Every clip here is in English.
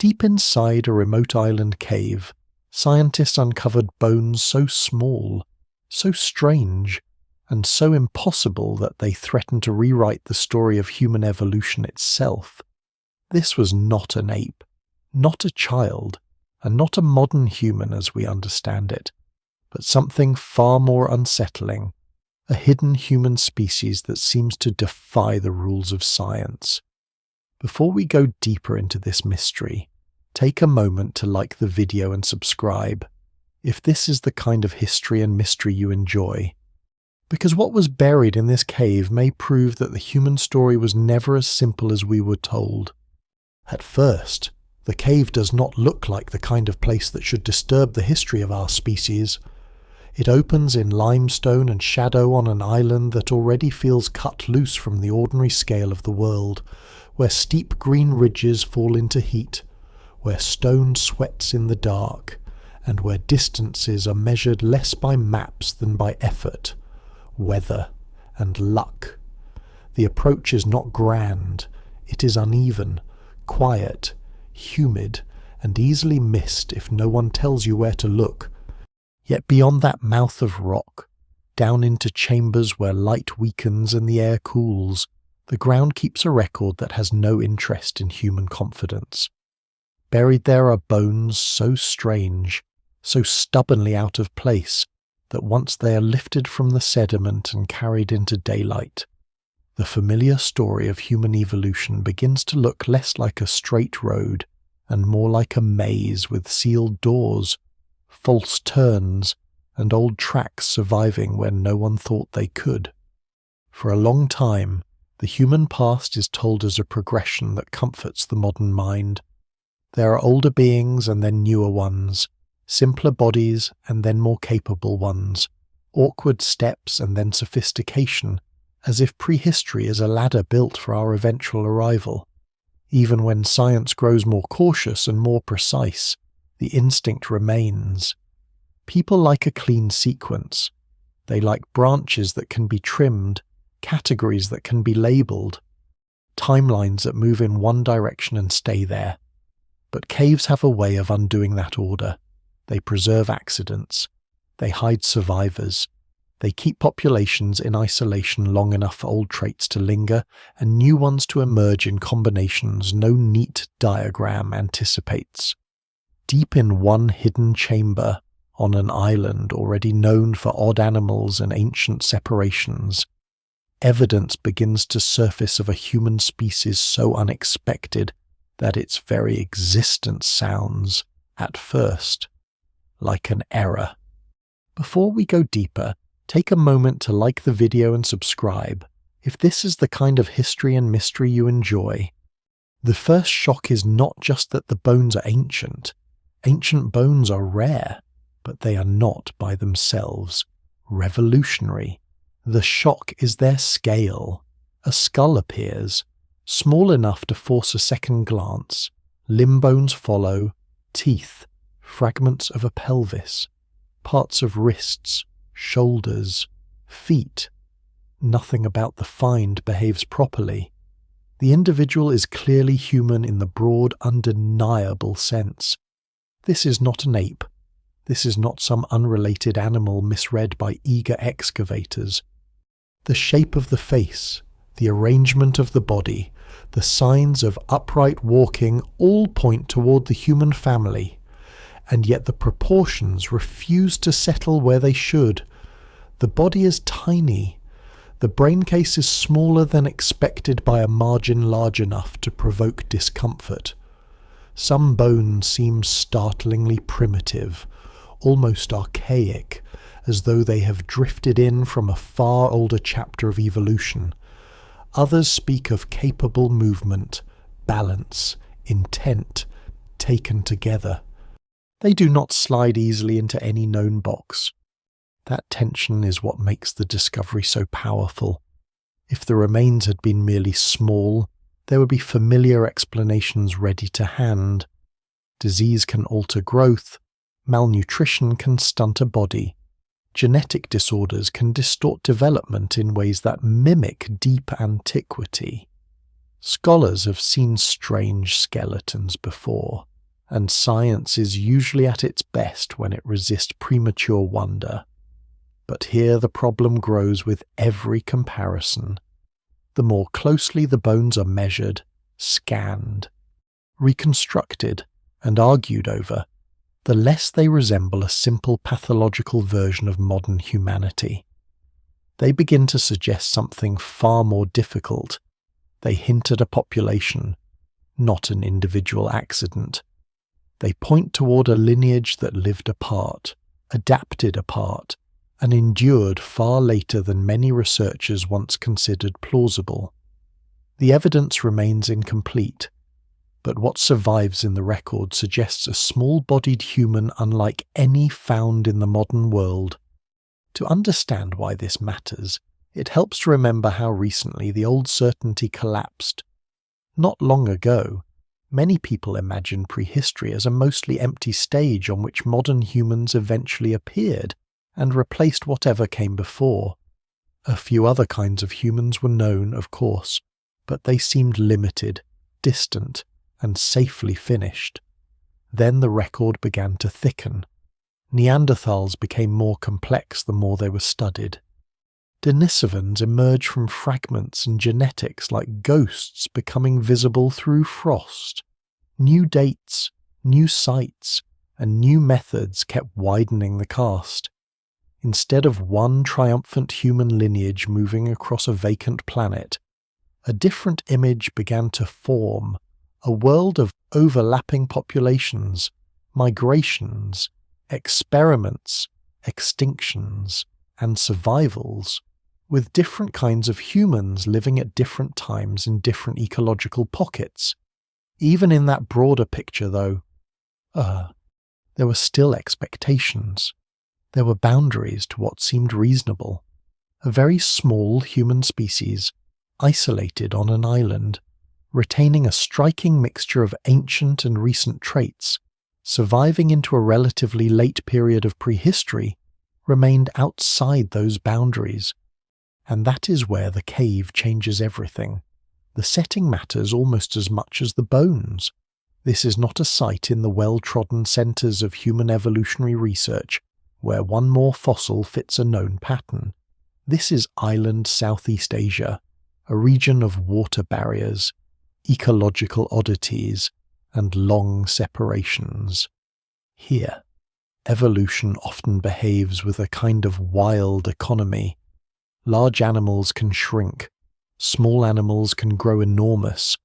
Deep inside a remote island cave, scientists uncovered bones so small, so strange, and so impossible that they threatened to rewrite the story of human evolution itself. This was not an ape, not a child, and not a modern human as we understand it, but something far more unsettling, a hidden human species that seems to defy the rules of science. Before we go deeper into this mystery, take a moment to like the video and subscribe, if this is the kind of history and mystery you enjoy. Because what was buried in this cave may prove that the human story was never as simple as we were told. At first, the cave does not look like the kind of place that should disturb the history of our species. It opens in limestone and shadow on an island that already feels cut loose from the ordinary scale of the world, where steep green ridges fall into heat, where stone sweats in the dark, and where distances are measured less by maps than by effort, weather, and luck. The approach is not grand, it is uneven, quiet, humid, and easily missed if no one tells you where to look. Yet beyond that mouth of rock, down into chambers where light weakens and the air cools, the ground keeps a record that has no interest in human confidence. Buried there are bones so strange, so stubbornly out of place, that once they are lifted from the sediment and carried into daylight, the familiar story of human evolution begins to look less like a straight road and more like a maze with sealed doors, false turns, and old tracks surviving where no one thought they could. For a long time, the human past is told as a progression that comforts the modern mind. There are older beings and then newer ones, simpler bodies and then more capable ones, awkward steps and then sophistication, as if prehistory is a ladder built for our eventual arrival. Even when science grows more cautious and more precise, the instinct remains. People like a clean sequence. They like branches that can be trimmed, categories that can be labelled, timelines that move in one direction and stay there. But caves have a way of undoing that order. They preserve accidents. They hide survivors. They keep populations in isolation long enough for old traits to linger and new ones to emerge in combinations no neat diagram anticipates. Deep in one hidden chamber, on an island already known for odd animals and ancient separations, evidence begins to surface of a human species so unexpected that its very existence sounds, at first, like an error. Before we go deeper, take a moment to like the video and subscribe, if this is the kind of history and mystery you enjoy. The first shock is not just that the bones are ancient. Ancient bones are rare, but they are not by themselves revolutionary. The shock is their scale. A skull appears, small enough to force a second glance. Limb bones follow, teeth, fragments of a pelvis, parts of wrists, shoulders, feet. Nothing about the find behaves properly. The individual is clearly human in the broad, undeniable sense. This is not an ape. This is not some unrelated animal misread by eager excavators. The shape of the face, the arrangement of the body, the signs of upright walking all point toward the human family, and yet the proportions refuse to settle where they should. The body is tiny. The brain case is smaller than expected by a margin large enough to provoke discomfort. Some bones seem startlingly primitive, almost archaic, as though they have drifted in from a far older chapter of evolution. Others speak of capable movement, balance, intent, taken together. They do not slide easily into any known box. That tension is what makes the discovery so powerful. If the remains had been merely small, there would be familiar explanations ready to hand. Disease can alter growth, malnutrition can stunt a body, genetic disorders can distort development in ways that mimic deep antiquity. Scholars have seen strange skeletons before, and science is usually at its best when it resists premature wonder. But here the problem grows with every comparison. The more closely the bones are measured, scanned, reconstructed, and argued over, the less they resemble a simple pathological version of modern humanity. They begin to suggest something far more difficult. They hint at a population, not an individual accident. They point toward a lineage that lived apart, adapted apart, and endured far later than many researchers once considered plausible. The evidence remains incomplete, but what survives in the record suggests a small-bodied human unlike any found in the modern world. To understand why this matters, it helps to remember how recently the old certainty collapsed. Not long ago, many people imagined prehistory as a mostly empty stage on which modern humans eventually appeared and replaced whatever came before. A few other kinds of humans were known, of course, but they seemed limited, distant, and safely finished. Then the record began to thicken. Neanderthals became more complex the more they were studied. Denisovans emerged from fragments and genetics like ghosts becoming visible through frost. New dates, new sites, and new methods kept widening the cast. Instead of one triumphant human lineage moving across a vacant planet, a different image began to form, a world of overlapping populations, migrations, experiments, extinctions, and survivals, with different kinds of humans living at different times in different ecological pockets. Even in that broader picture, though, there were still expectations. There were boundaries to what seemed reasonable. A very small human species, isolated on an island, retaining a striking mixture of ancient and recent traits, surviving into a relatively late period of prehistory, remained outside those boundaries. And that is where the cave changes everything. The setting matters almost as much as the bones. This is not a site in the well-trodden centres of human evolutionary research, where one more fossil fits a known pattern. This is island Southeast Asia, a region of water barriers, ecological oddities, and long separations. Here, evolution often behaves with a kind of wild economy. Large animals can shrink, small animals can grow enormous.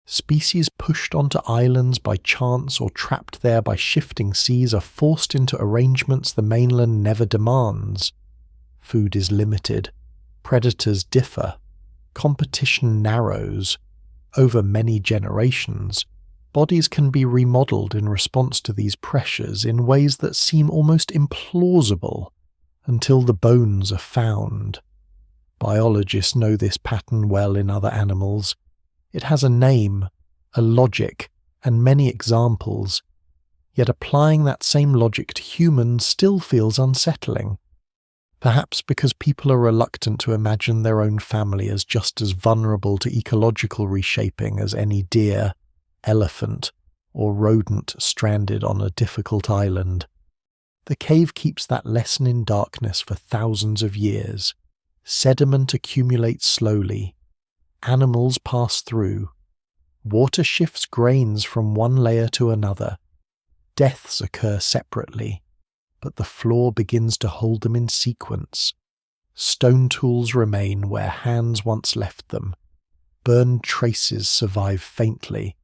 Species pushed onto islands by chance or trapped there by shifting seas are forced into arrangements the mainland never demands. Food is limited, predators differ, competition narrows. Over many generations, bodies can be remodeled in response to these pressures in ways that seem almost implausible until the bones are found. Biologists know this pattern well in other animals. It has a name, a logic, and many examples, yet applying that same logic to humans still feels unsettling. Perhaps because people are reluctant to imagine their own family as just as vulnerable to ecological reshaping as any deer, elephant, or rodent stranded on a difficult island. The cave keeps that lesson in darkness for thousands of years. Sediment accumulates slowly. Animals pass through. Water shifts grains from one layer to another. Deaths occur separately, but the floor begins to hold them in sequence. Stone tools remain where hands once left them. Burned traces survive faintly.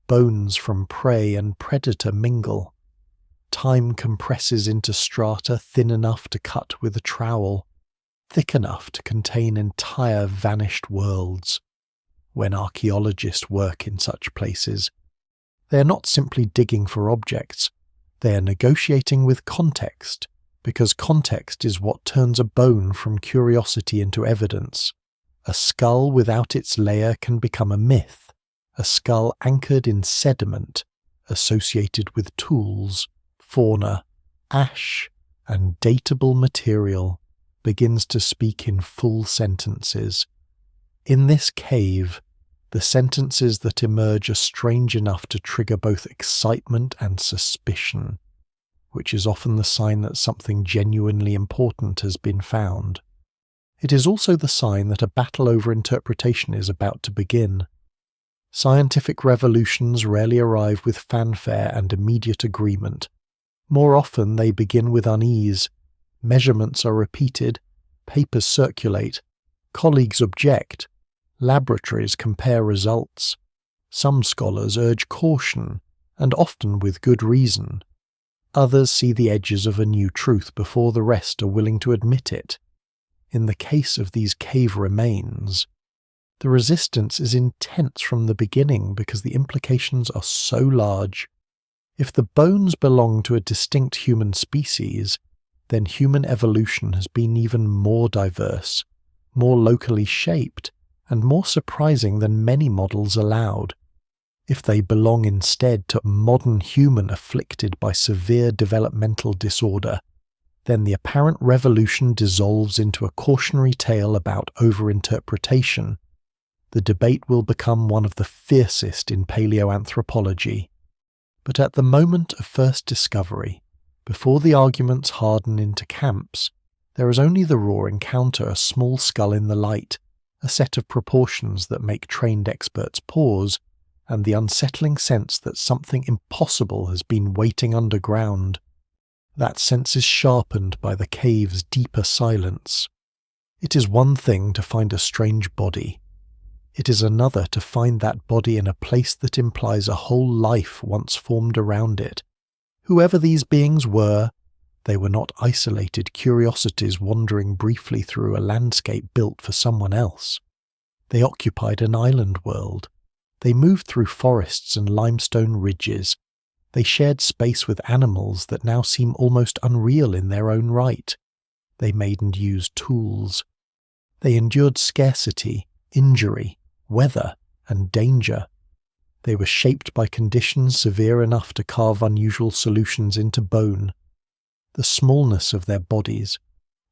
Bones from prey and predator mingle. Time compresses into strata thin enough to cut with a trowel, thick enough to contain entire vanished worlds. When archaeologists work in such places, they are not simply digging for objects, they are negotiating with context, because context is what turns a bone from curiosity into evidence. A skull without its layer can become a myth, a skull anchored in sediment, associated with tools, fauna, ash, and datable material, begins to speak in full sentences. In this cave, the sentences that emerge are strange enough to trigger both excitement and suspicion, which is often the sign that something genuinely important has been found. It is also the sign that a battle over interpretation is about to begin. Scientific revolutions rarely arrive with fanfare and immediate agreement. More often they begin with unease. Measurements are repeated, papers circulate, colleagues object, laboratories compare results. Some scholars urge caution, and often with good reason. Others see the edges of a new truth before the rest are willing to admit it. In the case of these cave remains, the resistance is intense from the beginning because the implications are so large. If the bones belong to a distinct human species, then human evolution has been even more diverse, more locally shaped, and more surprising than many models allowed. If they belong instead to a modern human afflicted by severe developmental disorder, then the apparent revolution dissolves into a cautionary tale about overinterpretation. The debate will become one of the fiercest in paleoanthropology. But at the moment of first discovery, before the arguments harden into camps, there is only the raw encounter, a small skull in the light, a set of proportions that make trained experts pause, and the unsettling sense that something impossible has been waiting underground. That sense is sharpened by the cave's deeper silence. It is one thing to find a strange body. It is another to find that body in a place that implies a whole life once formed around it. Whoever these beings were, they were not isolated curiosities wandering briefly through a landscape built for someone else. They occupied an island world. They moved through forests and limestone ridges. They shared space with animals that now seem almost unreal in their own right. They made and used tools. They endured scarcity, injury, weather, and danger. They were shaped by conditions severe enough to carve unusual solutions into bone. The smallness of their bodies,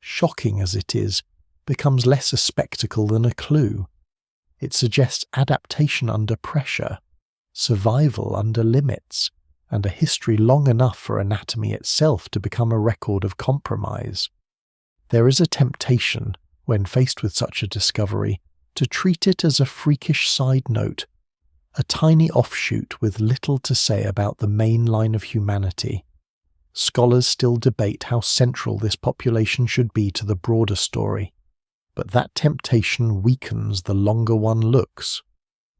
shocking as it is, becomes less a spectacle than a clue. It suggests adaptation under pressure, survival under limits, and a history long enough for anatomy itself to become a record of compromise. There is a temptation, when faced with such a discovery, to treat it as a freakish side note, a tiny offshoot with little to say about the main line of humanity. Scholars still debate how central this population should be to the broader story, but that temptation weakens the longer one looks.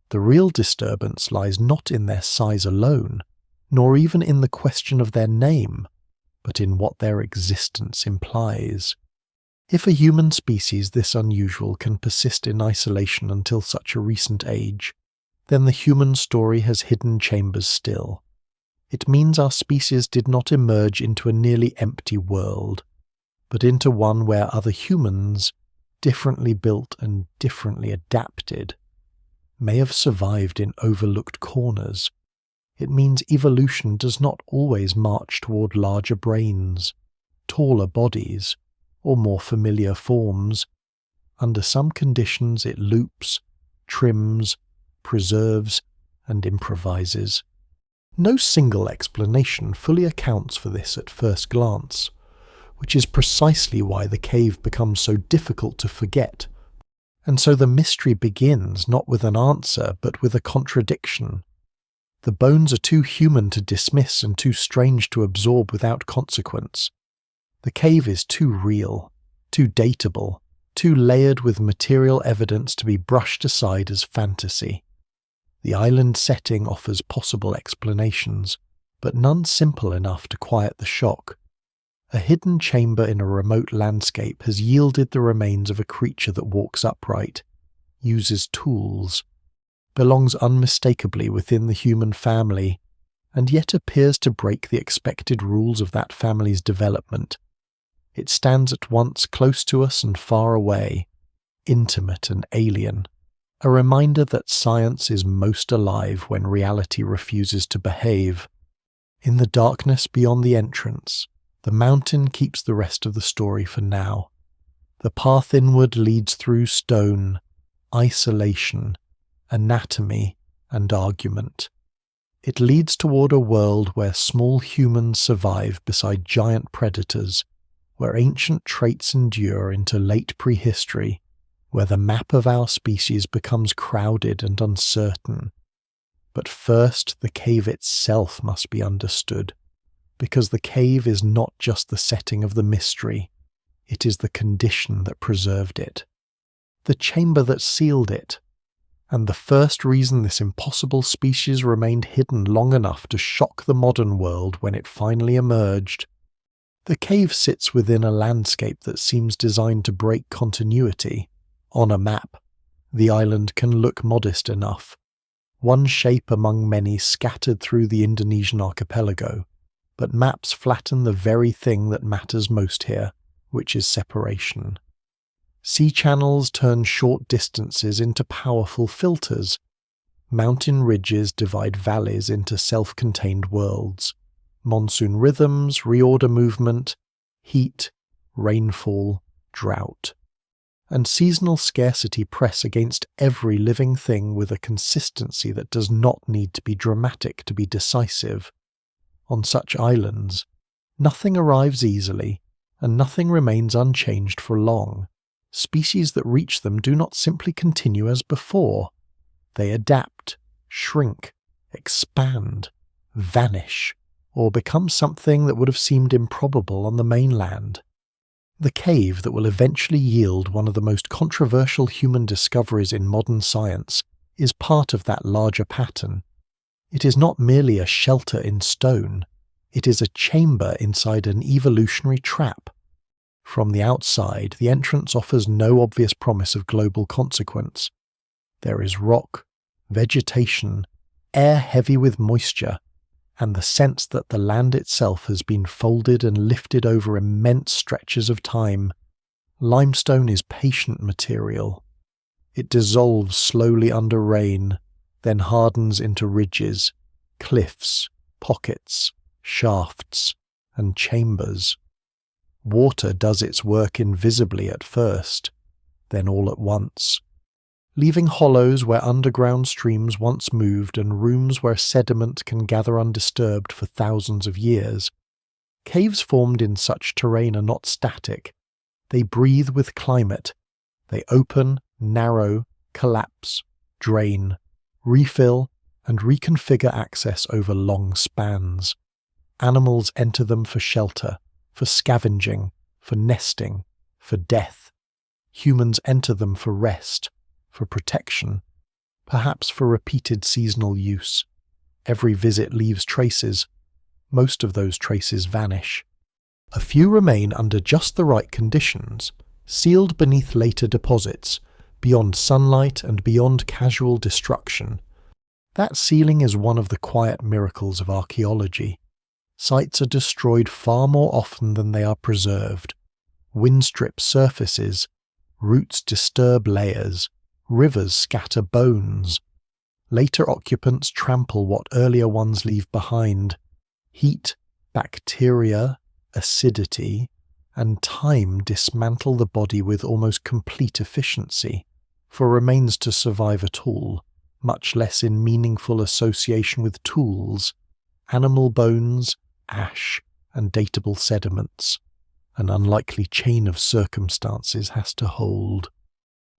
The real disturbance lies not in their size alone, nor even in the question of their name, but in what their existence implies. If a human species this unusual can persist in isolation until such a recent age, then the human story has hidden chambers still. It means our species did not emerge into a nearly empty world, but into one where other humans, differently built and differently adapted, may have survived in overlooked corners. It means evolution does not always march toward larger brains, taller bodies, or more familiar forms. Under some conditions it loops, trims, preserves, and improvises. No single explanation fully accounts for this at first glance, which is precisely why the cave becomes so difficult to forget. And so the mystery begins not with an answer, but with a contradiction. The bones are too human to dismiss and too strange to absorb without consequence. The cave is too real, too datable, too layered with material evidence to be brushed aside as fantasy. The island setting offers possible explanations, but none simple enough to quiet the shock. A hidden chamber in a remote landscape has yielded the remains of a creature that walks upright, uses tools, belongs unmistakably within the human family, and yet appears to break the expected rules of that family's development. It stands at once close to us and far away, intimate and alien, a reminder that science is most alive when reality refuses to behave. In the darkness beyond the entrance, the mountain keeps the rest of the story for now. The path inward leads through stone, isolation, anatomy, and argument. It leads toward a world where small humans survive beside giant predators, where ancient traits endure into late prehistory, where the map of our species becomes crowded and uncertain. But first, the cave itself must be understood, because the cave is not just the setting of the mystery, it is the condition that preserved it, the chamber that sealed it, and the first reason this impossible species remained hidden long enough to shock the modern world when it finally emerged. The cave sits within a landscape that seems designed to break continuity. On a map, the island can look modest enough, one shape among many scattered through the Indonesian archipelago, but maps flatten the very thing that matters most here, which is separation. Sea channels turn short distances into powerful filters. Mountain ridges divide valleys into self-contained worlds. Monsoon rhythms reorder movement, heat, rainfall, drought. And seasonal scarcity press against every living thing with a consistency that does not need to be dramatic to be decisive. On such islands, nothing arrives easily, and nothing remains unchanged for long. Species that reach them do not simply continue as before. They adapt, shrink, expand, vanish, or become something that would have seemed improbable on the mainland. The cave that will eventually yield one of the most controversial human discoveries in modern science is part of that larger pattern. It is not merely a shelter in stone, it is a chamber inside an evolutionary trap. From the outside, the entrance offers no obvious promise of global consequence. There is rock, vegetation, air heavy with moisture, and the sense that the land itself has been folded and lifted over immense stretches of time. Limestone is patient material. It dissolves slowly under rain, then hardens into ridges, cliffs, pockets, shafts, and chambers. Water does its work invisibly at first, then all at once, leaving hollows where underground streams once moved and rooms where sediment can gather undisturbed for thousands of years. Caves formed in such terrain are not static. They breathe with climate. They open, narrow, collapse, drain, refill, and reconfigure access over long spans. Animals enter them for shelter, for scavenging, for nesting, for death. Humans enter them for rest, for protection, perhaps for repeated seasonal use. Every visit leaves traces. Most of those traces vanish. A few remain under just the right conditions, sealed beneath later deposits, beyond sunlight and beyond casual destruction. That sealing is one of the quiet miracles of archaeology. Sites are destroyed far more often than they are preserved. Wind strip surfaces, roots disturb layers, rivers scatter bones. Later occupants trample what earlier ones leave behind. Heat, bacteria, acidity, and time dismantle the body with almost complete efficiency. For remains to survive at all, much less in meaningful association with tools, animal bones, ash, and datable sediments. An unlikely chain of circumstances has to hold.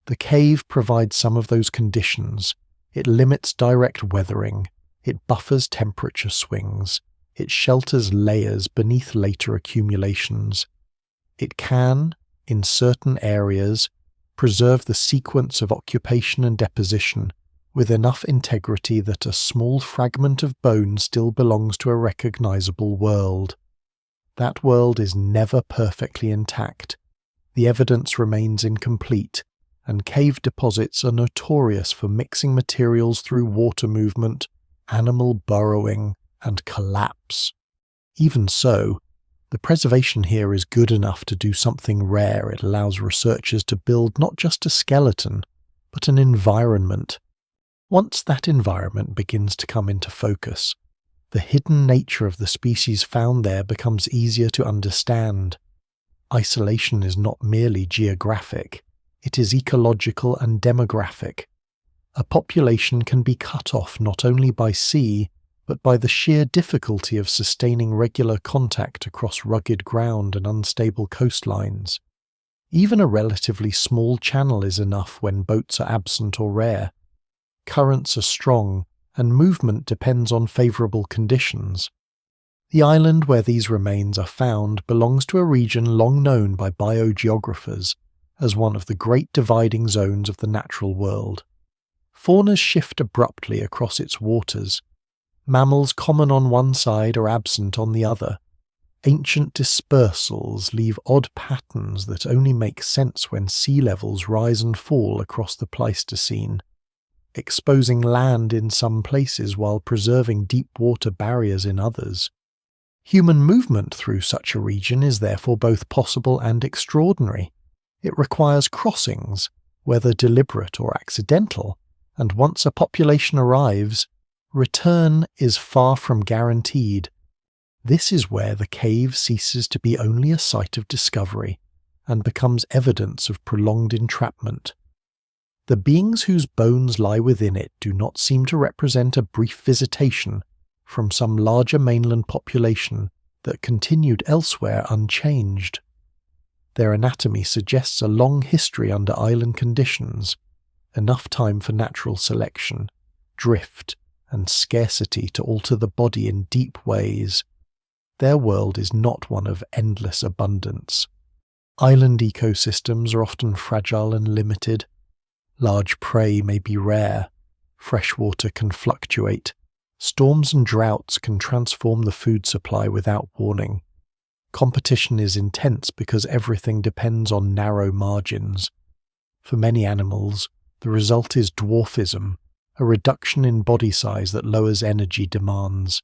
The cave provides some of those conditions. It limits direct weathering. It buffers temperature swings. It shelters layers beneath later accumulations. It can, in certain areas, preserve the sequence of occupation and deposition with enough integrity that a small fragment of bone still belongs to a recognizable world. That world is never perfectly intact. The evidence remains incomplete, and cave deposits are notorious for mixing materials through water movement, animal burrowing, and collapse. Even so, the preservation here is good enough to do something rare. It allows researchers to build not just a skeleton, but an environment. Once that environment begins to come into focus, the hidden nature of the species found there becomes easier to understand. Isolation is not merely geographic, it is ecological and demographic. a population can be cut off not only by sea, but by the sheer difficulty of sustaining regular contact across rugged ground and unstable coastlines. Even a relatively small channel is enough when boats are absent or rare. Currents are strong, and movement depends on favourable conditions. The island where these remains are found belongs to a region long known by biogeographers as one of the great dividing zones of the natural world. Faunas shift abruptly across its waters. Mammals common on one side are absent on the other. Ancient dispersals leave odd patterns that only make sense when sea levels rise and fall across the Pleistocene, exposing land in some places while preserving deep water barriers in others. Human movement through such a region is therefore both possible and extraordinary. It requires crossings, whether deliberate or accidental, and once a population arrives, return is far from guaranteed. This is where the cave ceases to be only a site of discovery and becomes evidence of prolonged entrapment. The beings whose bones lie within it do not seem to represent a brief visitation from some larger mainland population that continued elsewhere unchanged. Their anatomy suggests a long history under island conditions, enough time for natural selection, drift, and scarcity to alter the body in deep ways. Their world is not one of endless abundance. Island ecosystems are often fragile and limited. Large prey may be rare. Freshwater can fluctuate. Storms and droughts can transform the food supply without warning. Competition is intense because everything depends on narrow margins. For many animals, the result is dwarfism, a reduction in body size that lowers energy demands.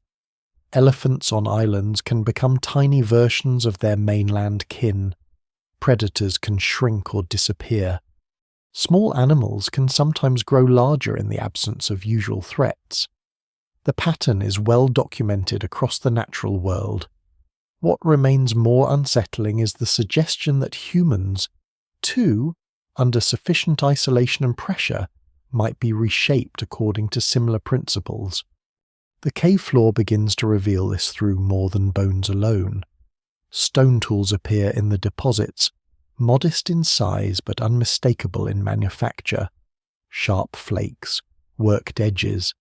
Elephants on islands can become tiny versions of their mainland kin. Predators can shrink or disappear. Small animals can sometimes grow larger in the absence of usual threats. The pattern is well documented across the natural world. What remains more unsettling is the suggestion that humans, too, under sufficient isolation and pressure, might be reshaped according to similar principles. The cave floor begins to reveal this through more than bones alone. Stone tools appear in the deposits, modest in size but unmistakable in manufacture. Sharp flakes, worked edges.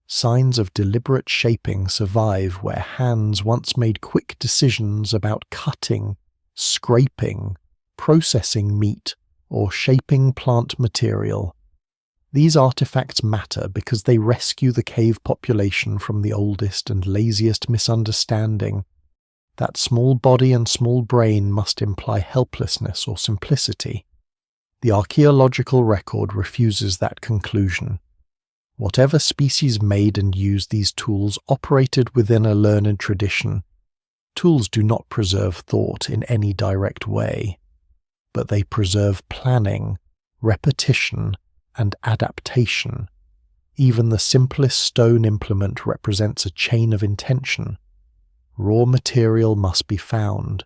Signs of deliberate shaping survive where hands once made quick decisions about cutting, scraping, processing meat, or shaping plant material. These artifacts matter because they rescue the cave population from the oldest and laziest misunderstanding. That small body and small brain must imply helplessness or simplicity. The archaeological record refuses that conclusion. Whatever species made and used these tools operated within a learned tradition. Tools do not preserve thought in any direct way, but they preserve planning, repetition, and adaptation. Even the simplest stone implement represents a chain of intention. Raw material must be found,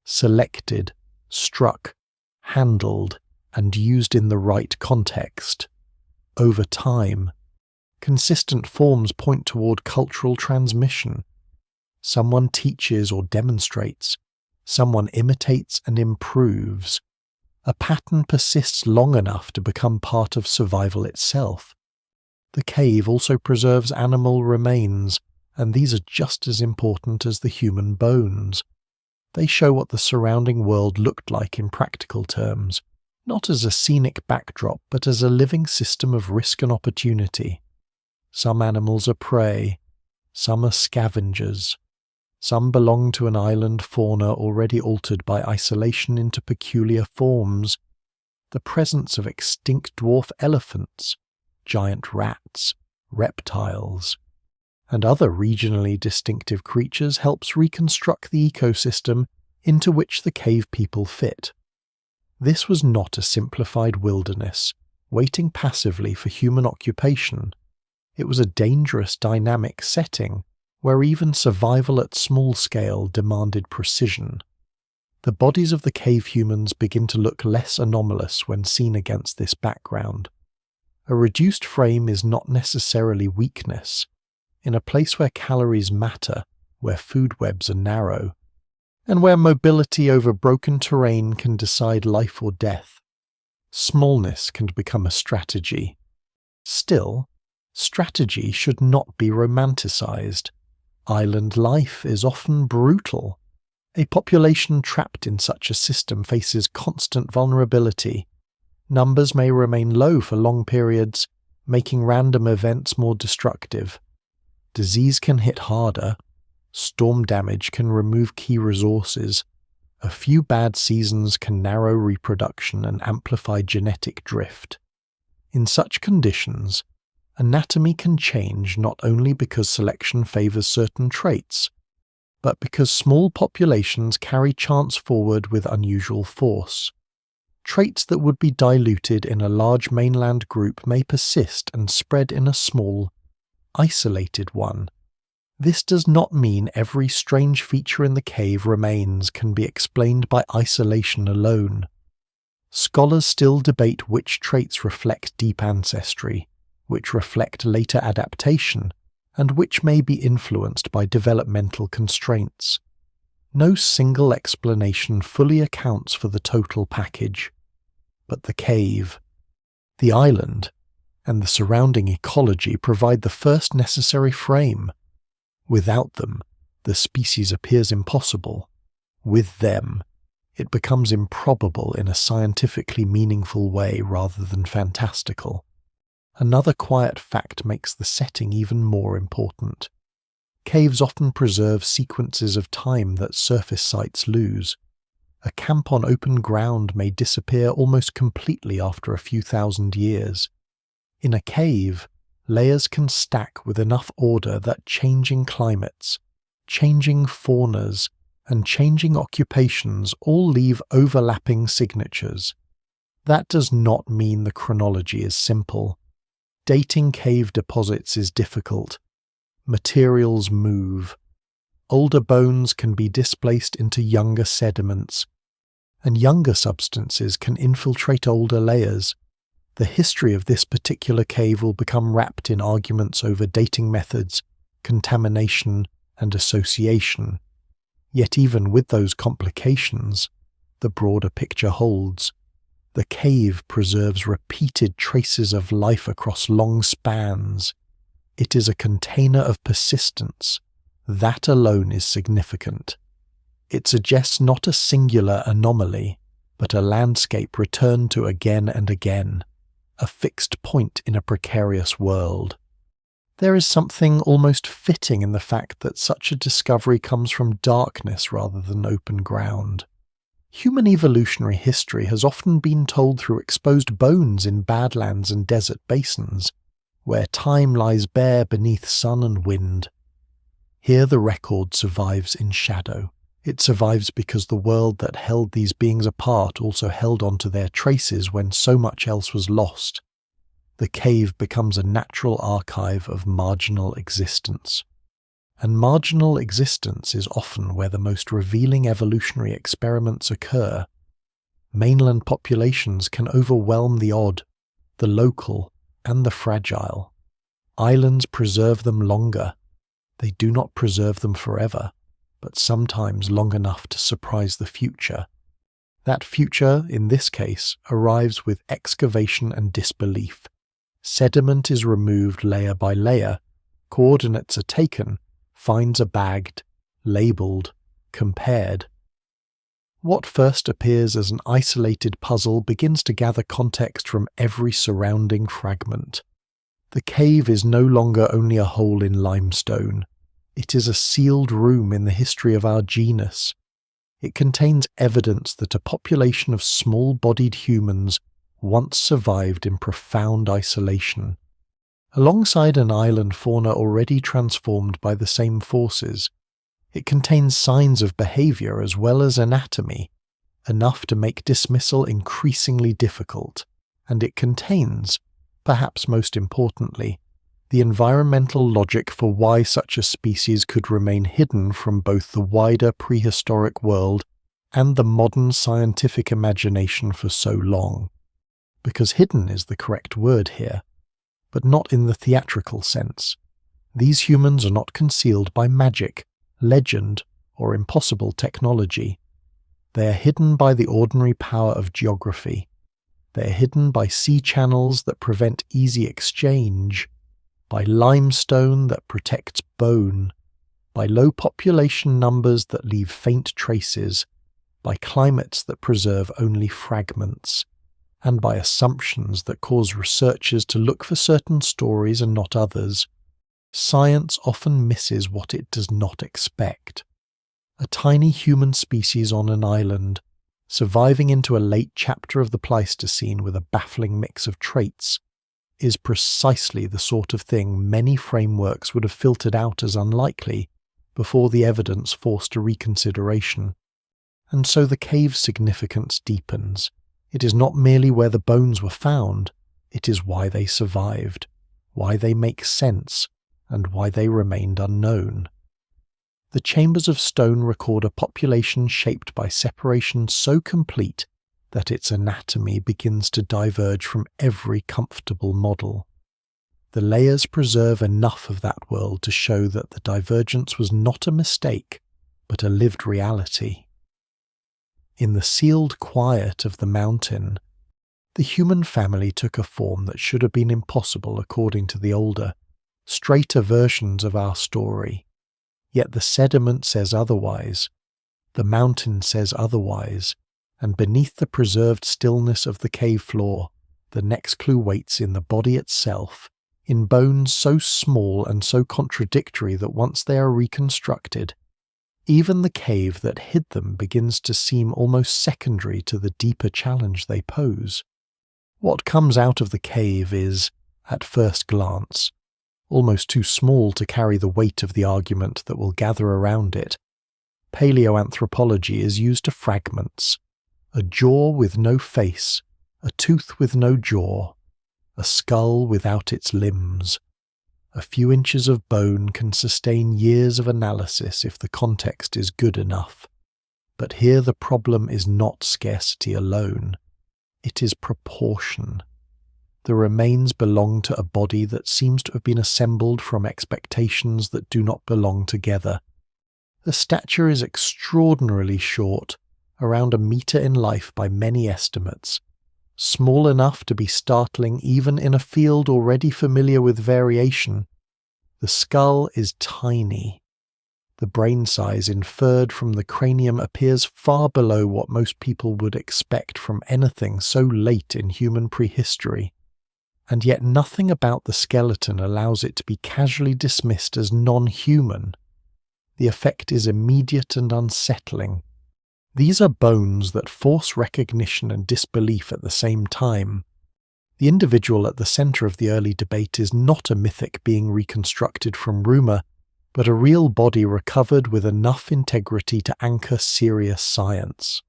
selected, struck, handled, and used in the right context. Over time, consistent forms point toward cultural transmission. Someone teaches or demonstrates. Someone imitates and improves. A pattern persists long enough to become part of survival itself. The cave also preserves animal remains, and these are just as important as the human bones. They show what the surrounding world looked like in practical terms, not as a scenic backdrop, but as a living system of risk and opportunity. Some animals are prey, some are scavengers, some belong to an island fauna already altered by isolation into peculiar forms. The presence of extinct dwarf elephants, giant rats, reptiles, and other regionally distinctive creatures helps reconstruct the ecosystem into which the cave people fit. This was not a simplified wilderness, waiting passively for human occupation. It was a dangerous dynamic setting where even survival at small scale demanded precision. The bodies of the cave humans begin to look less anomalous when seen against this background. A reduced frame is not necessarily weakness. In a place where calories matter, where food webs are narrow, and where mobility over broken terrain can decide life or death, smallness can become a strategy. Still, strategy should not be romanticized. Island life is often brutal. A population trapped in such a system faces constant vulnerability. Numbers may remain low for long periods, making random events more destructive. Disease can hit harder. Storm damage can remove key resources. A few bad seasons can narrow reproduction and amplify genetic drift. In such conditions, anatomy can change not only because selection favors certain traits, but because small populations carry chance forward with unusual force. Traits that would be diluted in a large mainland group may persist and spread in a small, isolated one. This does not mean every strange feature in the cave remains can be explained by isolation alone. Scholars still debate which traits reflect deep ancestry, which reflect later adaptation, and which may be influenced by developmental constraints. No single explanation fully accounts for the total package. But the cave, the island, and the surrounding ecology provide the first necessary frame. Without them, the species appears impossible. With them, it becomes improbable in a scientifically meaningful way rather than fantastical. Another quiet fact makes the setting even more important. Caves often preserve sequences of time that surface sites lose. A camp on open ground may disappear almost completely after a few thousand years. In a cave, layers can stack with enough order that changing climates, changing faunas, and changing occupations all leave overlapping signatures. That does not mean the chronology is simple. Dating cave deposits is difficult. Materials move. Older bones can be displaced into younger sediments, and younger substances can infiltrate older layers. The history of this particular cave will become wrapped in arguments over dating methods, contamination, and association. Yet even with those complications, the broader picture holds. The cave preserves repeated traces of life across long spans. It is a container of persistence. That alone is significant. It suggests not a singular anomaly, but a landscape returned to again and again, a fixed point in a precarious world. There is something almost fitting in the fact that such a discovery comes from darkness rather than open ground. Human evolutionary history has often been told through exposed bones in badlands and desert basins, where time lies bare beneath sun and wind. Here the record survives in shadow. It survives because the world that held these beings apart also held on to their traces when so much else was lost. The cave becomes a natural archive of marginal existence. And marginal existence is often where the most revealing evolutionary experiments occur. Mainland populations can overwhelm the odd, the local, and the fragile. Islands preserve them longer. They do not preserve them forever, but sometimes long enough to surprise the future. That future, in this case, arrives with excavation and disbelief. Sediment is removed layer by layer, coordinates are taken, finds are bagged, labelled, compared. What first appears as an isolated puzzle begins to gather context from every surrounding fragment. The cave is no longer only a hole in limestone. It is a sealed room in the history of our genus. It contains evidence that a population of small-bodied humans once survived in profound isolation. Alongside an island fauna already transformed by the same forces, it contains signs of behavior as well as anatomy, enough to make dismissal increasingly difficult, and it contains, perhaps most importantly, the environmental logic for why such a species could remain hidden from both the wider prehistoric world and the modern scientific imagination for so long. Because hidden is the correct word here. but not in the theatrical sense. These humans are not concealed by magic, legend, or impossible technology. They are hidden by the ordinary power of geography. They are hidden by sea channels that prevent easy exchange, by limestone that protects bone, by low population numbers that leave faint traces, by climates that preserve only fragments, and by assumptions that cause researchers to look for certain stories and not others. Science often misses what it does not expect. A tiny human species on an island, surviving into a late chapter of the Pleistocene with a baffling mix of traits, is precisely the sort of thing many frameworks would have filtered out as unlikely before the evidence forced a reconsideration. And so the cave's significance deepens. It is not merely where the bones were found, it is why they survived, why they make sense, and why they remained unknown. The chambers of stone record a population shaped by separation so complete that its anatomy begins to diverge from every comfortable model. The layers preserve enough of that world to show that the divergence was not a mistake, but a lived reality. In the sealed quiet of the mountain, the human family took a form that should have been impossible according to the older, straighter versions of our story. Yet the sediment says otherwise, the mountain says otherwise, and beneath the preserved stillness of the cave floor, the next clue waits in the body itself, in bones so small and so contradictory that once they are reconstructed, even the cave that hid them begins to seem almost secondary to the deeper challenge they pose. What comes out of the cave is, at first glance, almost too small to carry the weight of the argument that will gather around it. Paleoanthropology is used to fragments: a jaw with no face, a tooth with no jaw, a skull without its limbs. A few inches of bone can sustain years of analysis if the context is good enough. But here the problem is not scarcity alone. It is proportion. The remains belong to a body that seems to have been assembled from expectations that do not belong together. The stature is extraordinarily short, around 1 meter in life by many estimates, small enough to be startling even in a field already familiar with variation. The skull is tiny. The brain size inferred from the cranium appears far below what most people would expect from anything so late in human prehistory. And yet nothing about the skeleton allows it to be casually dismissed as non-human. The effect is immediate and unsettling. These are bones that force recognition and disbelief at the same time. The individual at the centre of the early debate is not a mythic being reconstructed from rumour, but a real body recovered with enough integrity to anchor serious science.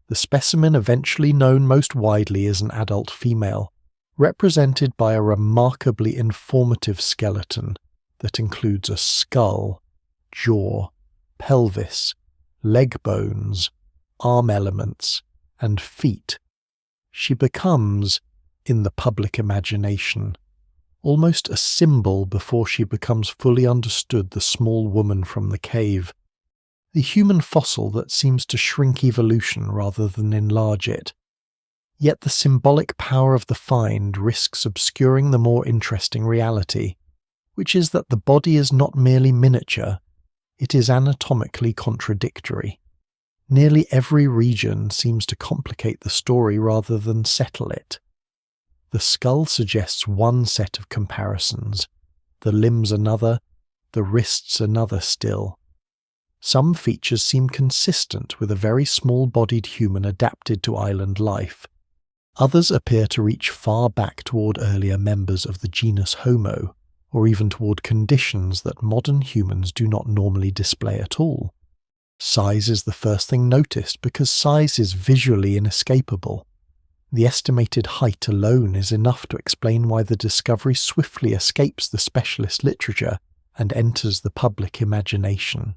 The specimen eventually known most widely as an adult female, represented by a remarkably informative skeleton that includes a skull, jaw, pelvis, leg bones, arm elements, and feet. She becomes, in the public imagination, almost a symbol before she becomes fully understood, the small woman from the cave, the human fossil that seems to shrink evolution rather than enlarge it. Yet the symbolic power of the find risks obscuring the more interesting reality, which is that the body is not merely miniature, it is anatomically contradictory. Nearly every region seems to complicate the story rather than settle it. The skull suggests one set of comparisons, the limbs another, the wrists another still. Some features seem consistent with a very small-bodied human adapted to island life. Others appear to reach far back toward earlier members of the genus Homo, or even toward conditions that modern humans do not normally display at all. Size is the first thing noticed because size is visually inescapable. The estimated height alone is enough to explain why the discovery swiftly escapes the specialist literature and enters the public imagination.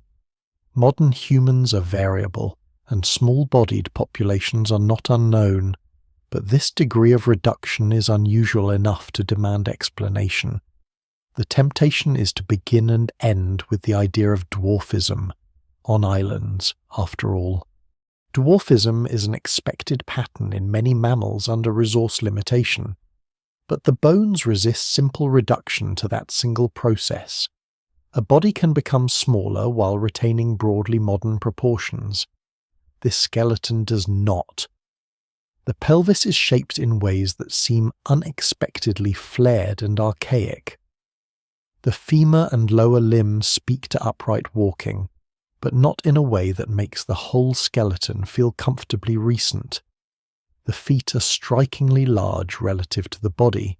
Modern humans are variable, and small-bodied populations are not unknown, but this degree of reduction is unusual enough to demand explanation. The temptation is to begin and end with the idea of dwarfism, on islands, after all. Dwarfism is an expected pattern in many mammals under resource limitation, but the bones resist simple reduction to that single process. A body can become smaller while retaining broadly modern proportions. This skeleton does not. The pelvis is shaped in ways that seem unexpectedly flared and archaic. The femur and lower limbs speak to upright walking, but not in a way that makes the whole skeleton feel comfortably recent. The feet are strikingly large relative to the body,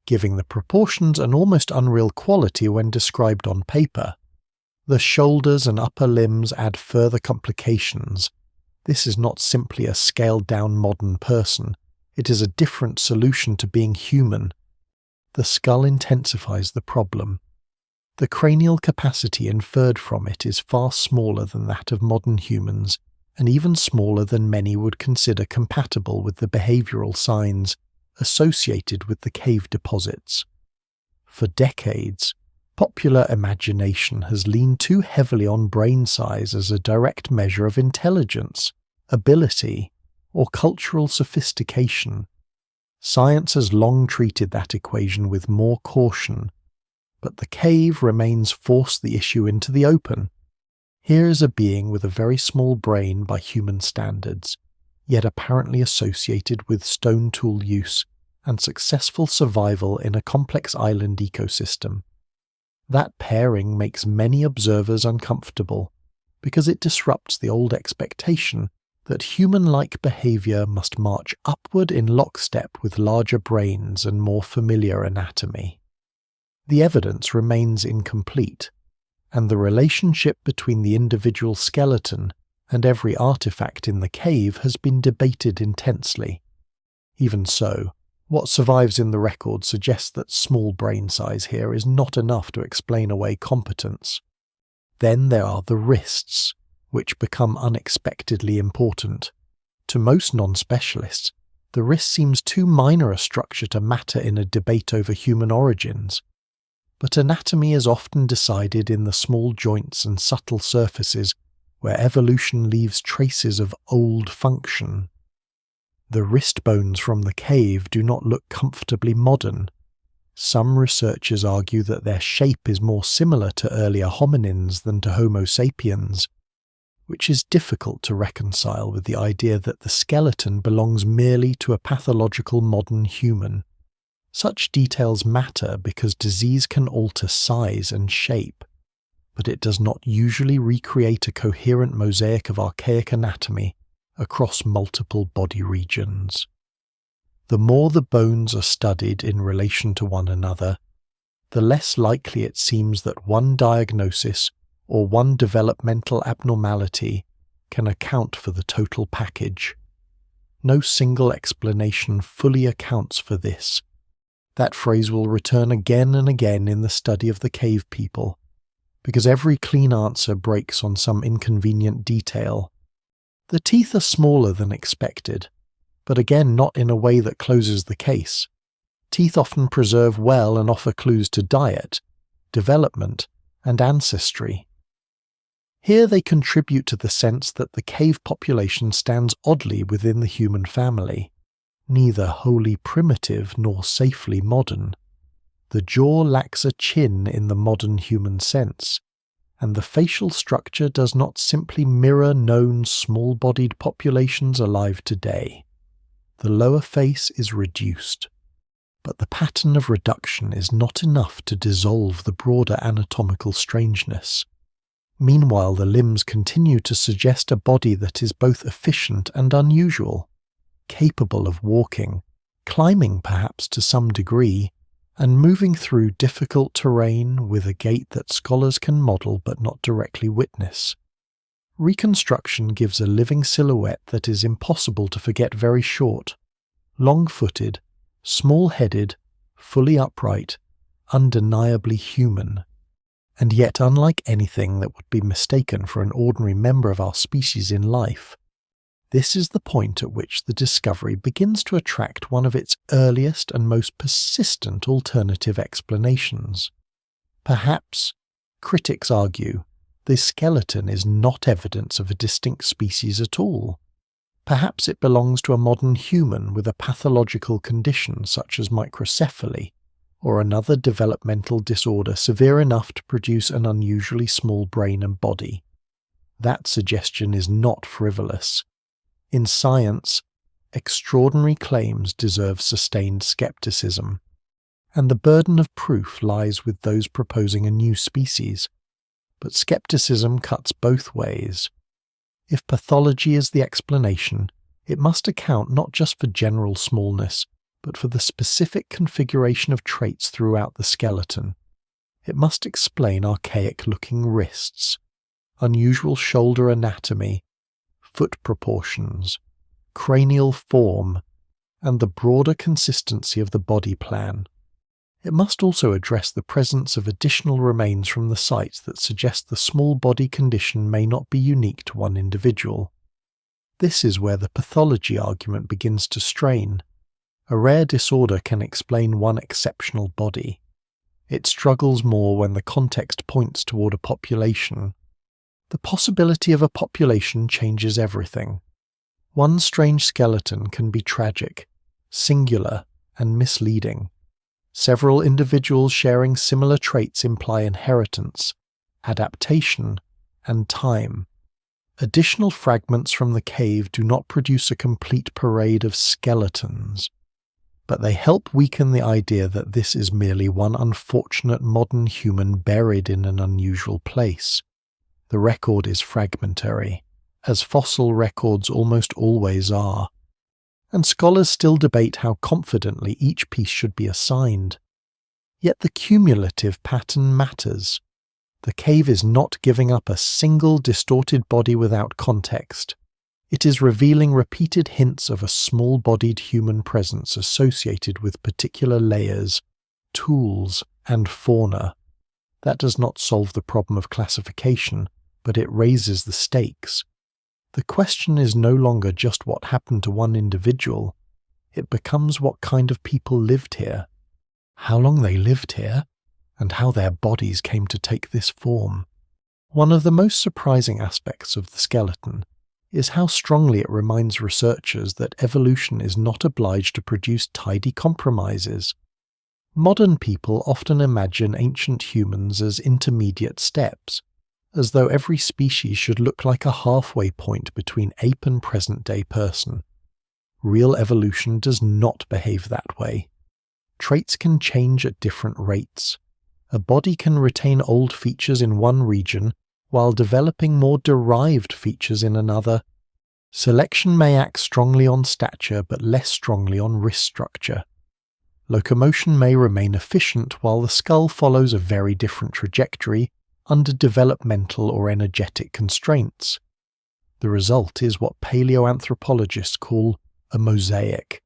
giving the proportions an almost unreal quality when described on paper. The shoulders and upper limbs add further complications. This is not simply a scaled-down modern person, it is a different solution to being human. The skull intensifies the problem. The cranial capacity inferred from it is far smaller than that of modern humans, and even smaller than many would consider compatible with the behavioral signs associated with the cave deposits. For decades, popular imagination has leaned too heavily on brain size as a direct measure of intelligence, ability, or cultural sophistication. Science has long treated that equation with more caution, but the cave remains forced the issue into the open. Here is a being with a very small brain by human standards, yet apparently associated with stone tool use and successful survival in a complex island ecosystem. That pairing makes many observers uncomfortable, because it disrupts the old expectation that human-like behavior must march upward in lockstep with larger brains and more familiar anatomy. The evidence remains incomplete, and the relationship between the individual skeleton and every artifact in the cave has been debated intensely. Even so, what survives in the record suggests that small brain size here is not enough to explain away competence. Then there are the wrists, which become unexpectedly important. To most non-specialists, the wrist seems too minor a structure to matter in a debate over human origins. But anatomy is often decided in the small joints and subtle surfaces where evolution leaves traces of old function. The wrist bones from the cave do not look comfortably modern. Some researchers argue that their shape is more similar to earlier hominins than to Homo sapiens, which is difficult to reconcile with the idea that the skeleton belongs merely to a pathological modern human. Such details matter because disease can alter size and shape, but it does not usually recreate a coherent mosaic of archaic anatomy across multiple body regions. The more the bones are studied in relation to one another, the less likely it seems that one diagnosis or one developmental abnormality can account for the total package. No single explanation fully accounts for this. That phrase will return again and again in the study of the cave people, because every clean answer breaks on some inconvenient detail. The teeth are smaller than expected, but again not in a way that closes the case. Teeth often preserve well and offer clues to diet, development, and ancestry. Here they contribute to the sense that the cave population stands oddly within the human family, neither wholly primitive nor safely modern. The jaw lacks a chin in the modern human sense, and the facial structure does not simply mirror known small-bodied populations alive today. The lower face is reduced, but the pattern of reduction is not enough to dissolve the broader anatomical strangeness. Meanwhile, the limbs continue to suggest a body that is both efficient and unusual, capable of walking, climbing perhaps to some degree, and moving through difficult terrain with a gait that scholars can model but not directly witness. Reconstruction gives a living silhouette that is impossible to forget very short, long-footed, small-headed, fully upright, undeniably human. And yet, unlike anything that would be mistaken for an ordinary member of our species in life, This is the point at which the discovery begins to attract one of its earliest and most persistent alternative explanations. Perhaps, critics argue, the skeleton is not evidence of a distinct species at all. Perhaps it belongs to a modern human with a pathological condition such as microcephaly, or another developmental disorder severe enough to produce an unusually small brain and body. That suggestion is not frivolous. In science, extraordinary claims deserve sustained skepticism, and the burden of proof lies with those proposing a new species. But skepticism cuts both ways. If pathology is the explanation, it must account not just for general smallness, but for the specific configuration of traits throughout the skeleton. It must explain archaic-looking wrists, unusual shoulder anatomy, foot proportions, cranial form, and the broader consistency of the body plan. It must also address the presence of additional remains from the site that suggest the small body condition may not be unique to one individual. This is where the pathology argument begins to strain. A rare disorder can explain one exceptional body. It struggles more when the context points toward a population. The possibility of a population changes everything. One strange skeleton can be tragic, singular, and misleading. Several individuals sharing similar traits imply inheritance, adaptation, and time. Additional fragments from the cave do not produce a complete parade of skeletons, but they help weaken the idea that this is merely one unfortunate modern human buried in an unusual place. The record is fragmentary, as fossil records almost always are, and scholars still debate how confidently each piece should be assigned. Yet the cumulative pattern matters. The cave is not giving up a single distorted body without context. It is revealing repeated hints of a small-bodied human presence associated with particular layers, tools, and fauna. That does not solve the problem of classification, but it raises the stakes. The question is no longer just what happened to one individual. It becomes what kind of people lived here, how long they lived here, and how their bodies came to take this form. One of the most surprising aspects of the skeleton is how strongly it reminds researchers that evolution is not obliged to produce tidy compromises. Modern people often imagine ancient humans as intermediate steps, as though every species should look like a halfway point between ape and present-day person. Real evolution does not behave that way. Traits can change at different rates. A body can retain old features in one region while developing more derived features in another. Selection may act strongly on stature but less strongly on wrist structure. Locomotion may remain efficient while the skull follows a very different trajectory under developmental or energetic constraints. The result is what paleoanthropologists call a mosaic,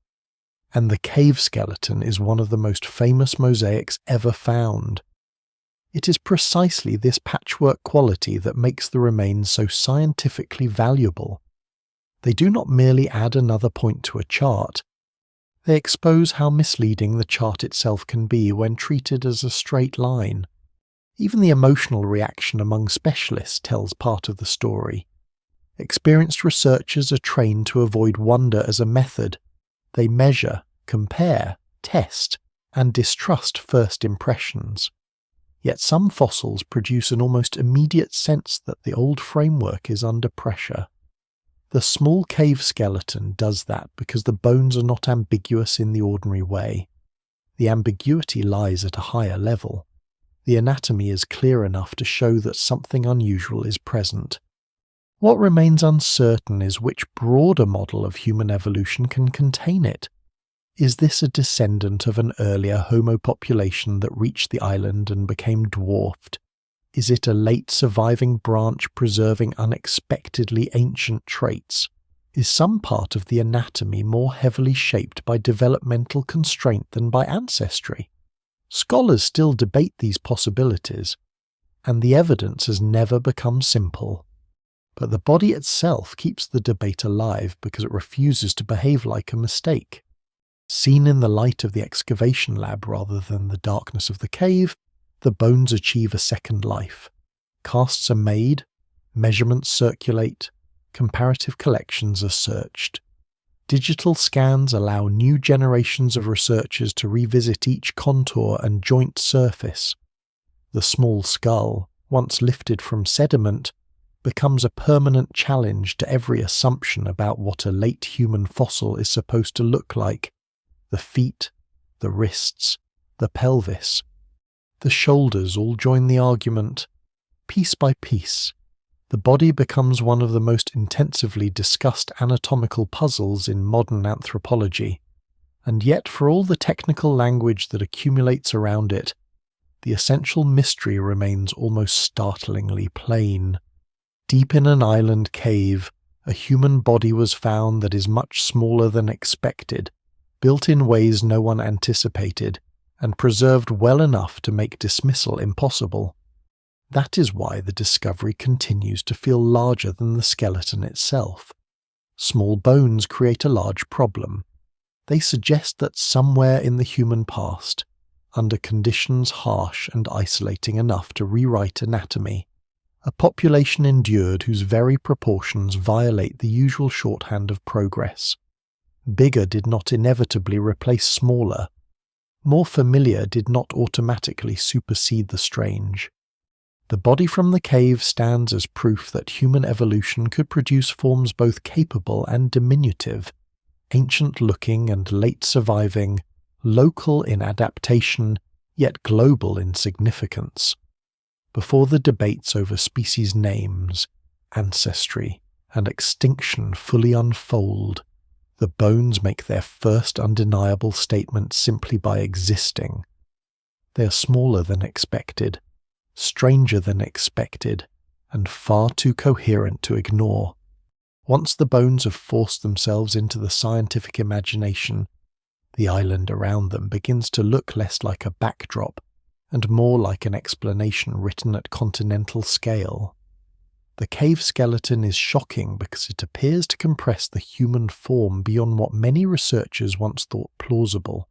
and the cave skeleton is one of the most famous mosaics ever found. It is precisely this patchwork quality that makes the remains so scientifically valuable. They do not merely add another point to a chart. They expose how misleading the chart itself can be when treated as a straight line. Even the emotional reaction among specialists tells part of the story. Experienced researchers are trained to avoid wonder as a method. They measure, compare, test, and distrust first impressions. Yet some fossils produce an almost immediate sense that the old framework is under pressure. The small cave skeleton does that because the bones are not ambiguous in the ordinary way. The ambiguity lies at a higher level. The anatomy is clear enough to show that something unusual is present. What remains uncertain is which broader model of human evolution can contain it. Is this a descendant of an earlier Homo population that reached the island and became dwarfed? Is it a late surviving branch preserving unexpectedly ancient traits? Is some part of the anatomy more heavily shaped by developmental constraint than by ancestry? Scholars still debate these possibilities, and the evidence has never become simple. But the body itself keeps the debate alive because it refuses to behave like a mistake. Seen in the light of the excavation lab rather than the darkness of the cave, the bones achieve a second life. Casts are made, measurements circulate, comparative collections are searched. Digital scans allow new generations of researchers to revisit each contour and joint surface. The small skull, once lifted from sediment, becomes a permanent challenge to every assumption about what a late human fossil is supposed to look like. The feet, the wrists, the pelvis, the shoulders all join the argument. Piece by piece, the body becomes one of the most intensively discussed anatomical puzzles in modern anthropology, and yet for all the technical language that accumulates around it, the essential mystery remains almost startlingly plain. Deep in an island cave, a human body was found that is much smaller than expected, built in ways no one anticipated, and preserved well enough to make dismissal impossible. That is why the discovery continues to feel larger than the skeleton itself. Small bones create a large problem. They suggest that somewhere in the human past, under conditions harsh and isolating enough to rewrite anatomy, a population endured whose very proportions violate the usual shorthand of progress. Bigger did not inevitably replace smaller. More familiar did not automatically supersede the strange. The body from the cave stands as proof that human evolution could produce forms both capable and diminutive, ancient-looking and late-surviving, local in adaptation, yet global in significance. Before the debates over species names, ancestry, and extinction fully unfold, the bones make their first undeniable statement simply by existing. They are smaller than expected, stranger than expected, and far too coherent to ignore. Once the bones have forced themselves into the scientific imagination, the island around them begins to look less like a backdrop and more like an explanation written at continental scale. The cave skeleton is shocking because it appears to compress the human form beyond what many researchers once thought plausible.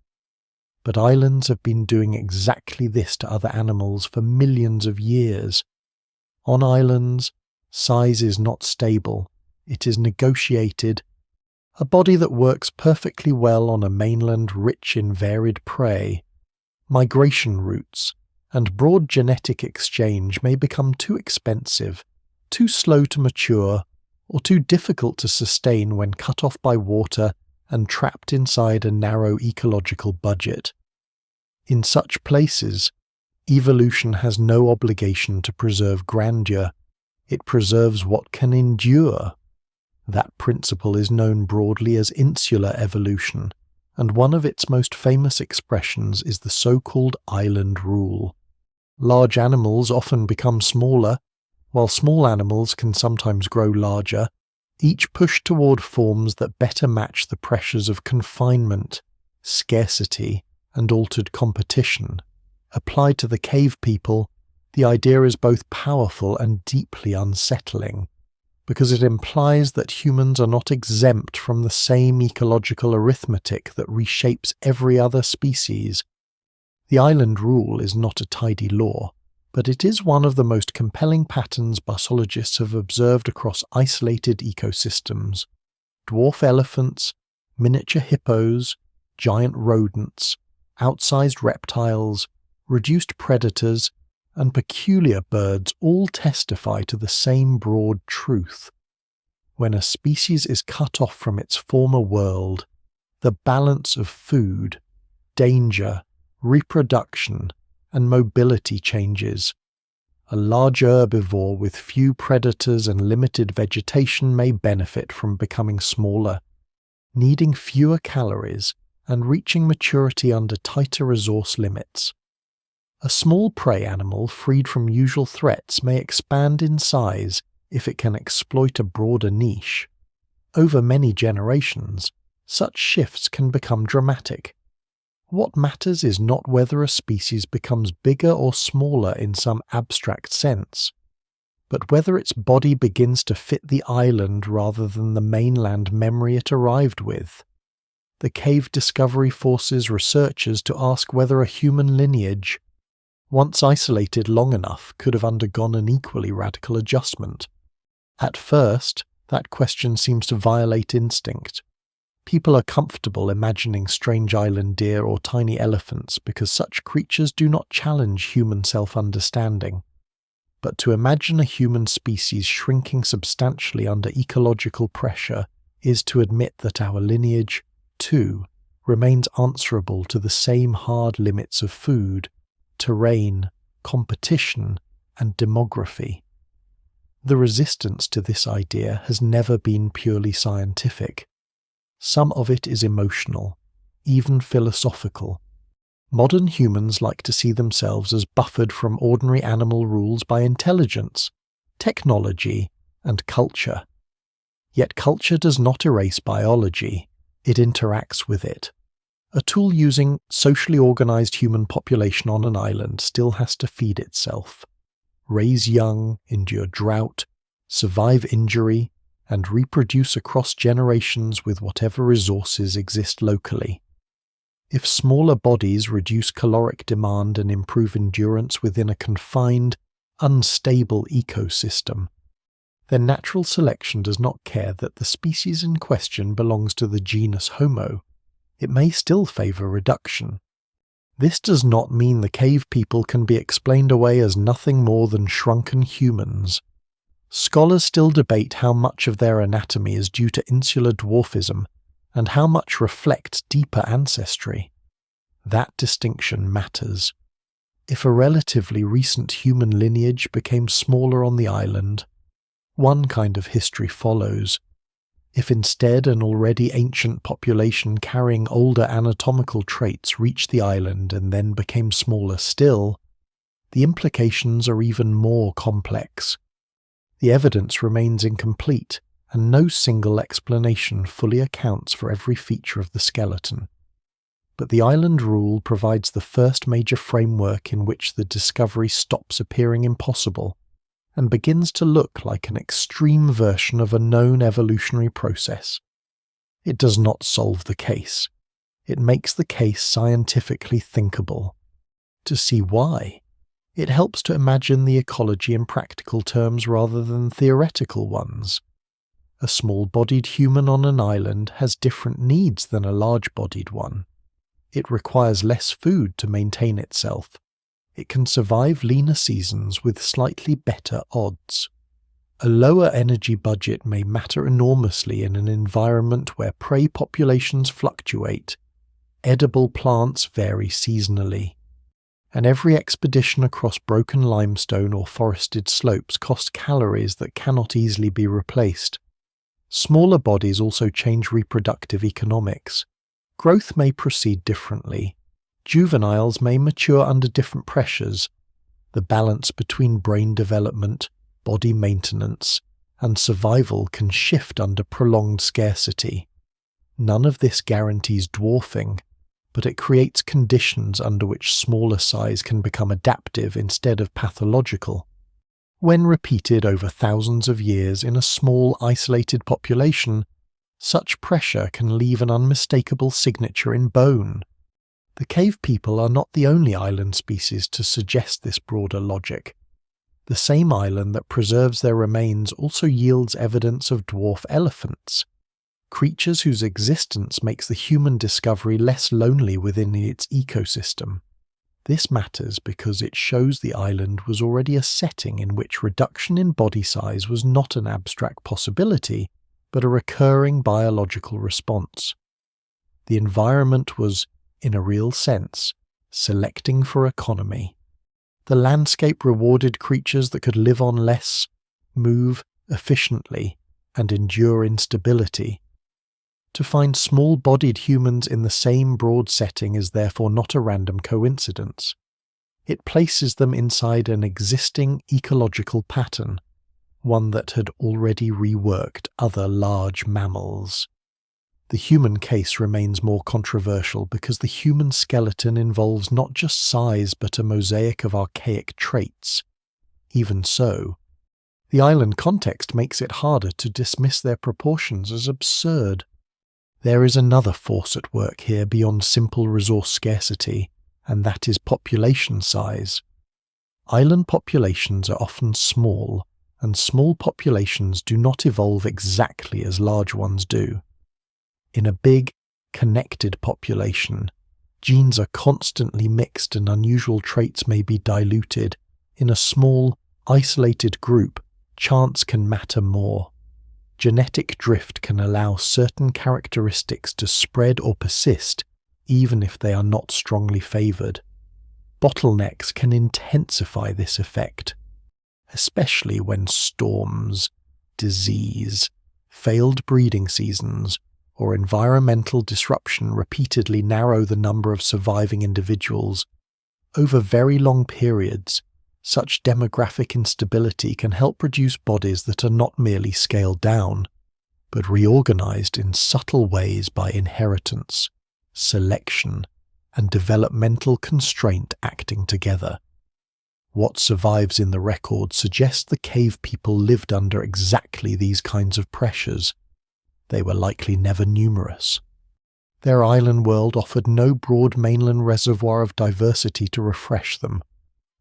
But islands have been doing exactly this to other animals for millions of years. On islands, size is not stable, it is negotiated. A body that works perfectly well on a mainland rich in varied prey, migration routes, and broad genetic exchange may become too expensive, too slow to mature, or too difficult to sustain when cut off by water and trapped inside a narrow ecological budget. In such places, evolution has no obligation to preserve grandeur, it preserves what can endure. That principle is known broadly as insular evolution, and one of its most famous expressions is the so-called island rule. Large animals often become smaller, while small animals can sometimes grow larger, each pushed toward forms that better match the pressures of confinement, scarcity, and altered competition. Applied to the cave people, the idea is both powerful and deeply unsettling, because it implies that humans are not exempt from the same ecological arithmetic that reshapes every other species. The island rule is not a tidy law, but it is one of the most compelling patterns bustologists have observed across isolated ecosystems. Dwarf elephants, miniature hippos, giant rodents, outsized reptiles, reduced predators, and peculiar birds all testify to the same broad truth. When a species is cut off from its former world, the balance of food, danger, reproduction, and mobility changes. A large herbivore with few predators and limited vegetation may benefit from becoming smaller, needing fewer calories and reaching maturity under tighter resource limits. A small prey animal freed from usual threats may expand in size if it can exploit a broader niche. Over many generations, such shifts can become dramatic. What matters is not whether a species becomes bigger or smaller in some abstract sense, but whether its body begins to fit the island rather than the mainland memory it arrived with. The cave discovery forces researchers to ask whether a human lineage, once isolated long enough, could have undergone an equally radical adjustment. At first, that question seems to violate instinct. People are comfortable imagining strange island deer or tiny elephants because such creatures do not challenge human self-understanding. But to imagine a human species shrinking substantially under ecological pressure is to admit that our lineage, too, remains answerable to the same hard limits of food, terrain, competition, and demography. The resistance to this idea has never been purely scientific. Some of it is emotional, even philosophical. Modern humans like to see themselves as buffered from ordinary animal rules by intelligence, technology, and culture. Yet culture does not erase biology, it interacts with it. A tool using socially organized human population on an island still has to feed itself, raise young, endure drought, survive injury, and reproduce across generations with whatever resources exist locally. If smaller bodies reduce caloric demand and improve endurance within a confined, unstable ecosystem, then natural selection does not care that the species in question belongs to the genus Homo. It may still favor reduction. This does not mean the cave people can be explained away as nothing more than shrunken humans. Scholars still debate how much of their anatomy is due to insular dwarfism and how much reflects deeper ancestry. That distinction matters. If a relatively recent human lineage became smaller on the island, one kind of history follows. If instead an already ancient population carrying older anatomical traits reached the island and then became smaller still, the implications are even more complex. The evidence remains incomplete, and no single explanation fully accounts for every feature of the skeleton. But the island rule provides the first major framework in which the discovery stops appearing impossible and begins to look like an extreme version of a known evolutionary process. It does not solve the case. It makes the case scientifically thinkable. To see why, it helps to imagine the ecology in practical terms rather than theoretical ones. A small-bodied human on an island has different needs than a large-bodied one. It requires less food to maintain itself. It can survive leaner seasons with slightly better odds. A lower energy budget may matter enormously in an environment where prey populations fluctuate, edible plants vary seasonally, and every expedition across broken limestone or forested slopes costs calories that cannot easily be replaced. Smaller bodies also change reproductive economics. Growth may proceed differently. Juveniles may mature under different pressures. The balance between brain development, body maintenance, and survival can shift under prolonged scarcity. None of this guarantees dwarfing, but it creates conditions under which smaller size can become adaptive instead of pathological. When repeated over thousands of years in a small, isolated population, such pressure can leave an unmistakable signature in bone. The cave people are not the only island species to suggest this broader logic. The same island that preserves their remains also yields evidence of dwarf elephants, creatures whose existence makes the human discovery less lonely within its ecosystem. This matters because it shows the island was already a setting in which reduction in body size was not an abstract possibility, but a recurring biological response. The environment was, in a real sense, selecting for economy. The landscape rewarded creatures that could live on less, move efficiently, and endure instability. To find small-bodied humans in the same broad setting is therefore not a random coincidence. It places them inside an existing ecological pattern, one that had already reworked other large mammals. The human case remains more controversial because the human skeleton involves not just size but a mosaic of archaic traits. Even so, The island context makes it harder to dismiss their proportions as absurd. There is another force at work here beyond simple resource scarcity, and that is population size. Island populations are often small, and small populations do not evolve exactly as large ones do. In a big, connected population, genes are constantly mixed and unusual traits may be diluted. In a small, isolated group, chance can matter more. Genetic drift can allow certain characteristics to spread or persist, even if they are not strongly favoured. Bottlenecks can intensify this effect, especially when storms, disease, failed breeding seasons, or environmental disruption repeatedly narrow the number of surviving individuals. Over very long periods, such demographic instability can help produce bodies that are not merely scaled down, but reorganized in subtle ways by inheritance, selection, and developmental constraint acting together. What survives in the record suggests the cave people lived under exactly these kinds of pressures. They were likely never numerous. Their island world offered no broad mainland reservoir of diversity to refresh them.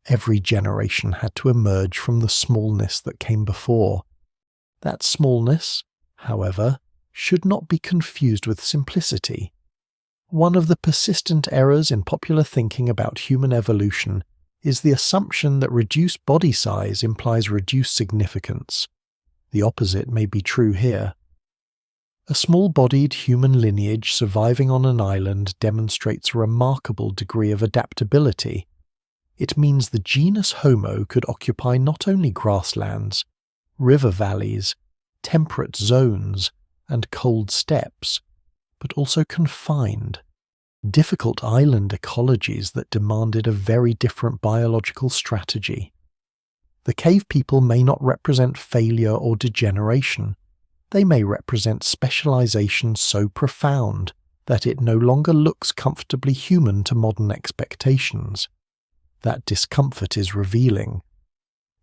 Every generation had to emerge from the smallness that came before. That smallness, however, should not be confused with simplicity. One of the persistent errors in popular thinking about human evolution is the assumption that reduced body size implies reduced significance. The opposite may be true here. A small-bodied human lineage surviving on an island demonstrates a remarkable degree of adaptability. It means the genus Homo could occupy not only grasslands, river valleys, temperate zones, and cold steppes, but also confined, difficult island ecologies that demanded a very different biological strategy. The cave people may not represent failure or degeneration. They may represent specialization so profound that it no longer looks comfortably human to modern expectations. That discomfort is revealing.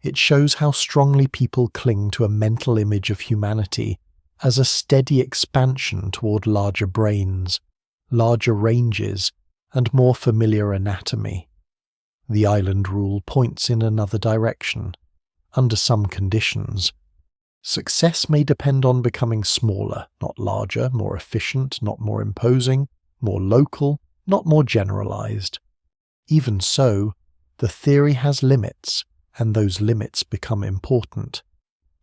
It shows how strongly people cling to a mental image of humanity as a steady expansion toward larger brains, larger ranges, and more familiar anatomy. The island rule points in another direction. Under some conditions, success may depend on becoming smaller, not larger, more efficient, not more imposing, more local, not more generalized. Even so, the theory has limits, and those limits become important.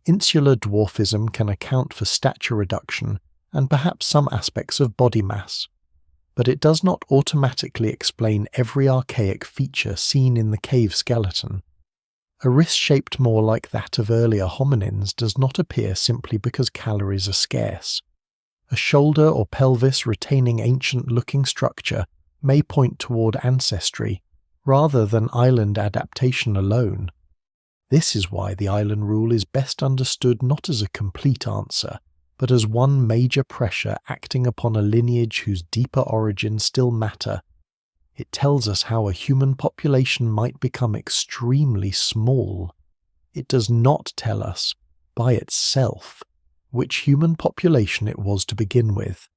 Insular dwarfism can account for stature reduction and perhaps some aspects of body mass, but it does not automatically explain every archaic feature seen in the cave skeleton. A wrist shaped more like that of earlier hominins does not appear simply because calories are scarce. A shoulder or pelvis retaining ancient-looking structure may point toward ancestry, rather than island adaptation alone. This is why the island rule is best understood not as a complete answer, but as one major pressure acting upon a lineage whose deeper origins still matter. It tells us how a human population might become extremely small. It does not tell us, by itself, which human population it was to begin with.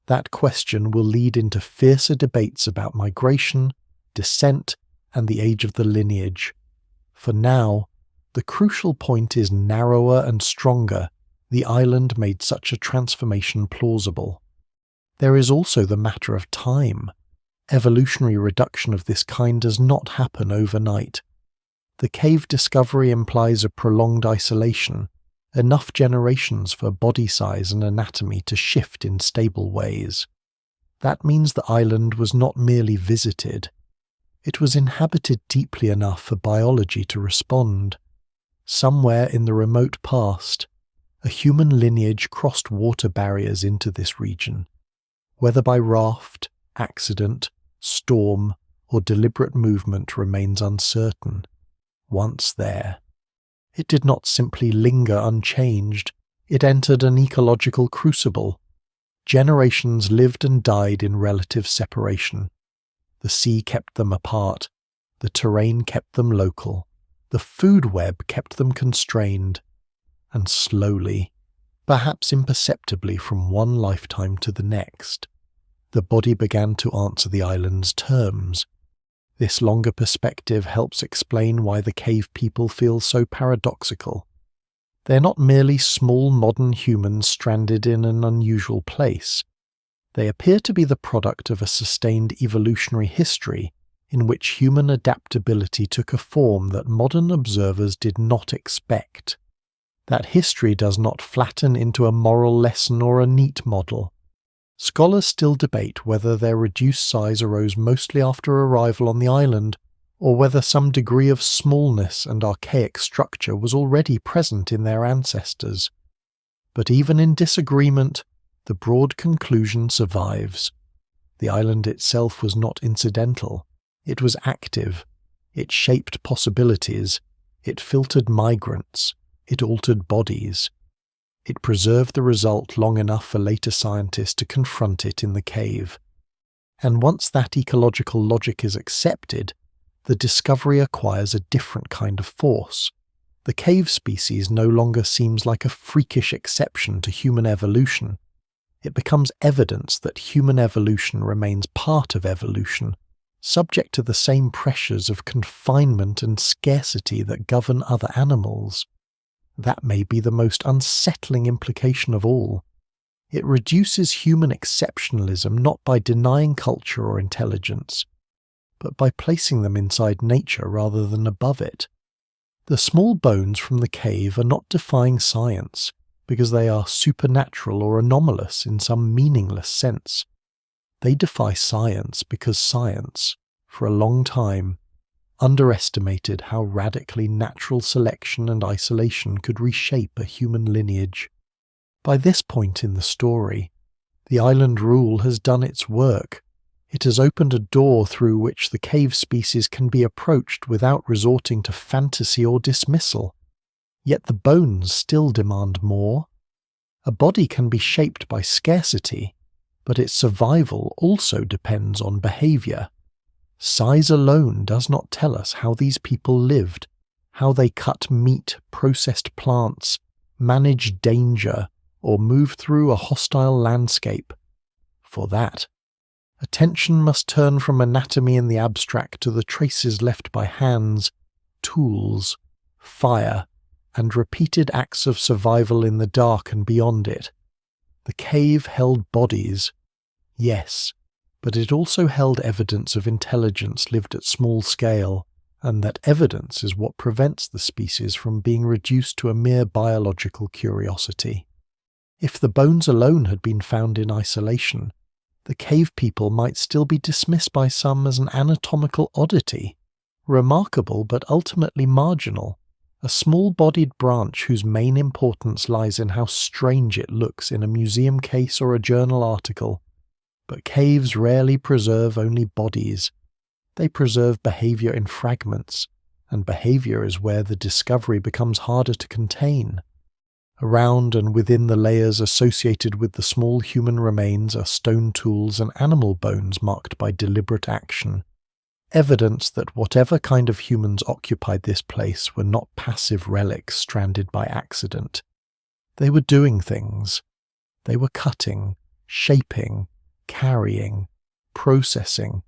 That question will lead into fiercer debates about migration, descent, and the age of the lineage. For now, the crucial point is narrower and stronger. The island made such a transformation plausible. There is also the matter of time. Evolutionary reduction of this kind does not happen overnight. The cave discovery implies a prolonged isolation, enough generations for body size and anatomy to shift in stable ways. That means the island was not merely visited. It was inhabited deeply enough for biology to respond. Somewhere in the remote past, a human lineage crossed water barriers into this region. Whether by raft, accident, storm, or deliberate movement remains uncertain. Once there, it did not simply linger unchanged, it entered an ecological crucible. Generations lived and died in relative separation. The sea kept them apart, the terrain kept them local, The food web kept them constrained, and slowly, perhaps imperceptibly from one lifetime to the next, the body began to answer the island's terms. This longer perspective helps explain why the cave people feel so paradoxical. They're not merely small modern humans stranded in an unusual place. They appear to be the product of a sustained evolutionary history in which human adaptability took a form that modern observers did not expect. That history does not flatten into a moral lesson or a neat model. Scholars still debate whether their reduced size arose mostly after arrival on the island, or whether some degree of smallness and archaic structure was already present in their ancestors. But even in disagreement, the broad conclusion survives. The island itself was not incidental. It was active. It shaped possibilities. It filtered migrants. It altered bodies. It preserved the result long enough for later scientists to confront it in the cave. And once that ecological logic is accepted, the discovery acquires a different kind of force. The cave species no longer seems like a freakish exception to human evolution. It becomes evidence that human evolution remains part of evolution, subject to the same pressures of confinement and scarcity that govern other animals. That may be the most unsettling implication of all. It reduces human exceptionalism not by denying culture or intelligence, but by placing them inside nature rather than above it. The small bones from the cave are not defying science because they are supernatural or anomalous in some meaningless sense. They defy science because science, for a long time, underestimated how radically natural selection and isolation could reshape a human lineage. By this point in the story, the island rule has done its work. It has opened a door through which the cave species can be approached without resorting to fantasy or dismissal. Yet the bones still demand more. A body can be shaped by scarcity, but its survival also depends on behavior. Size alone does not tell us how these people lived, how they cut meat, processed plants, managed danger, or moved through a hostile landscape. For that, attention must turn from anatomy in the abstract to the traces left by hands, tools, fire, and repeated acts of survival in the dark and beyond it. The cave held bodies, yes, but it also held evidence of intelligence lived at small scale, and that evidence is what prevents the species from being reduced to a mere biological curiosity. If the bones alone had been found in isolation, the cave people might still be dismissed by some as an anatomical oddity, remarkable but ultimately marginal, a small-bodied branch whose main importance lies in how strange it looks in a museum case or a journal article. But caves rarely preserve only bodies. They preserve behavior in fragments, and behavior is where the discovery becomes harder to contain. Around and within the layers associated with the small human remains are stone tools and animal bones marked by deliberate action. Evidence that whatever kind of humans occupied this place were not passive relics stranded by accident. They were doing things. They were cutting, shaping, carrying, processing,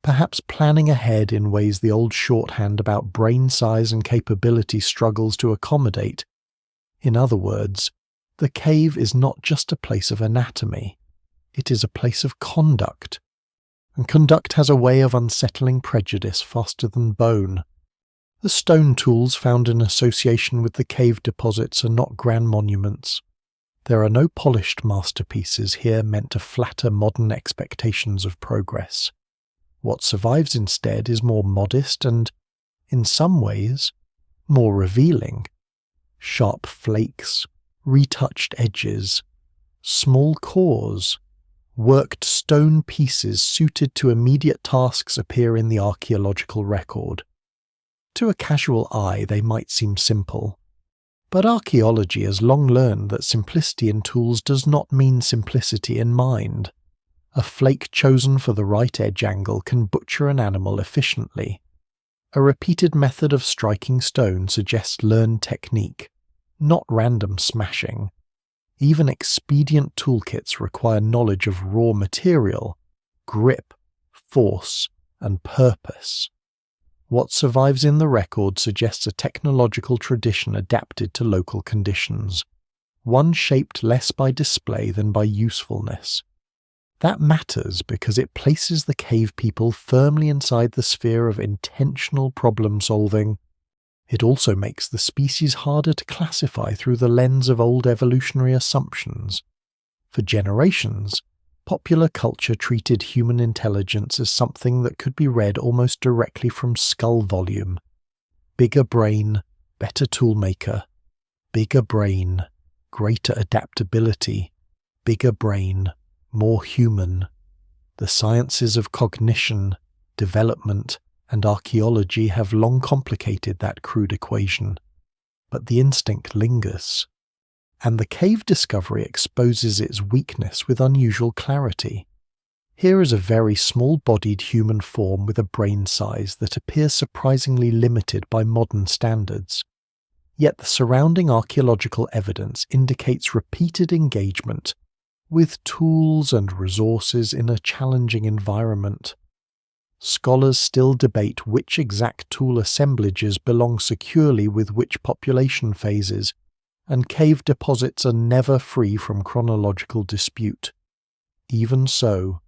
perhaps planning ahead in ways the old shorthand about brain size and capability struggles to accommodate. In other words, the cave is not just a place of anatomy, it is a place of conduct, and conduct has a way of unsettling prejudice faster than bone. The stone tools found in association with the cave deposits are not grand monuments. There are no polished masterpieces here meant to flatter modern expectations of progress. What survives instead is more modest and, in some ways, more revealing. Sharp flakes, retouched edges, small cores, worked stone pieces suited to immediate tasks appear in the archaeological record. To a casual eye they might seem simple, but archaeology has long learned that simplicity in tools does not mean simplicity in mind. A flake chosen for the right edge angle can butcher an animal efficiently. A repeated method of striking stone suggests learned technique, not random smashing. Even expedient toolkits require knowledge of raw material, grip, force, and purpose. What survives in the record suggests a technological tradition adapted to local conditions, one shaped less by display than by usefulness. That matters because it places the cave people firmly inside the sphere of intentional problem-solving. It also makes the species harder to classify through the lens of old evolutionary assumptions. For generations, popular culture treated human intelligence as something that could be read almost directly from skull volume. Bigger brain, better toolmaker. Bigger brain, greater adaptability. Bigger brain, more human. The sciences of cognition, development, and archaeology have long complicated that crude equation. But the instinct lingers. And the cave discovery exposes its weakness with unusual clarity. Here is a very small-bodied human form with a brain size that appears surprisingly limited by modern standards. Yet the surrounding archaeological evidence indicates repeated engagement with tools and resources in a challenging environment. Scholars still debate which exact tool assemblages belong securely with which population phases, and cave deposits are never free from chronological dispute. Even so,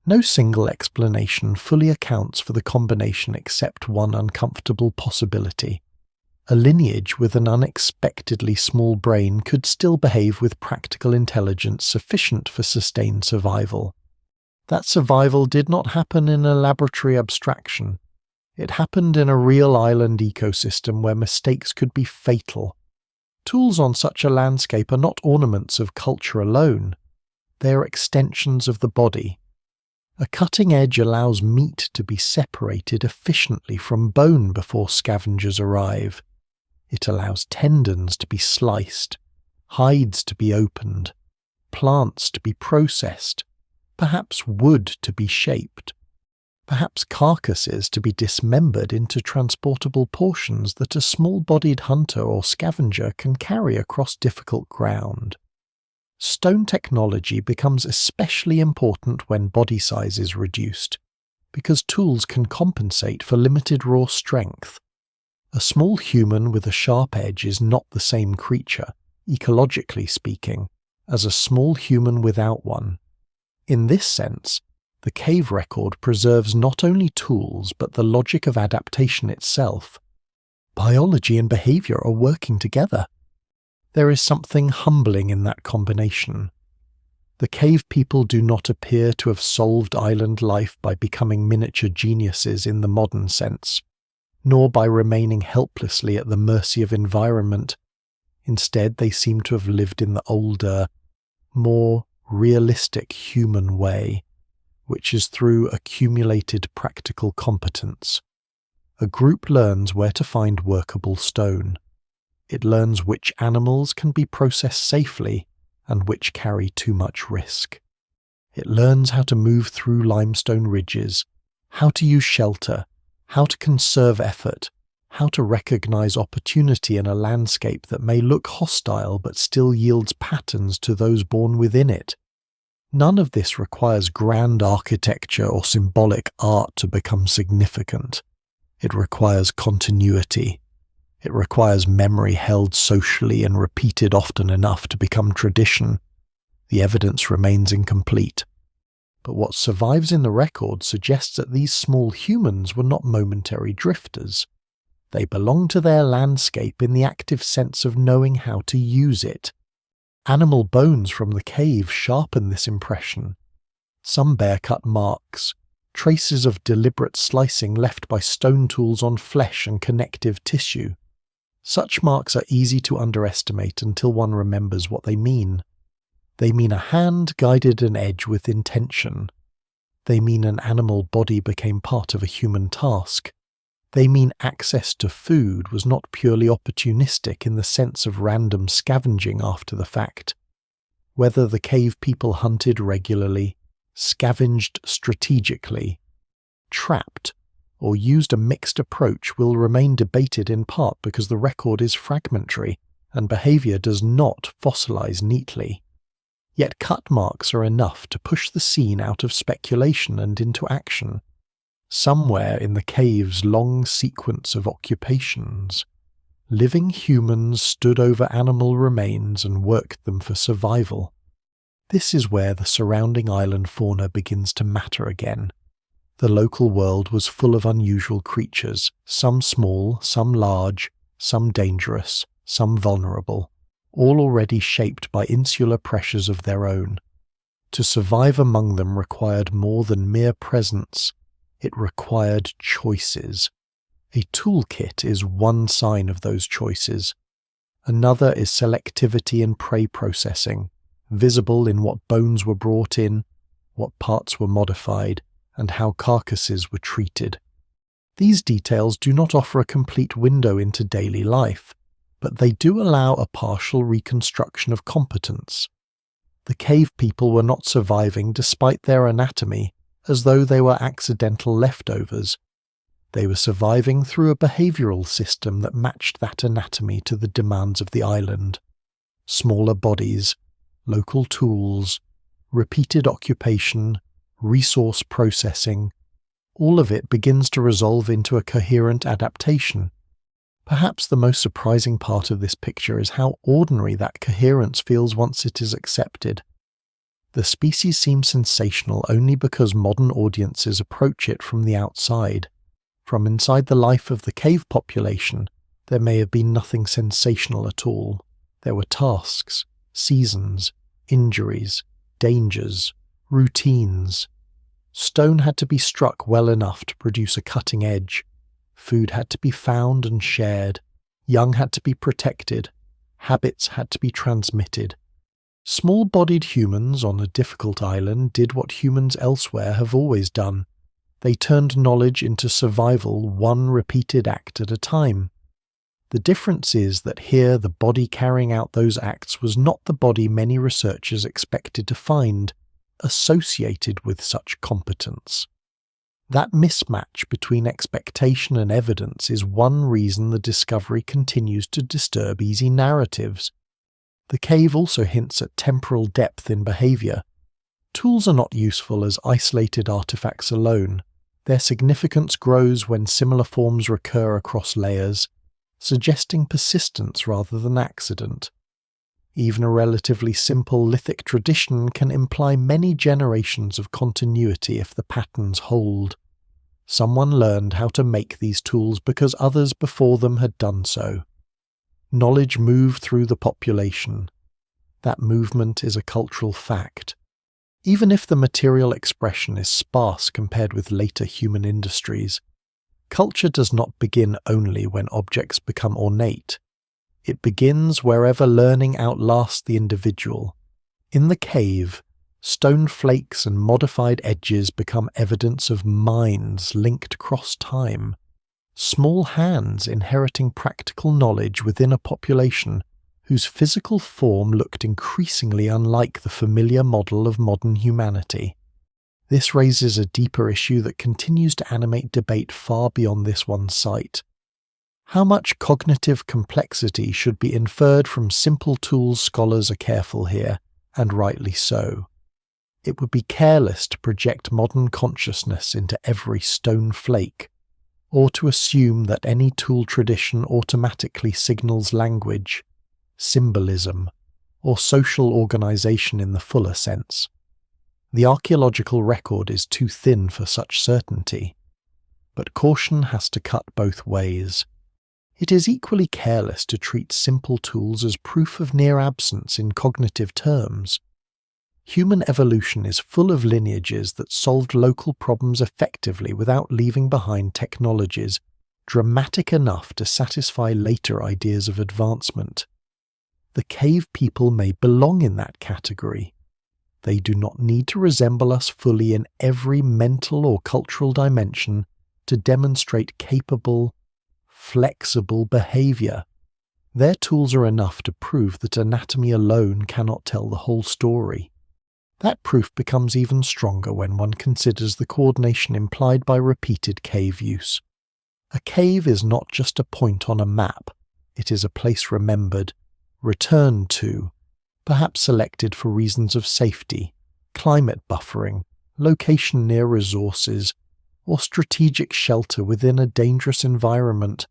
no single explanation fully accounts for the combination except one uncomfortable possibility. A lineage with an unexpectedly small brain could still behave with practical intelligence sufficient for sustained survival. That survival did not happen in a laboratory abstraction. It happened in a real island ecosystem where mistakes could be fatal. Tools on such a landscape are not ornaments of culture alone. They are extensions of the body. A cutting edge allows meat to be separated efficiently from bone before scavengers arrive. It allows tendons to be sliced, hides to be opened, plants to be processed, perhaps wood to be shaped, perhaps carcasses to be dismembered into transportable portions that a small-bodied hunter or scavenger can carry across difficult ground. Stone technology becomes especially important when body size is reduced, because tools can compensate for limited raw strength. A small human with a sharp edge is not the same creature, ecologically speaking, as a small human without one. In this sense, the cave record preserves not only tools but the logic of adaptation itself. Biology and behavior are working together. There is something humbling in that combination. The cave people do not appear to have solved island life by becoming miniature geniuses in the modern sense, nor by remaining helplessly at the mercy of environment. Instead, they seem to have lived in the older, more realistic human way, which is through accumulated practical competence. A group learns where to find workable stone. It learns which animals can be processed safely and which carry too much risk. It learns how to move through limestone ridges, how to use shelter, how to conserve effort, how to recognize opportunity in a landscape that may look hostile but still yields patterns to those born within it. None of this requires grand architecture or symbolic art to become significant. It requires continuity. It requires memory held socially and repeated often enough to become tradition. The evidence remains incomplete. But what survives in the record suggests that these small humans were not momentary drifters. They belong to their landscape in the active sense of knowing how to use it. Animal bones from the cave sharpen this impression. Some bear cut marks, traces of deliberate slicing left by stone tools on flesh and connective tissue. Such marks are easy to underestimate until one remembers what they mean. They mean a hand guided an edge with intention. They mean an animal body became part of a human task. They mean access to food was not purely opportunistic in the sense of random scavenging after the fact. Whether the cave people hunted regularly, scavenged strategically, trapped, or used a mixed approach will remain debated in part because the record is fragmentary and behavior does not fossilize neatly. Yet cut marks are enough to push the scene out of speculation and into action. Somewhere in the cave's long sequence of occupations, living humans stood over animal remains and worked them for survival. This is where the surrounding island fauna begins to matter again. The local world was full of unusual creatures, some small, some large, some dangerous, some vulnerable, all already shaped by insular pressures of their own. To survive among them required more than mere presence. It required choices. A toolkit is one sign of those choices. Another is selectivity in prey processing, visible in what bones were brought in, what parts were modified, and how carcasses were treated. These details do not offer a complete window into daily life, but they do allow a partial reconstruction of competence. The cave people were not surviving despite their anatomy, as though they were accidental leftovers. They were surviving through a behavioral system that matched that anatomy to the demands of the island. Smaller bodies, local tools, repeated occupation, resource processing, all of it begins to resolve into a coherent adaptation. Perhaps the most surprising part of this picture is how ordinary that coherence feels once it is accepted. The species seems sensational only because modern audiences approach it from the outside. From inside the life of the cave population, there may have been nothing sensational at all. There were tasks, seasons, injuries, dangers, routines. Stone had to be struck well enough to produce a cutting edge. Food had to be found and shared. Young had to be protected. Habits had to be transmitted. Small-bodied humans on a difficult island did what humans elsewhere have always done. They turned knowledge into survival one repeated act at a time. The difference is that here the body carrying out those acts was not the body many researchers expected to find associated with such competence. That mismatch between expectation and evidence is one reason the discovery continues to disturb easy narratives. The cave also hints at temporal depth in behavior. Tools are not useful as isolated artifacts alone. Their significance grows when similar forms recur across layers, suggesting persistence rather than accident. Even a relatively simple lithic tradition can imply many generations of continuity if the patterns hold. Someone learned how to make these tools because others before them had done so. Knowledge moved through the population. That movement is a cultural fact. Even if the material expression is sparse compared with later human industries, culture does not begin only when objects become ornate. It begins wherever learning outlasts the individual. In the cave, stone flakes and modified edges become evidence of minds linked across time. Small hands inheriting practical knowledge within a population whose physical form looked increasingly unlike the familiar model of modern humanity. This raises a deeper issue that continues to animate debate far beyond this one site. How much cognitive complexity should be inferred from simple tools? Scholars are careful here, and rightly so. It would be careless to project modern consciousness into every stone flake, or to assume that any tool tradition automatically signals language, symbolism, or social organization in the fuller sense. The archaeological record is too thin for such certainty, but caution has to cut both ways. It is equally careless to treat simple tools as proof of near absence in cognitive terms. Human evolution is full of lineages that solved local problems effectively without leaving behind technologies dramatic enough to satisfy later ideas of advancement. The cave people may belong in that category. They do not need to resemble us fully in every mental or cultural dimension to demonstrate capable, flexible behavior. Their tools are enough to prove that anatomy alone cannot tell the whole story. That proof becomes even stronger when one considers the coordination implied by repeated cave use. A cave is not just a point on a map, it is a place remembered, returned to, perhaps selected for reasons of safety, climate buffering, location near resources, or strategic shelter within a dangerous environment.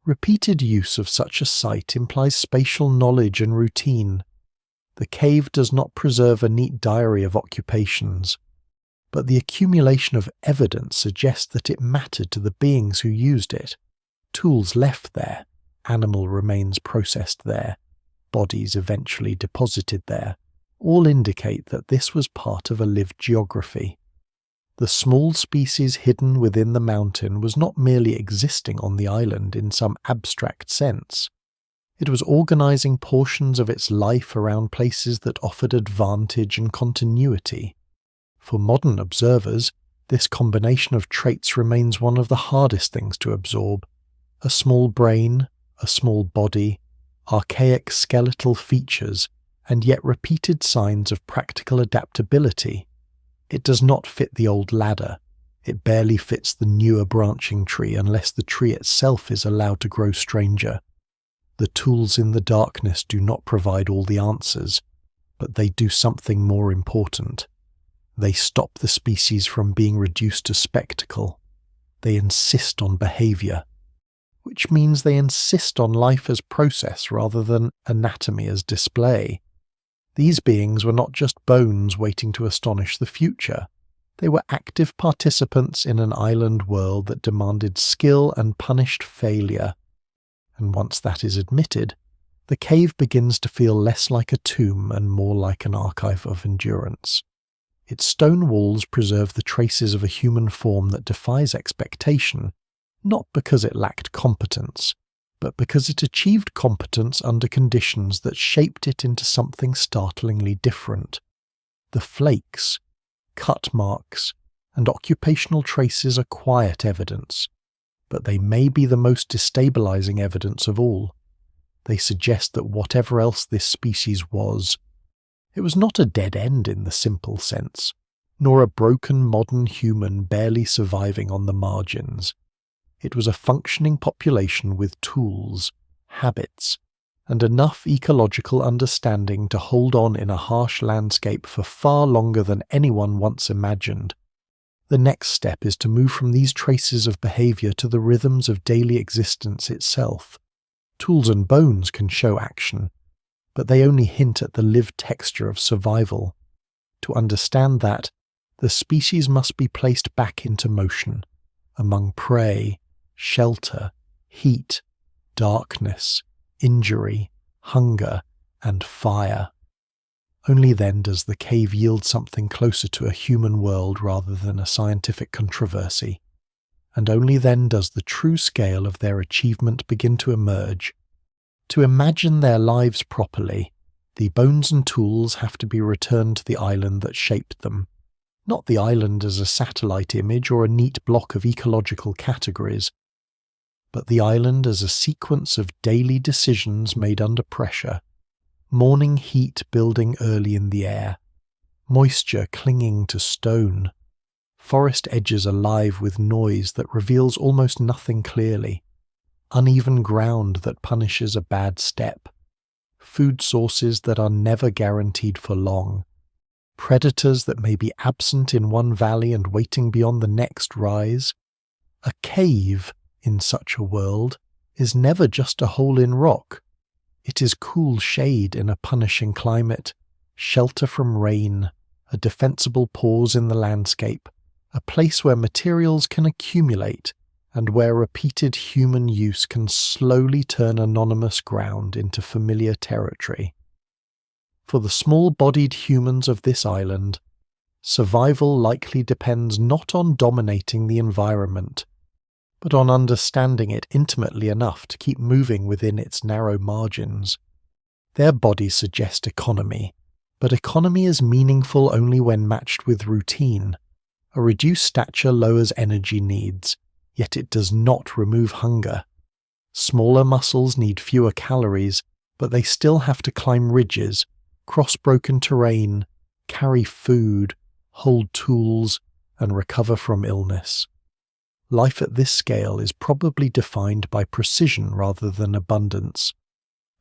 Repeated use of such a site implies spatial knowledge and routine. The cave does not preserve a neat diary of occupations, but the accumulation of evidence suggests that it mattered to the beings who used it. Tools left there, animal remains processed there, bodies eventually deposited there, all indicate that this was part of a lived geography. The small species hidden within the mountain was not merely existing on the island in some abstract sense. It was organizing portions of its life around places that offered advantage and continuity. For modern observers, this combination of traits remains one of the hardest things to absorb. A small brain, a small body, archaic skeletal features, and yet repeated signs of practical adaptability. It does not fit the old ladder. It barely fits the newer branching tree unless the tree itself is allowed to grow stranger. The tools in the darkness do not provide all the answers, but they do something more important. They stop the species from being reduced to spectacle. They insist on behavior, which means they insist on life as process rather than anatomy as display. These beings were not just bones waiting to astonish the future. They were active participants in an island world that demanded skill and punished failure. And once that is admitted, the cave begins to feel less like a tomb and more like an archive of endurance. Its stone walls preserve the traces of a human form that defies expectation, not because it lacked competence, but because it achieved competence under conditions that shaped it into something startlingly different. The flakes, cut marks, and occupational traces are quiet evidence, but they may be the most destabilizing evidence of all. They suggest that whatever else this species was, it was not a dead end in the simple sense, nor a broken modern human barely surviving on the margins. It was a functioning population with tools, habits, and enough ecological understanding to hold on in a harsh landscape for far longer than anyone once imagined. The next step is to move from these traces of behavior to the rhythms of daily existence itself. Tools and bones can show action, but they only hint at the lived texture of survival. To understand that, the species must be placed back into motion, among prey, shelter, heat, darkness, injury, hunger, and fire. Only then does the cave yield something closer to a human world rather than a scientific controversy, and only then does the true scale of their achievement begin to emerge. To imagine their lives properly, the bones and tools have to be returned to the island that shaped them, not the island as a satellite image or a neat block of ecological categories, but the island as a sequence of daily decisions made under pressure. Morning heat building early in the air, moisture clinging to stone, forest edges alive with noise that reveals almost nothing clearly, uneven ground that punishes a bad step, food sources that are never guaranteed for long, predators that may be absent in one valley and waiting beyond the next rise. A cave, in such a world, is never just a hole in rock. It is cool shade in a punishing climate, shelter from rain, a defensible pause in the landscape, a place where materials can accumulate and where repeated human use can slowly turn anonymous ground into familiar territory. For the small-bodied humans of this island, survival likely depends not on dominating the environment, but on understanding it intimately enough to keep moving within its narrow margins. Their bodies suggest economy, but economy is meaningful only when matched with routine. A reduced stature lowers energy needs, yet it does not remove hunger. Smaller muscles need fewer calories, but they still have to climb ridges, cross broken terrain, carry food, hold tools, and recover from illness. Life at this scale is probably defined by precision rather than abundance.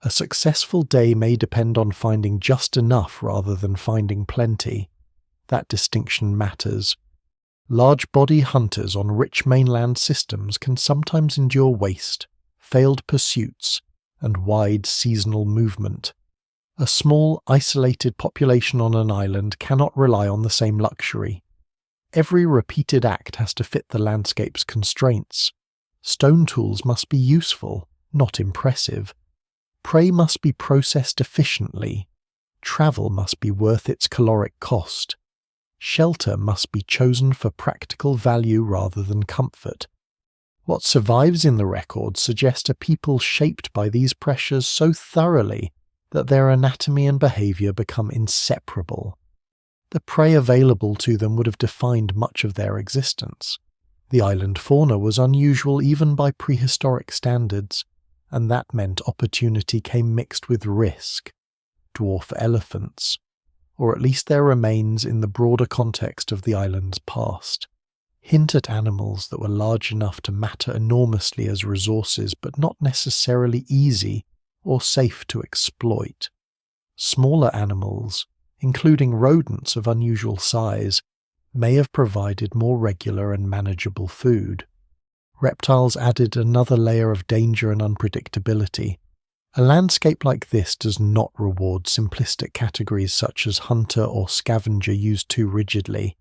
A successful day may depend on finding just enough rather than finding plenty. That distinction matters. Large-body hunters on rich mainland systems can sometimes endure waste, failed pursuits, and wide seasonal movement. A small, isolated population on an island cannot rely on the same luxury. Every repeated act has to fit the landscape's constraints. Stone tools must be useful, not impressive. Prey must be processed efficiently. Travel must be worth its caloric cost. Shelter must be chosen for practical value rather than comfort. What survives in the record suggests a people shaped by these pressures so thoroughly that their anatomy and behavior become inseparable. The prey available to them would have defined much of their existence. The island fauna was unusual even by prehistoric standards, and that meant opportunity came mixed with risk. Dwarf elephants, or at least their remains in the broader context of the island's past, hint at animals that were large enough to matter enormously as resources but not necessarily easy or safe to exploit. Smaller animals, including rodents of unusual size, may have provided more regular and manageable food. Reptiles added another layer of danger and unpredictability. A landscape like this does not reward simplistic categories such as hunter or scavenger used too rigidly.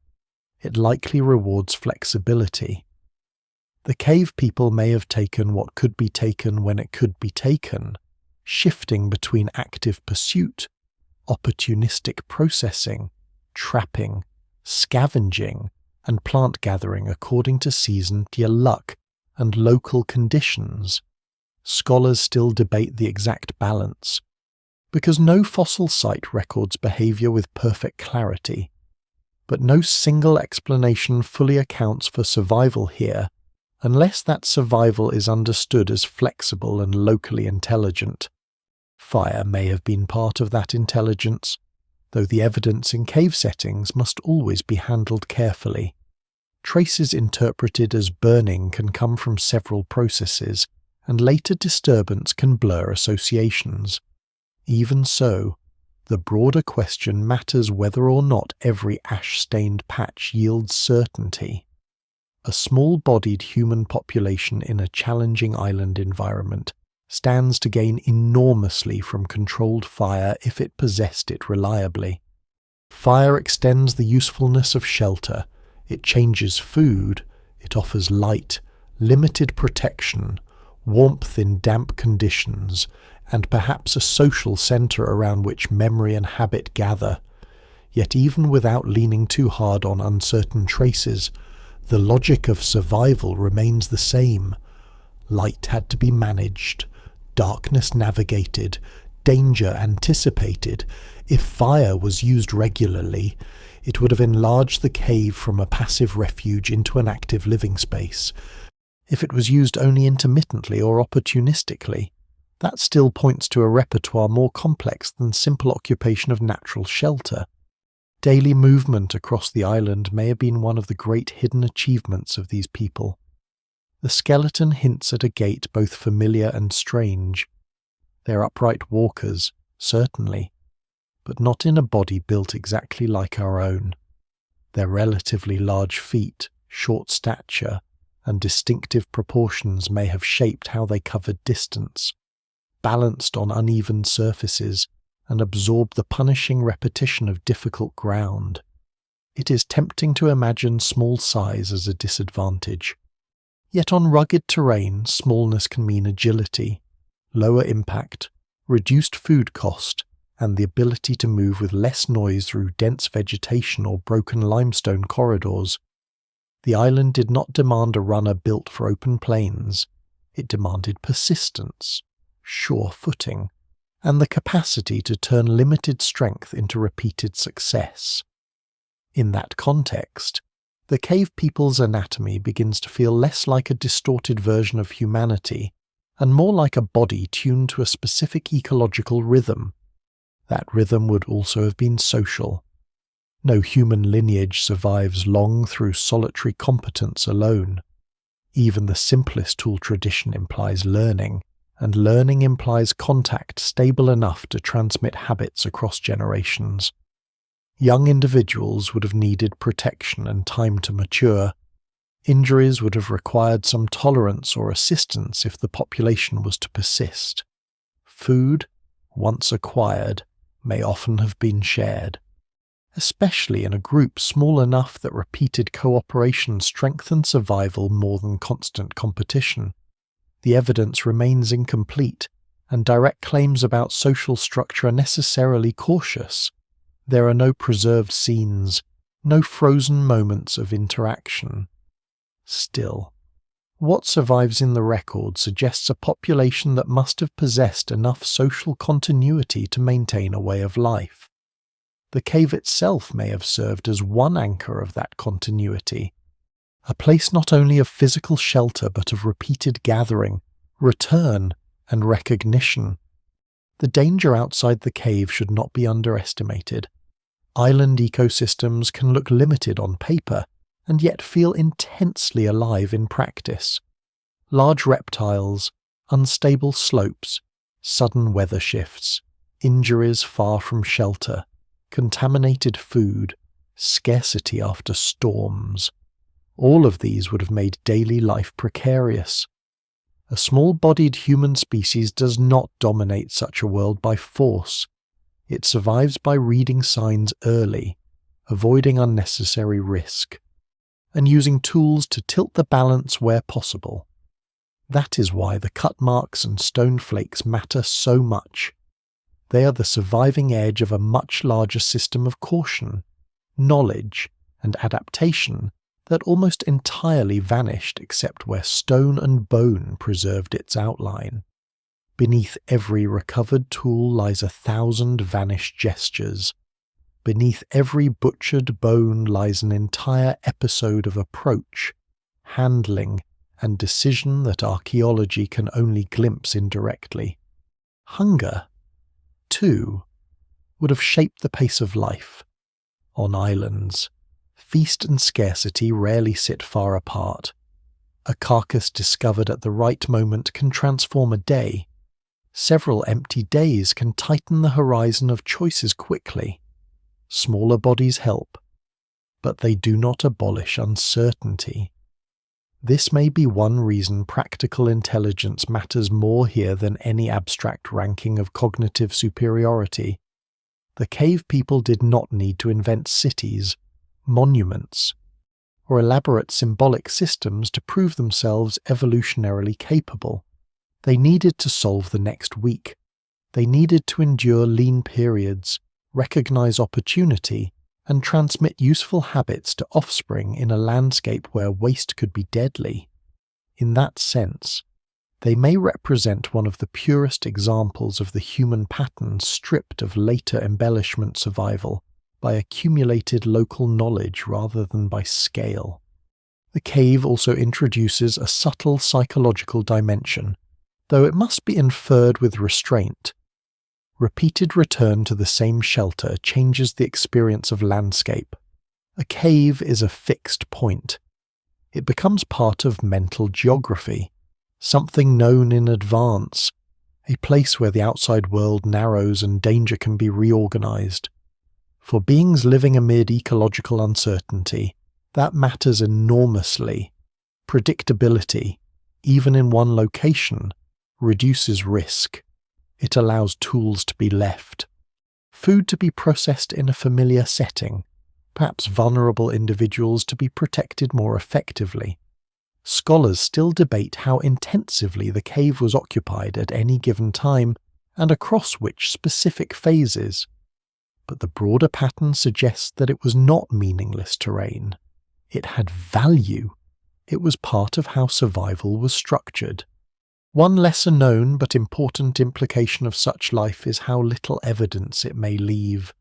It likely rewards flexibility. The cave people may have taken what could be taken when it could be taken, shifting between active pursuit, opportunistic processing, trapping, scavenging, and plant gathering according to season, luck, and local conditions. Scholars still debate the exact balance, because no fossil site records behavior with perfect clarity. But no single explanation fully accounts for survival here, unless that survival is understood as flexible and locally intelligent. Fire may have been part of that intelligence, though the evidence in cave settings must always be handled carefully. Traces interpreted as burning can come from several processes, and later disturbance can blur associations. Even so, the broader question matters whether or not every ash-stained patch yields certainty. A small-bodied human population in a challenging island environment stands to gain enormously from controlled fire if it possessed it reliably. Fire extends the usefulness of shelter, it changes food, it offers light, limited protection, warmth in damp conditions, and perhaps a social centre around which memory and habit gather. Yet even without leaning too hard on uncertain traces, the logic of survival remains the same. Light had to be managed, darkness navigated, danger anticipated. If fire was used regularly, it would have enlarged the cave from a passive refuge into an active living space. If it was used only intermittently or opportunistically, that still points to a repertoire more complex than simple occupation of natural shelter. Daily movement across the island may have been one of the great hidden achievements of these people. The skeleton hints at a gait both familiar and strange. They're upright walkers, certainly, but not in a body built exactly like our own. Their relatively large feet, short stature, and distinctive proportions may have shaped how they covered distance, balanced on uneven surfaces, and absorbed the punishing repetition of difficult ground. It is tempting to imagine small size as a disadvantage. Yet on rugged terrain, smallness can mean agility, lower impact, reduced food cost, and the ability to move with less noise through dense vegetation or broken limestone corridors. The island did not demand a runner built for open plains. It demanded persistence, sure footing, and the capacity to turn limited strength into repeated success. In that context, the cave people's anatomy begins to feel less like a distorted version of humanity and more like a body tuned to a specific ecological rhythm. That rhythm would also have been social. No human lineage survives long through solitary competence alone. Even the simplest tool tradition implies learning, and learning implies contact stable enough to transmit habits across generations. Young individuals would have needed protection and time to mature. Injuries would have required some tolerance or assistance if the population was to persist. Food, once acquired, may often have been shared, especially in a group small enough that repeated cooperation strengthened survival more than constant competition. The evidence remains incomplete, and direct claims about social structure are necessarily cautious. There are no preserved scenes, no frozen moments of interaction. Still, what survives in the record suggests a population that must have possessed enough social continuity to maintain a way of life. The cave itself may have served as one anchor of that continuity, a place not only of physical shelter but of repeated gathering, return, and recognition. The danger outside the cave should not be underestimated. Island ecosystems can look limited on paper, and yet feel intensely alive in practice. Large reptiles, unstable slopes, sudden weather shifts, injuries far from shelter, contaminated food, scarcity after storms. All of these would have made daily life precarious. A small-bodied human species does not dominate such a world by force. It survives by reading signs early, avoiding unnecessary risk, and using tools to tilt the balance where possible. That is why the cut marks and stone flakes matter so much. They are the surviving edge of a much larger system of caution, knowledge, and adaptation that almost entirely vanished except where stone and bone preserved its outline. Beneath every recovered tool lies 1,000 vanished gestures. Beneath every butchered bone lies an entire episode of approach, handling, and decision that archaeology can only glimpse indirectly. Hunger, too, would have shaped the pace of life. On islands, feast and scarcity rarely sit far apart. A carcass discovered at the right moment can transform a day. Several empty days can tighten the horizon of choices quickly. Smaller bodies help, but they do not abolish uncertainty. This may be one reason practical intelligence matters more here than any abstract ranking of cognitive superiority. The cave people did not need to invent cities, monuments, or elaborate symbolic systems to prove themselves evolutionarily capable. They needed to solve the next week. They needed to endure lean periods, recognize opportunity, and transmit useful habits to offspring in a landscape where waste could be deadly. In that sense, they may represent one of the purest examples of the human pattern stripped of later embellishment survival by accumulated local knowledge rather than by scale. The cave also introduces a subtle psychological dimension, though it must be inferred with restraint. Repeated return to the same shelter changes the experience of landscape. A cave is a fixed point. It becomes part of mental geography, something known in advance, a place where the outside world narrows and danger can be reorganized. For beings living amid ecological uncertainty, that matters enormously. Predictability, even in one location, reduces risk. It allows tools to be left, food to be processed in a familiar setting, perhaps vulnerable individuals to be protected more effectively. Scholars still debate how intensively the cave was occupied at any given time and across which specific phases, but the broader pattern suggests that it was not meaningless terrain. It had value. It was part of how survival was structured. One lesser-known but important implication of such life is how little evidence it may leave.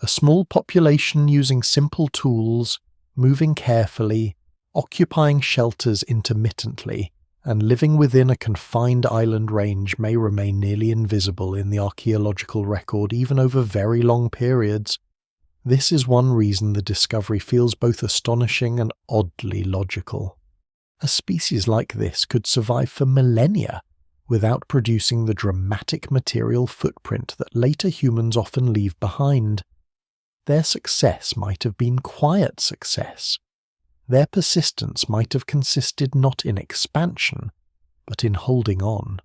A small population using simple tools, moving carefully, occupying shelters intermittently, and living within a confined island range may remain nearly invisible in the archaeological record even over very long periods. This is one reason the discovery feels both astonishing and oddly logical. A species like this could survive for millennia without producing the dramatic material footprint that later humans often leave behind. Their success might have been quiet success. Their persistence might have consisted not in expansion, but in holding on.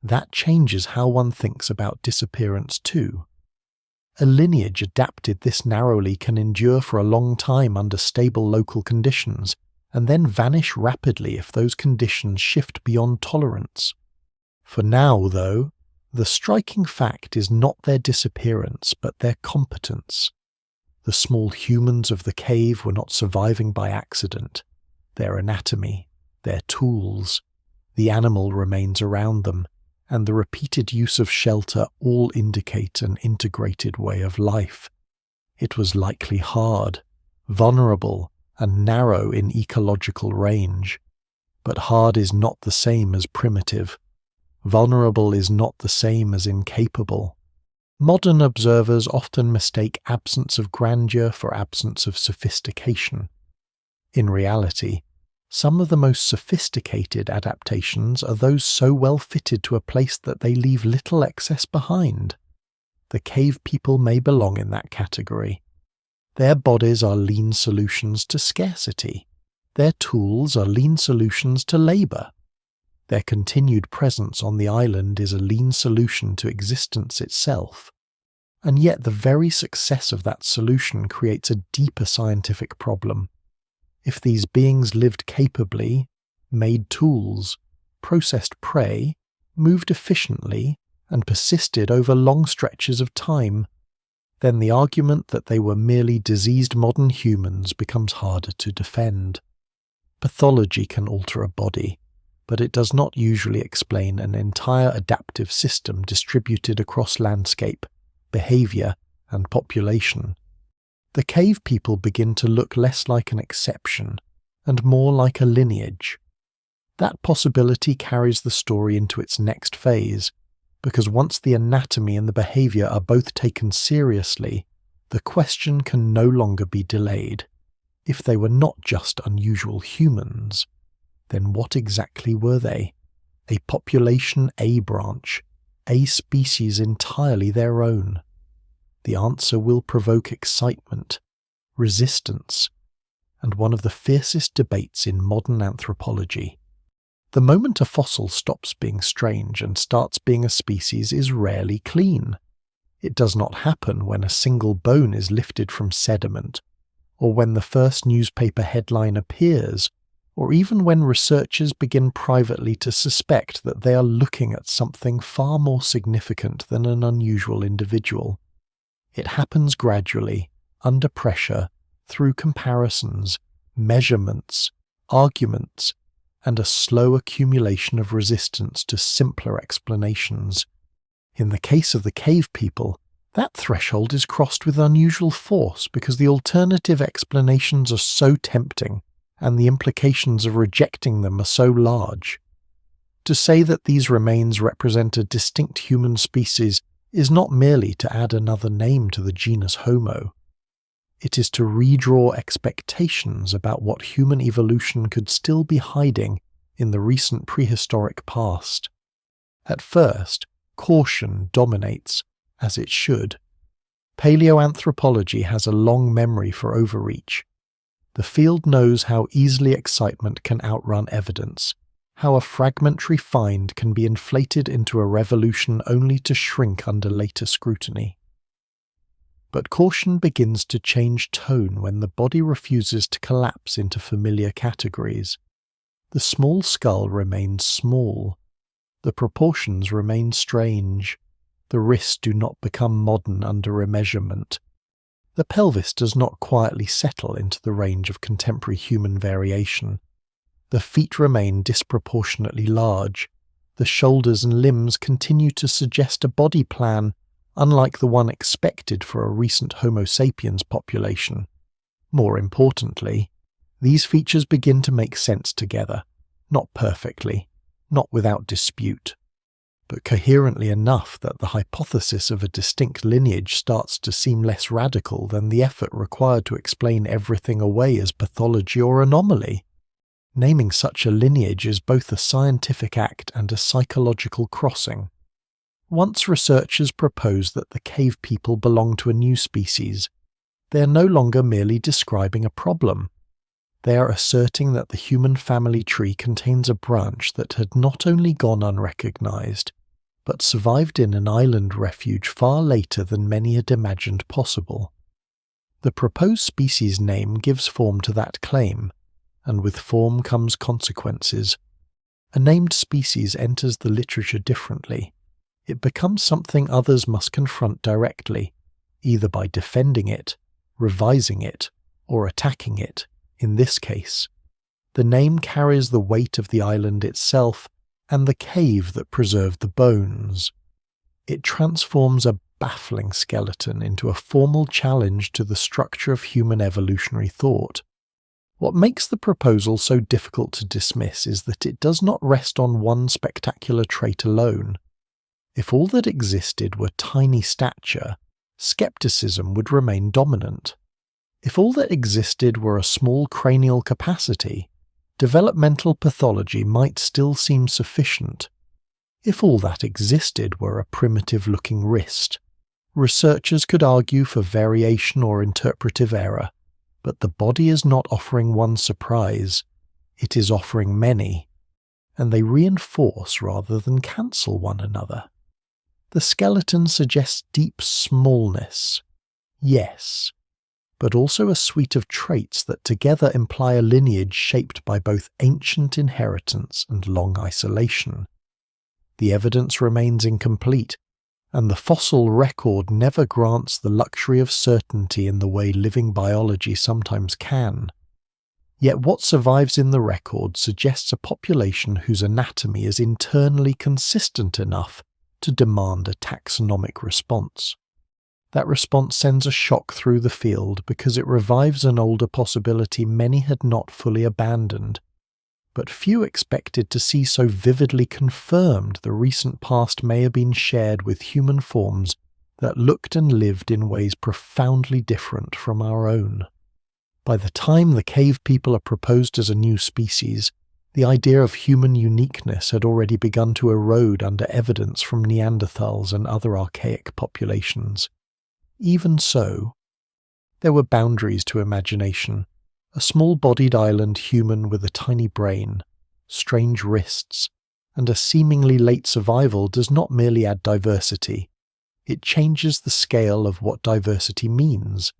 That changes how one thinks about disappearance too. A lineage adapted this narrowly can endure for a long time under stable local conditions, and then vanish rapidly if those conditions shift beyond tolerance. For now, though, the striking fact is not their disappearance, but their competence. The small humans of the cave were not surviving by accident. Their anatomy, their tools, the animal remains around them, and the repeated use of shelter all indicate an integrated way of life. It was likely hard, vulnerable, and narrow in ecological range. But hard is not the same as primitive. Vulnerable is not the same as incapable. Modern observers often mistake absence of grandeur for absence of sophistication. In reality, some of the most sophisticated adaptations are those so well fitted to a place that they leave little excess behind. The cave people may belong in that category. Their bodies are lean solutions to scarcity. Their tools are lean solutions to labor. Their continued presence on the island is a lean solution to existence itself. And yet the very success of that solution creates a deeper scientific problem. If these beings lived capably, made tools, processed prey, moved efficiently, and persisted over long stretches of time, then the argument that they were merely diseased modern humans becomes harder to defend. Pathology can alter a body, but it does not usually explain an entire adaptive system distributed across landscape, behavior, and population. The cave people begin to look less like an exception and more like a lineage. That possibility carries the story into its next phase, because once the anatomy and the behavior are both taken seriously, the question can no longer be delayed. If they were not just unusual humans, then what exactly were they? A population A branch, a species entirely their own? The answer will provoke excitement, resistance, and one of the fiercest debates in modern anthropology. The moment a fossil stops being strange and starts being a species is rarely clean. It does not happen when a single bone is lifted from sediment, or when the first newspaper headline appears, or even when researchers begin privately to suspect that they are looking at something far more significant than an unusual individual. It happens gradually, under pressure, through comparisons, measurements, arguments, and a slow accumulation of resistance to simpler explanations. In the case of the cave people, that threshold is crossed with unusual force because the alternative explanations are so tempting, and the implications of rejecting them are so large. To say that these remains represent a distinct human species is not merely to add another name to the genus Homo. It is to redraw expectations about what human evolution could still be hiding in the recent prehistoric past. At first, caution dominates, as it should. Paleoanthropology has a long memory for overreach. The field knows how easily excitement can outrun evidence, how a fragmentary find can be inflated into a revolution only to shrink under later scrutiny. But caution begins to change tone when the body refuses to collapse into familiar categories. The small skull remains small. The proportions remain strange. The wrists do not become modern under remeasurement. The pelvis does not quietly settle into the range of contemporary human variation. The feet remain disproportionately large. The shoulders and limbs continue to suggest a body plan, unlike the one expected for a recent Homo sapiens population. More importantly, these features begin to make sense together, not perfectly, not without dispute. but coherently enough that the hypothesis of a distinct lineage starts to seem less radical than the effort required to explain everything away as pathology or anomaly. Naming such a lineage is both a scientific act and a psychological crossing. Once researchers propose that the cave people belong to a new species, they are no longer merely describing a problem. They are asserting that the human family tree contains a branch that had not only gone unrecognized, but survived in an island refuge far later than many had imagined possible. The proposed species name gives form to that claim, and with form comes consequences. A named species enters the literature differently. It becomes something others must confront directly, either by defending it, revising it, or attacking it. In this case, the name carries the weight of the island itself and the cave that preserved the bones. It transforms a baffling skeleton into a formal challenge to the structure of human evolutionary thought. What makes the proposal so difficult to dismiss is that it does not rest on one spectacular trait alone. If all that existed were tiny stature, skepticism would remain dominant. If all that existed were a small cranial capacity, developmental pathology might still seem sufficient. If all that existed were a primitive-looking wrist, researchers could argue for variation or interpretive error, but the body is not offering one surprise, it is offering many, and they reinforce rather than cancel one another. The skeleton suggests deep smallness, yes, but also a suite of traits that together imply a lineage shaped by both ancient inheritance and long isolation. The evidence remains incomplete, and the fossil record never grants the luxury of certainty in the way living biology sometimes can. Yet what survives in the record suggests a population whose anatomy is internally consistent enough to demand a taxonomic response. That response sends a shock through the field because it revives an older possibility many had not fully abandoned, but few expected to see so vividly confirmed. The recent past may have been shared with human forms that looked and lived in ways profoundly different from our own. By the time the cave people are proposed as a new species, the idea of human uniqueness had already begun to erode under evidence from Neanderthals and other archaic populations. Even so, there were boundaries to imagination. A small-bodied island human with a tiny brain, strange wrists, and a seemingly late survival does not merely add diversity. It changes the scale of what diversity means.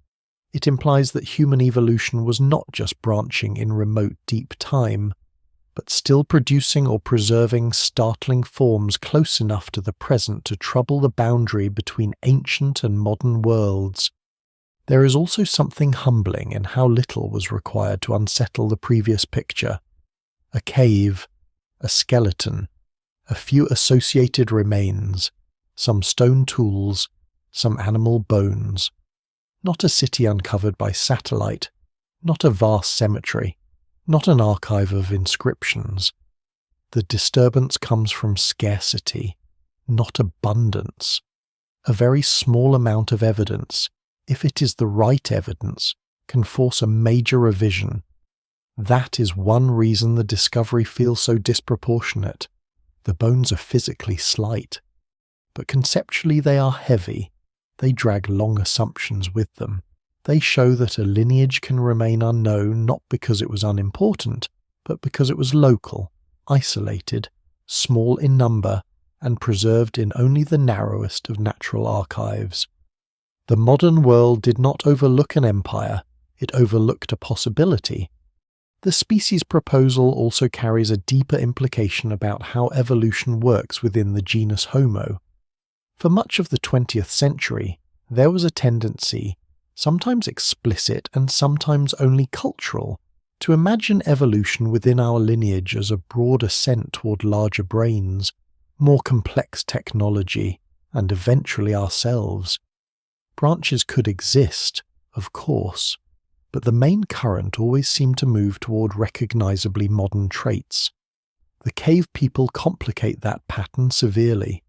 It implies that human evolution was not just branching in remote, deep time, but still producing or preserving startling forms close enough to the present to trouble the boundary between ancient and modern worlds. There is also something humbling in how little was required to unsettle the previous picture. A cave, a skeleton, a few associated remains, some stone tools, some animal bones. Not a city uncovered by satellite, not a vast cemetery, not an archive of inscriptions. The disturbance comes from scarcity, not abundance. A very small amount of evidence, if it is the right evidence, can force a major revision. That is one reason the discovery feels so disproportionate. The bones are physically slight, but conceptually they are heavy. They drag long assumptions with them. They show that a lineage can remain unknown not because it was unimportant, but because it was local, isolated, small in number, and preserved in only the narrowest of natural archives. The modern world did not overlook an empire, it overlooked a possibility. The species proposal also carries a deeper implication about how evolution works within the genus Homo. For much of the 20th century, there was a tendency, sometimes explicit and sometimes only cultural, to imagine evolution within our lineage as a broad ascent toward larger brains, more complex technology, and eventually ourselves. Branches could exist, of course, but the main current always seemed to move toward recognizably modern traits. The cave people complicate that pattern severely.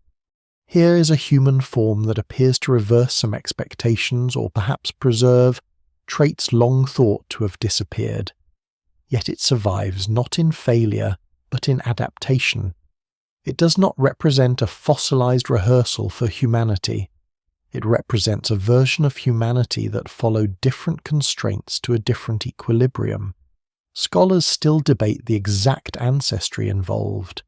Here is a human form that appears to reverse some expectations or perhaps preserve traits long thought to have disappeared. Yet it survives not in failure, but in adaptation. It does not represent a fossilized rehearsal for humanity. It represents a version of humanity that followed different constraints to a different equilibrium. Scholars still debate the exact ancestry involved,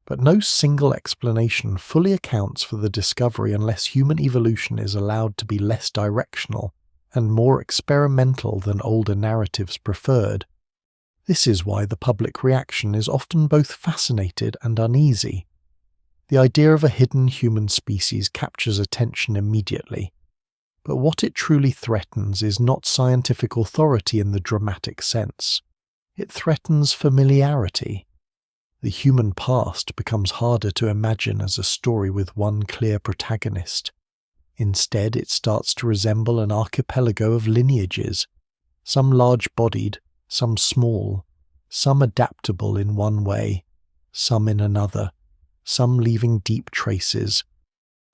but no single explanation fully accounts for the discovery unless human evolution is allowed to be less directional and more experimental than older narratives preferred. This is why the public reaction is often both fascinated and uneasy. The idea of a hidden human species captures attention immediately, but what it truly threatens is not scientific authority in the dramatic sense. It threatens familiarity. The human past becomes harder to imagine as a story with one clear protagonist. Instead, it starts to resemble an archipelago of lineages, some large-bodied, some small, some adaptable in one way, some in another, some leaving deep traces,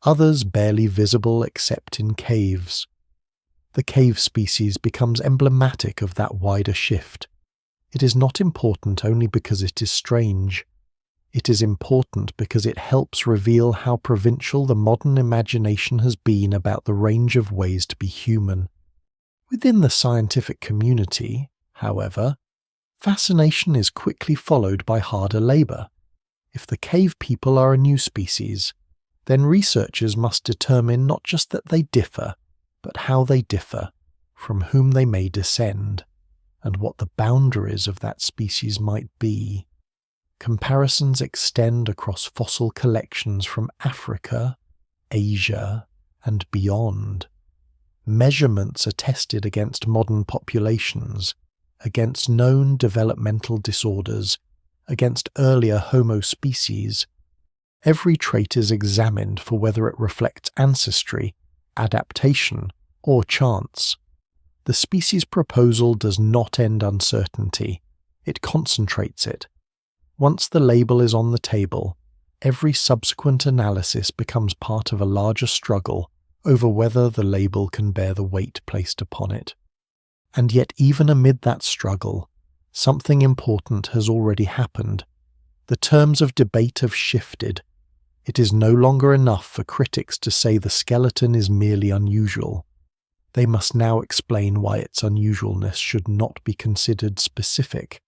others barely visible except in caves. The cave species becomes emblematic of that wider shift. It is not important only because it is strange. It is important because it helps reveal how provincial the modern imagination has been about the range of ways to be human. Within the scientific community, however, fascination is quickly followed by harder labour. If the cave people are a new species, then researchers must determine not just that they differ, but how they differ, from whom they may descend, and what the boundaries of that species might be. Comparisons extend across fossil collections from Africa, Asia, and beyond. Measurements are tested against modern populations, against known developmental disorders, against earlier Homo species. Every trait is examined for whether it reflects ancestry, adaptation, or chance. The species proposal does not end uncertainty, it concentrates it. Once the label is on the table, every subsequent analysis becomes part of a larger struggle over whether the label can bear the weight placed upon it. And yet even amid that struggle, something important has already happened. The terms of debate have shifted. It is no longer enough for critics to say the skeleton is merely unusual. They must now explain why its unusualness should not be considered specific,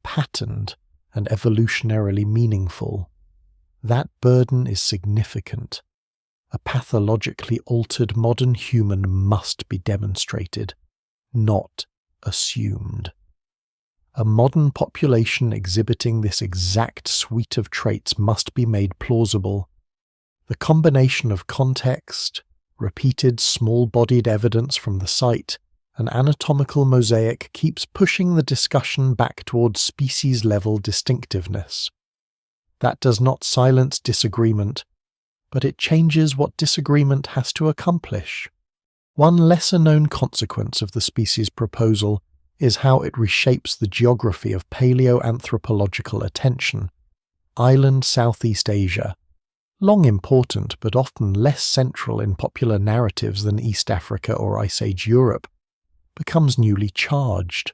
patterned, and evolutionarily meaningful. That burden is significant. A pathologically altered modern human must be demonstrated, not assumed. A modern population exhibiting this exact suite of traits must be made plausible. The combination of context, repeated small-bodied evidence from the site, and anatomical mosaic keeps pushing the discussion back towards species-level distinctiveness. That does not silence disagreement, but it changes what disagreement has to accomplish. One lesser-known consequence of the species proposal is how it reshapes the geography of paleoanthropological attention. Island Southeast Asia, long important but often less central in popular narratives than East Africa or Ice Age Europe, becomes newly charged.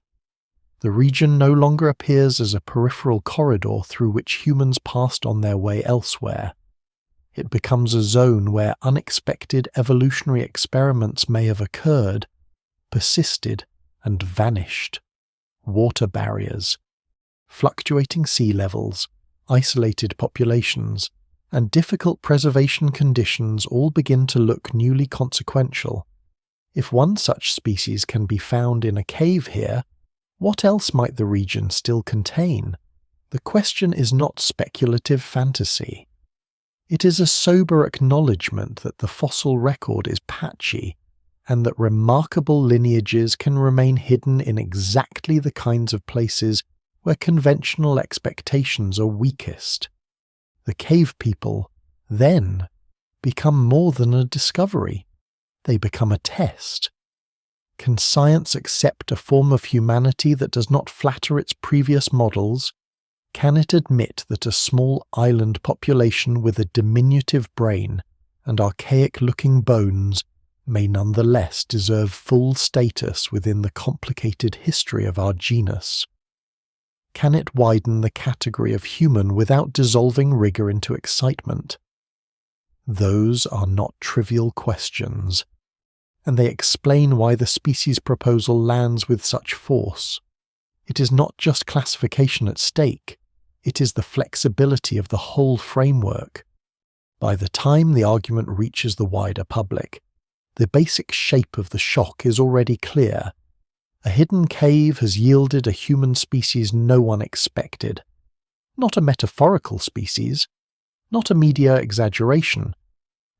The region no longer appears as a peripheral corridor through which humans passed on their way elsewhere. It becomes a zone where unexpected evolutionary experiments may have occurred, persisted, and vanished. Water barriers, fluctuating sea levels, isolated populations, and difficult preservation conditions all begin to look newly consequential. If one such species can be found in a cave here, what else might the region still contain? The question is not speculative fantasy. It is a sober acknowledgement that the fossil record is patchy, and that remarkable lineages can remain hidden in exactly the kinds of places where conventional expectations are weakest. The cave people, then, become more than a discovery. They become a test. Can science accept a form of humanity that does not flatter its previous models, Can it admit that a small island population with a diminutive brain and archaic-looking bones may nonetheless deserve full status within the complicated history of our genus? Can it widen the category of human without dissolving rigor into excitement? Those are not trivial questions, and they explain why the species proposal lands with such force. It is not just classification at stake, it is the flexibility of the whole framework. By the time the argument reaches the wider public, the basic shape of the shock is already clear. A hidden cave has yielded a human species no one expected. Not a metaphorical species, not a media exaggeration,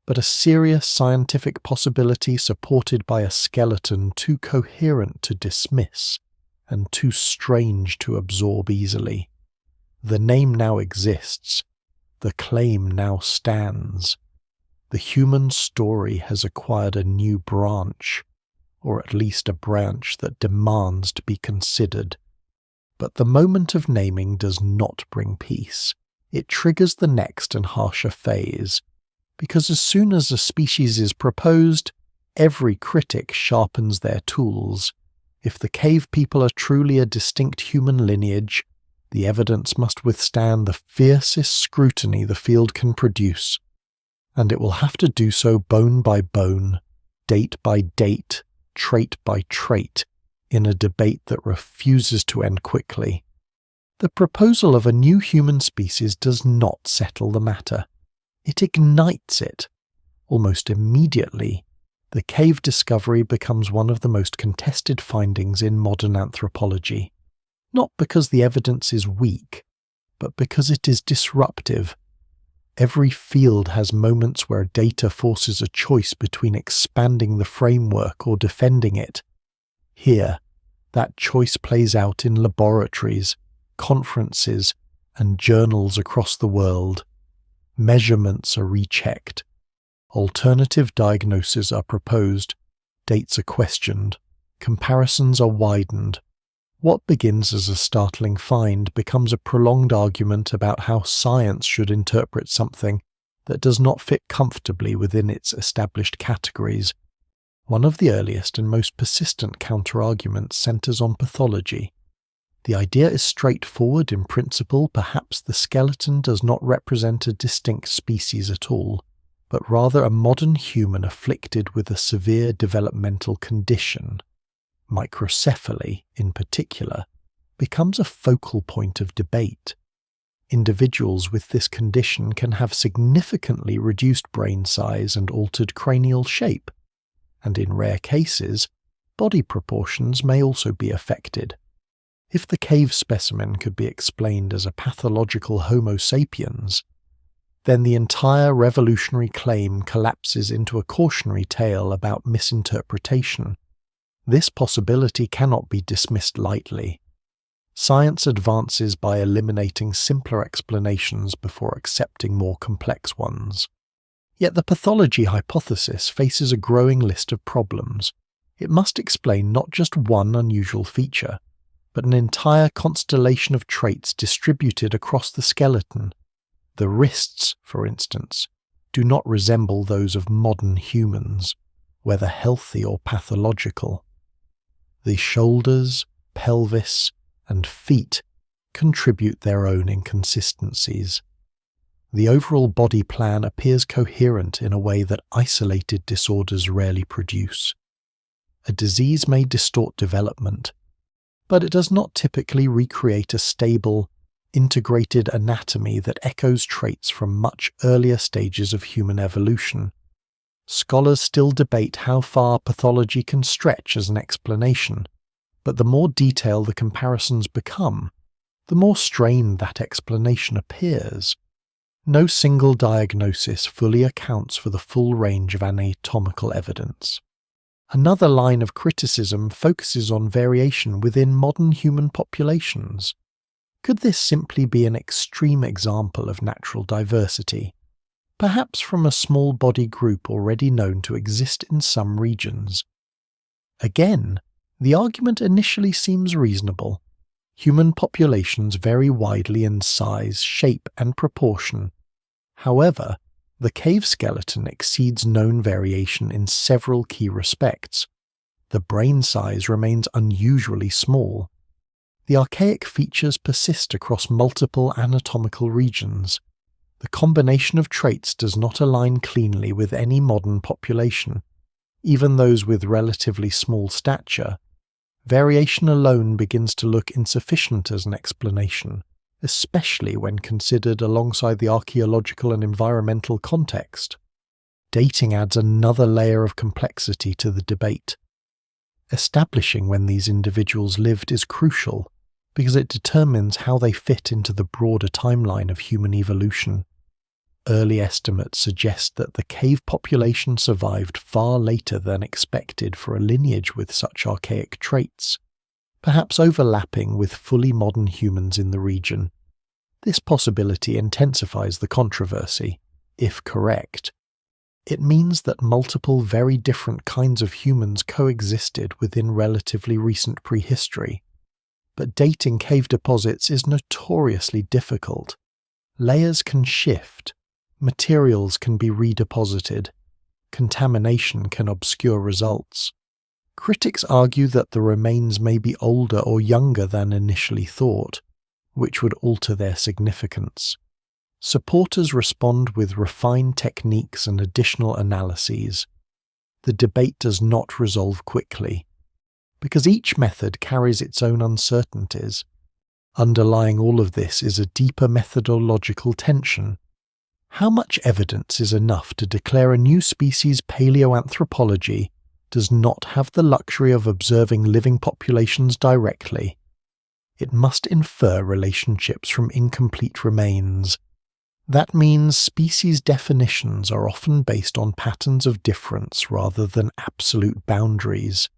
but a serious scientific possibility supported by a skeleton too coherent to dismiss and too strange to absorb easily. The name now exists. The claim now stands. The human story has acquired a new branch, or at least a branch that demands to be considered. But the moment of naming does not bring peace. It triggers the next and harsher phase, because as soon as a species is proposed, every critic sharpens their tools. If the cave people are truly a distinct human lineage, the evidence must withstand the fiercest scrutiny the field can produce, and it will have to do so bone by bone, date by date, trait by trait, in a debate that refuses to end quickly. The proposal of a new human species does not settle the matter. It ignites it. Almost immediately, the cave discovery becomes one of the most contested findings in modern anthropology. Not because the evidence is weak, but because it is disruptive. Every field has moments where data forces a choice between expanding the framework or defending it. Here, that choice plays out in laboratories, conferences, and journals across the world. Measurements are rechecked. Alternative diagnoses are proposed. Dates are questioned. Comparisons are widened. What begins as a startling find becomes a prolonged argument about how science should interpret something that does not fit comfortably within its established categories. One of the earliest and most persistent counter-arguments centers on pathology. The idea is straightforward in principle. Perhaps the skeleton does not represent a distinct species at all, but rather a modern human afflicted with a severe developmental condition. Microcephaly, in particular, becomes a focal point of debate. Individuals with this condition can have significantly reduced brain size and altered cranial shape, and in rare cases, body proportions may also be affected. If the cave specimen could be explained as a pathological Homo sapiens, then the entire revolutionary claim collapses into a cautionary tale about misinterpretation. This possibility cannot be dismissed lightly. Science advances by eliminating simpler explanations before accepting more complex ones. Yet the pathology hypothesis faces a growing list of problems. It must explain not just one unusual feature, but an entire constellation of traits distributed across the skeleton. The wrists, for instance, do not resemble those of modern humans, whether healthy or pathological. The shoulders, pelvis, and feet contribute their own inconsistencies. The overall body plan appears coherent in a way that isolated disorders rarely produce. A disease may distort development, but it does not typically recreate a stable, integrated anatomy that echoes traits from much earlier stages of human evolution. Scholars still debate how far pathology can stretch as an explanation, but the more detailed the comparisons become, the more strained that explanation appears. No single diagnosis fully accounts for the full range of anatomical evidence. Another line of criticism focuses on variation within modern human populations. Could this simply be an extreme example of natural diversity? Perhaps from a small body group already known to exist in some regions. Again, the argument initially seems reasonable. human populations vary widely in size, shape, and proportion. However, the cave skeleton exceeds known variation in several key respects. The brain size remains unusually small. The archaic features persist across multiple anatomical regions. The combination of traits does not align cleanly with any modern population, even those with relatively small stature. Variation alone begins to look insufficient as an explanation, especially when considered alongside the archaeological and environmental context. Dating adds another layer of complexity to the debate. Establishing when these individuals lived is crucial, because it determines how they fit into the broader timeline of human evolution. Early estimates suggest that the cave population survived far later than expected for a lineage with such archaic traits, perhaps overlapping with fully modern humans in the region. This possibility intensifies the controversy, if correct. It means that multiple very different kinds of humans coexisted within relatively recent prehistory. But dating cave deposits is notoriously difficult. Layers can shift, materials can be redeposited, contamination can obscure results. Critics argue that the remains may be older or younger than initially thought, which would alter their significance. Supporters respond with refined techniques and additional analyses. The debate does not resolve quickly, because each method carries its own uncertainties. Underlying all of this is a deeper methodological tension. How much evidence is enough to declare a new species paleoanthropology does not have the luxury of observing living populations directly? It must infer relationships from incomplete remains. That means species definitions are often based on patterns of difference rather than absolute boundaries.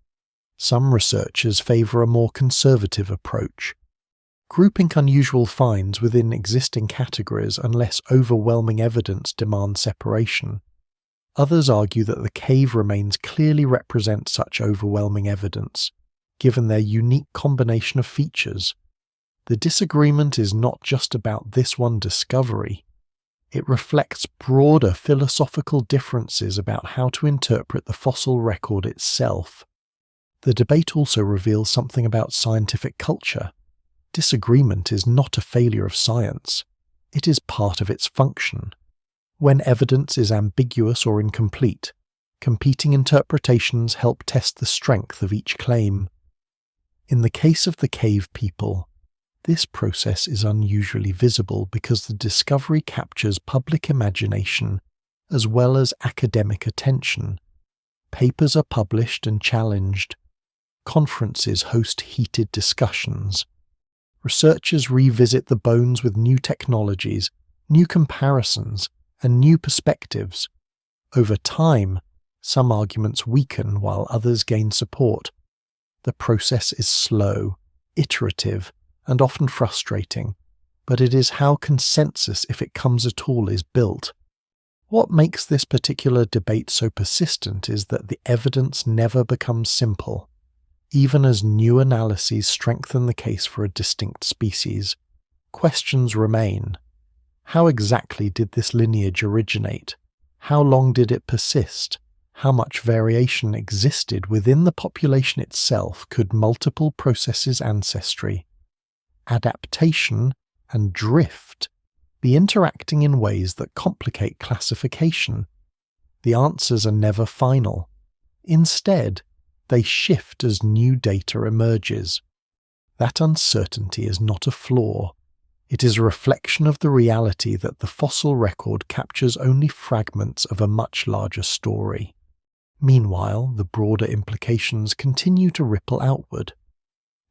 Some researchers favour a more conservative approach, grouping unusual finds within existing categories unless overwhelming evidence demands separation. Others argue that the cave remains clearly represent such overwhelming evidence, given their unique combination of features. The disagreement is not just about this one discovery. It reflects broader philosophical differences about how to interpret the fossil record itself. The debate also reveals something about scientific culture. Disagreement is not a failure of science. It is part of its function. When evidence is ambiguous or incomplete, competing interpretations help test the strength of each claim. In the case of the cave people, this process is unusually visible because the discovery captures public imagination as well as academic attention. Papers are published and challenged. Conferences host heated discussions. Researchers revisit the bones with new technologies, new comparisons, and new perspectives. Over time, some arguments weaken while others gain support. The process is slow, iterative, and often frustrating, but it is how consensus, if it comes at all, is built. What makes this particular debate so persistent is that the evidence never becomes simple. Even as new analyses strengthen the case for a distinct species, questions remain. How exactly did this lineage originate? How long did it persist? How much variation existed within the population itself? Could multiple processes, ancestry, adaptation, and drift be interacting in ways that complicate classification? The answers are never final. Instead, they shift as new data emerges. That uncertainty is not a flaw. It is a reflection of the reality that the fossil record captures only fragments of a much larger story. Meanwhile, the broader implications continue to ripple outward.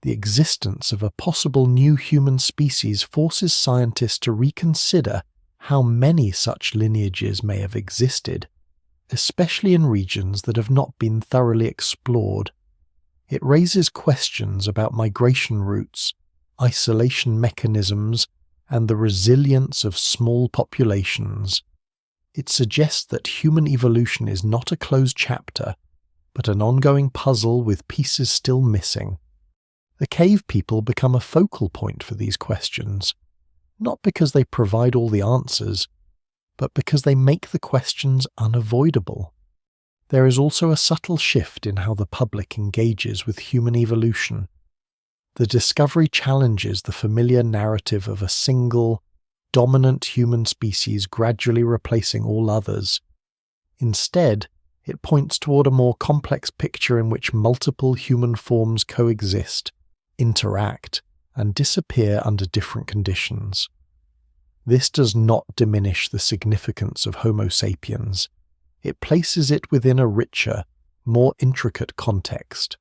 The existence of a possible new human species forces scientists to reconsider how many such lineages may have existed, especially in regions that have not been thoroughly explored. It raises questions about migration routes, isolation mechanisms, and the resilience of small populations. It suggests that human evolution is not a closed chapter, but an ongoing puzzle with pieces still missing. The cave people become a focal point for these questions, not because they provide all the answers, but because they make the questions unavoidable. There is also a subtle shift in how the public engages with human evolution. The discovery challenges the familiar narrative of a single, dominant human species gradually replacing all others. Instead, it points toward a more complex picture in which multiple human forms coexist, interact, and disappear under different conditions. This does not diminish the significance of Homo sapiens. It places it within a richer, more intricate context.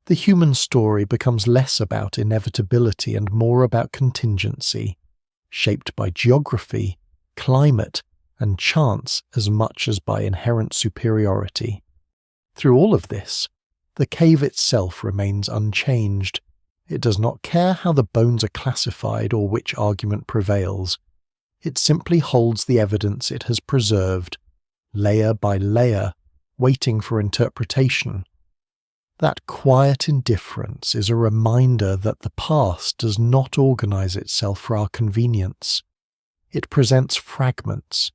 The human story becomes less about inevitability and more about contingency, shaped by geography, climate, and chance as much as by inherent superiority. Through all of this, the cave itself remains unchanged. It does not care how the bones are classified or which argument prevails. It simply holds the evidence it has preserved, layer by layer, waiting for interpretation. That quiet indifference is a reminder that the past does not organize itself for our convenience. It presents fragments,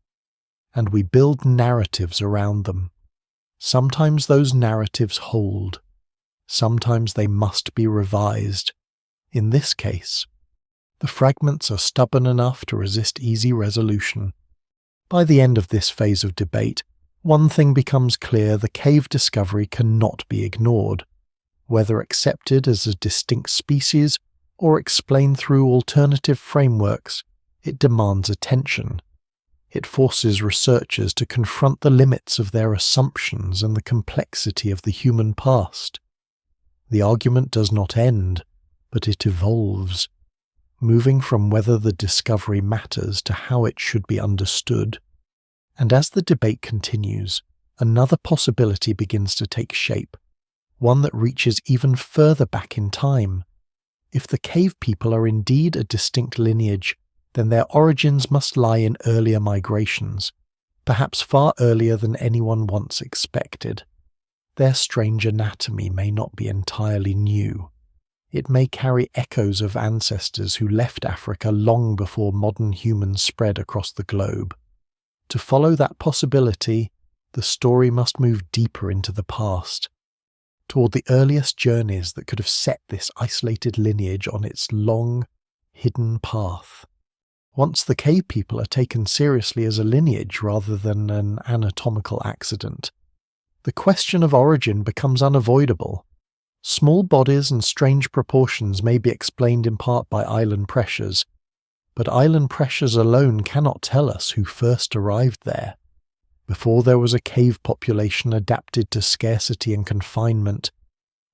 and we build narratives around them. Sometimes those narratives hold. Sometimes they must be revised. In this case, the fragments are stubborn enough to resist easy resolution. By the end of this phase of debate, one thing becomes clear: the cave discovery cannot be ignored. Whether accepted as a distinct species or explained through alternative frameworks, it demands attention. It forces researchers to confront the limits of their assumptions and the complexity of the human past. The argument does not end, but it evolves, moving from whether the discovery matters to how it should be understood. And as the debate continues, another possibility begins to take shape, one that reaches even further back in time. If the cave people are indeed a distinct lineage, then their origins must lie in earlier migrations, perhaps far earlier than anyone once expected. Their strange anatomy may not be entirely new. It may carry echoes of ancestors who left Africa long before modern humans spread across the globe. To follow that possibility, the story must move deeper into the past, toward the earliest journeys that could have set this isolated lineage on its long, hidden path. Once the cave people are taken seriously as a lineage rather than an anatomical accident, the question of origin becomes unavoidable. Small bodies and strange proportions may be explained in part by island pressures, but island pressures alone cannot tell us who first arrived there. Before there was a cave population adapted to scarcity and confinement,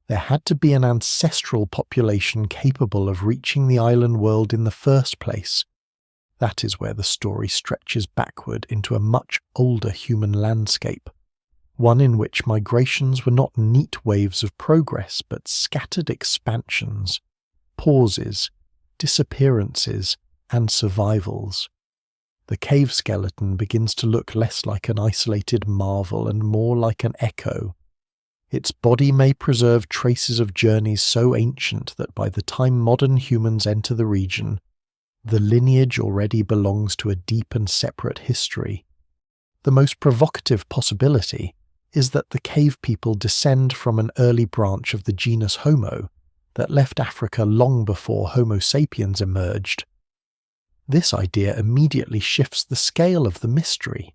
there had to be an ancestral population capable of reaching the island world in the first place. That is where the story stretches backward into a much older human landscape, one in which migrations were not neat waves of progress but scattered expansions, pauses, disappearances, and survivals. The cave skeleton begins to look less like an isolated marvel and more like an echo. Its body may preserve traces of journeys so ancient that by the time modern humans enter the region, the lineage already belongs to a deep and separate history. The most provocative possibility is that the cave people descend from an early branch of the genus Homo that left Africa long before Homo sapiens emerged. This idea immediately shifts the scale of the mystery.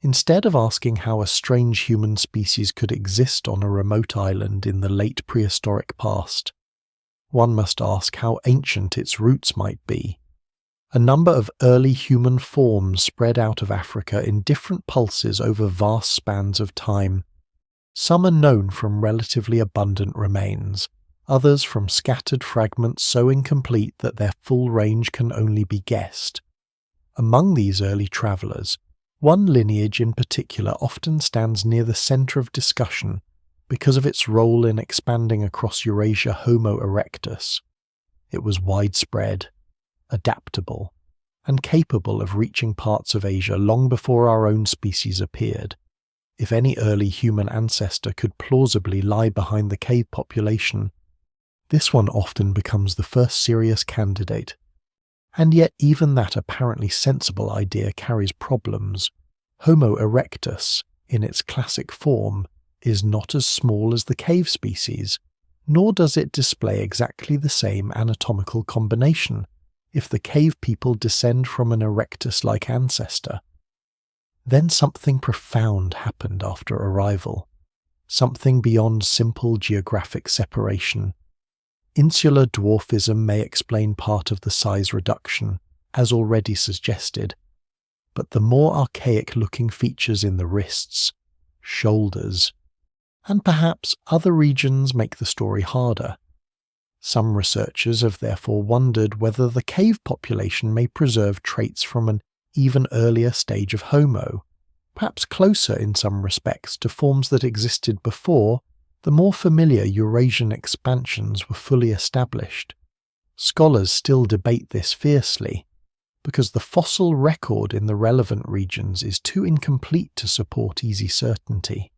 Instead of asking how a strange human species could exist on a remote island in the late prehistoric past, one must ask how ancient its roots might be. A number of early human forms spread out of Africa in different pulses over vast spans of time. Some are known from relatively abundant remains, others from scattered fragments so incomplete that their full range can only be guessed. Among these early travellers, one lineage in particular often stands near the centre of discussion because of its role in expanding across Eurasia, Homo erectus. It was widespread, adaptable, and capable of reaching parts of Asia long before our own species appeared. If any early human ancestor could plausibly lie behind the cave population, This one often becomes the first serious candidate. And yet even that apparently sensible idea carries problems. Homo erectus, in its classic form, is not as small as the cave species, nor does it display exactly the same anatomical combination if the cave people descend from an erectus-like ancestor. Then something profound happened after arrival, something beyond simple geographic separation. Insular dwarfism may explain part of the size reduction, as already suggested, but the more archaic-looking features in the wrists, shoulders, and perhaps other regions make the story harder. Some researchers have therefore wondered whether the cave population may preserve traits from an even earlier stage of Homo, perhaps closer in some respects to forms that existed before the more familiar Eurasian expansions were fully established. Scholars still debate this fiercely, because the fossil record in the relevant regions is too incomplete to support easy certainty.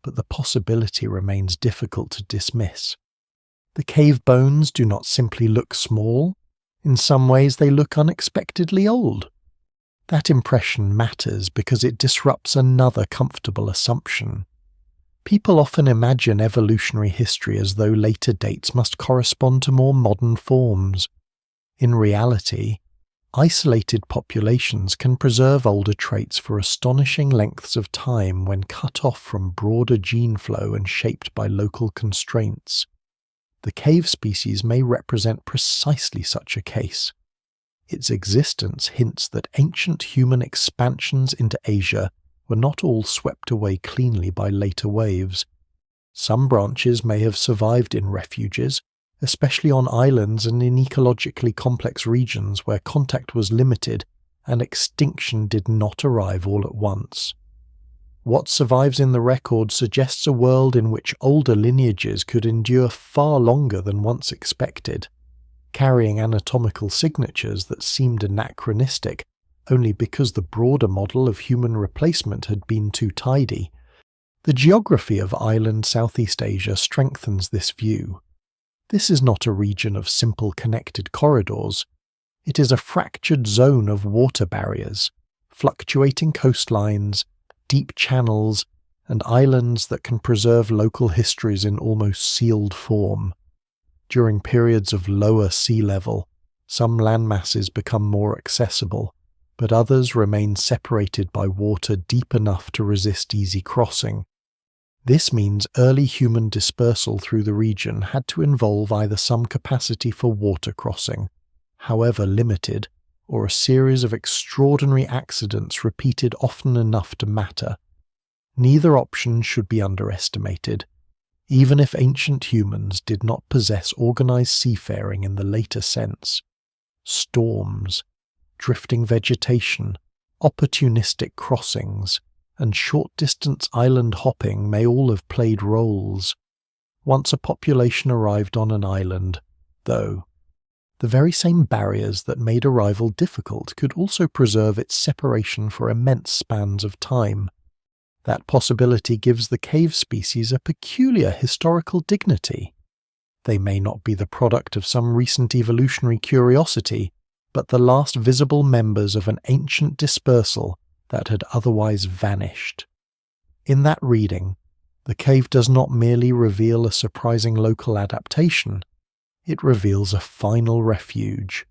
But the possibility remains difficult to dismiss. The cave bones do not simply look small, in some ways they look unexpectedly old. That impression matters because it disrupts another comfortable assumption. People often imagine evolutionary history as though later dates must correspond to more modern forms. In reality, isolated populations can preserve older traits for astonishing lengths of time when cut off from broader gene flow and shaped by local constraints. The cave species may represent precisely such a case. Its existence hints that ancient human expansions into Asia were not all swept away cleanly by later waves. Some branches may have survived in refuges, especially on islands and in ecologically complex regions where contact was limited and extinction did not arrive all at once. What survives in the record suggests a world in which older lineages could endure far longer than once expected, carrying anatomical signatures that seemed anachronistic only because the broader model of human replacement had been too tidy. The geography of island Southeast Asia strengthens this view. This is not a region of simple connected corridors. It is a fractured zone of water barriers, fluctuating coastlines, deep channels, and islands that can preserve local histories in almost sealed form. During periods of lower sea level, some landmasses become more accessible, but others remain separated by water deep enough to resist easy crossing. This means early human dispersal through the region had to involve either some capacity for water crossing, however limited, or a series of extraordinary accidents repeated often enough to matter. Neither option should be underestimated, even if ancient humans did not possess organized seafaring in the later sense. Storms, drifting vegetation, opportunistic crossings, and short-distance island hopping may all have played roles. Once a population arrived on an island, though, the very same barriers that made arrival difficult could also preserve its separation for immense spans of time. That possibility gives the cave species a peculiar historical dignity. They may not be the product of some recent evolutionary curiosity, but the last visible members of an ancient dispersal that had otherwise vanished. In that reading, the cave does not merely reveal a surprising local adaptation, it reveals a final refuge.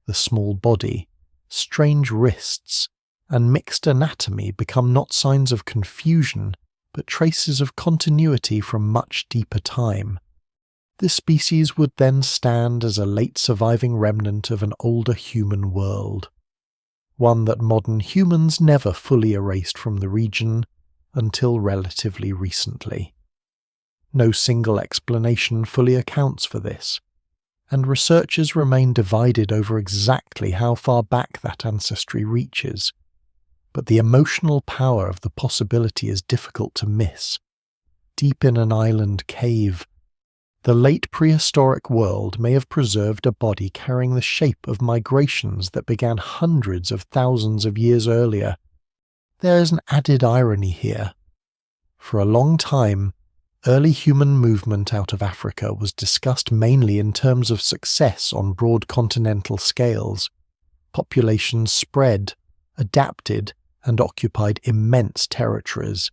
The small body, strange wrists, and mixed anatomy become not signs of confusion, but traces of continuity from much deeper time. This species would then stand as a late surviving remnant of an older human world, one that modern humans never fully erased from the region until relatively recently. No single explanation fully accounts for this, and researchers remain divided over exactly how far back that ancestry reaches. But the emotional power of the possibility is difficult to miss. Deep in an island cave, the late prehistoric world may have preserved a body carrying the shape of migrations that began hundreds of thousands of years earlier. There is an added irony here. For a long time, Early human movement out of Africa was discussed mainly in terms of success on broad continental scales. Populations spread, adapted, and occupied immense territories.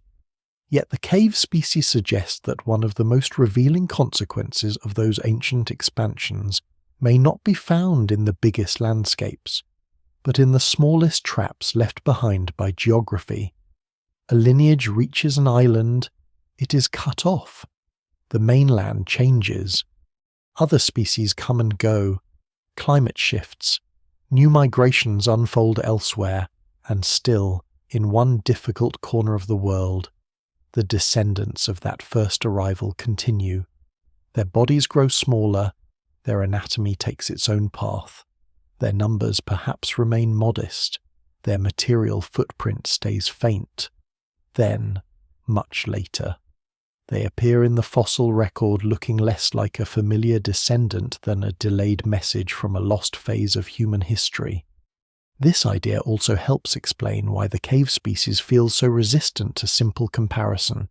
Yet the cave species suggest that one of the most revealing consequences of those ancient expansions may not be found in the biggest landscapes, but in the smallest traps left behind by geography. A lineage reaches an island, it is cut off. The mainland changes. Other species come and go. Climate shifts. New migrations unfold elsewhere, and still, in one difficult corner of the world, the descendants of that first arrival continue. Their bodies grow smaller, their anatomy takes its own path. Their numbers perhaps remain modest, their material footprint stays faint. Then, much later, they appear in the fossil record looking less like a familiar descendant than a delayed message from a lost phase of human history. This idea also helps explain why the cave species feels so resistant to simple comparison.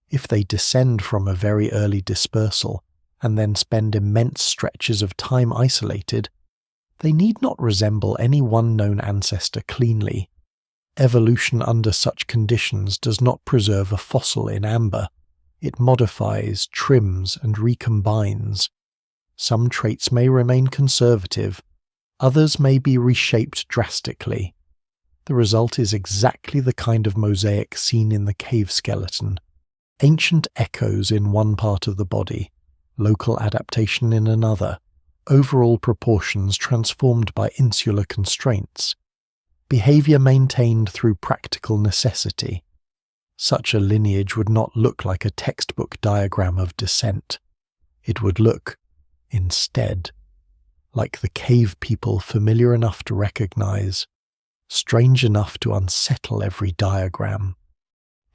If they descend from a very early dispersal and then spend immense stretches of time isolated, they need not resemble any one known ancestor cleanly. Evolution under such conditions does not preserve a fossil in amber. It modifies, trims, and recombines. Some traits may remain conservative, others may be reshaped drastically. The result is exactly the kind of mosaic seen in the cave skeleton. Ancient echoes in one part of the body, local adaptation in another, overall proportions transformed by insular constraints, behavior maintained through practical necessity. Such a lineage would not look like a textbook diagram of descent. It would look, instead, like the cave people familiar enough to recognize, strange enough to unsettle every diagram.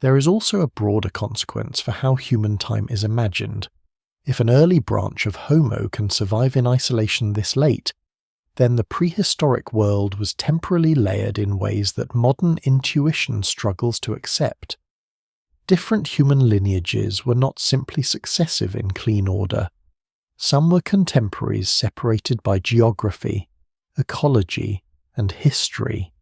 There is also a broader consequence for how human time is imagined. If an early branch of Homo can survive in isolation this late, then the prehistoric world was temporally layered in ways that modern intuition struggles to accept. Different human lineages were not simply successive in clean order. Some were contemporaries separated by geography, ecology, and history.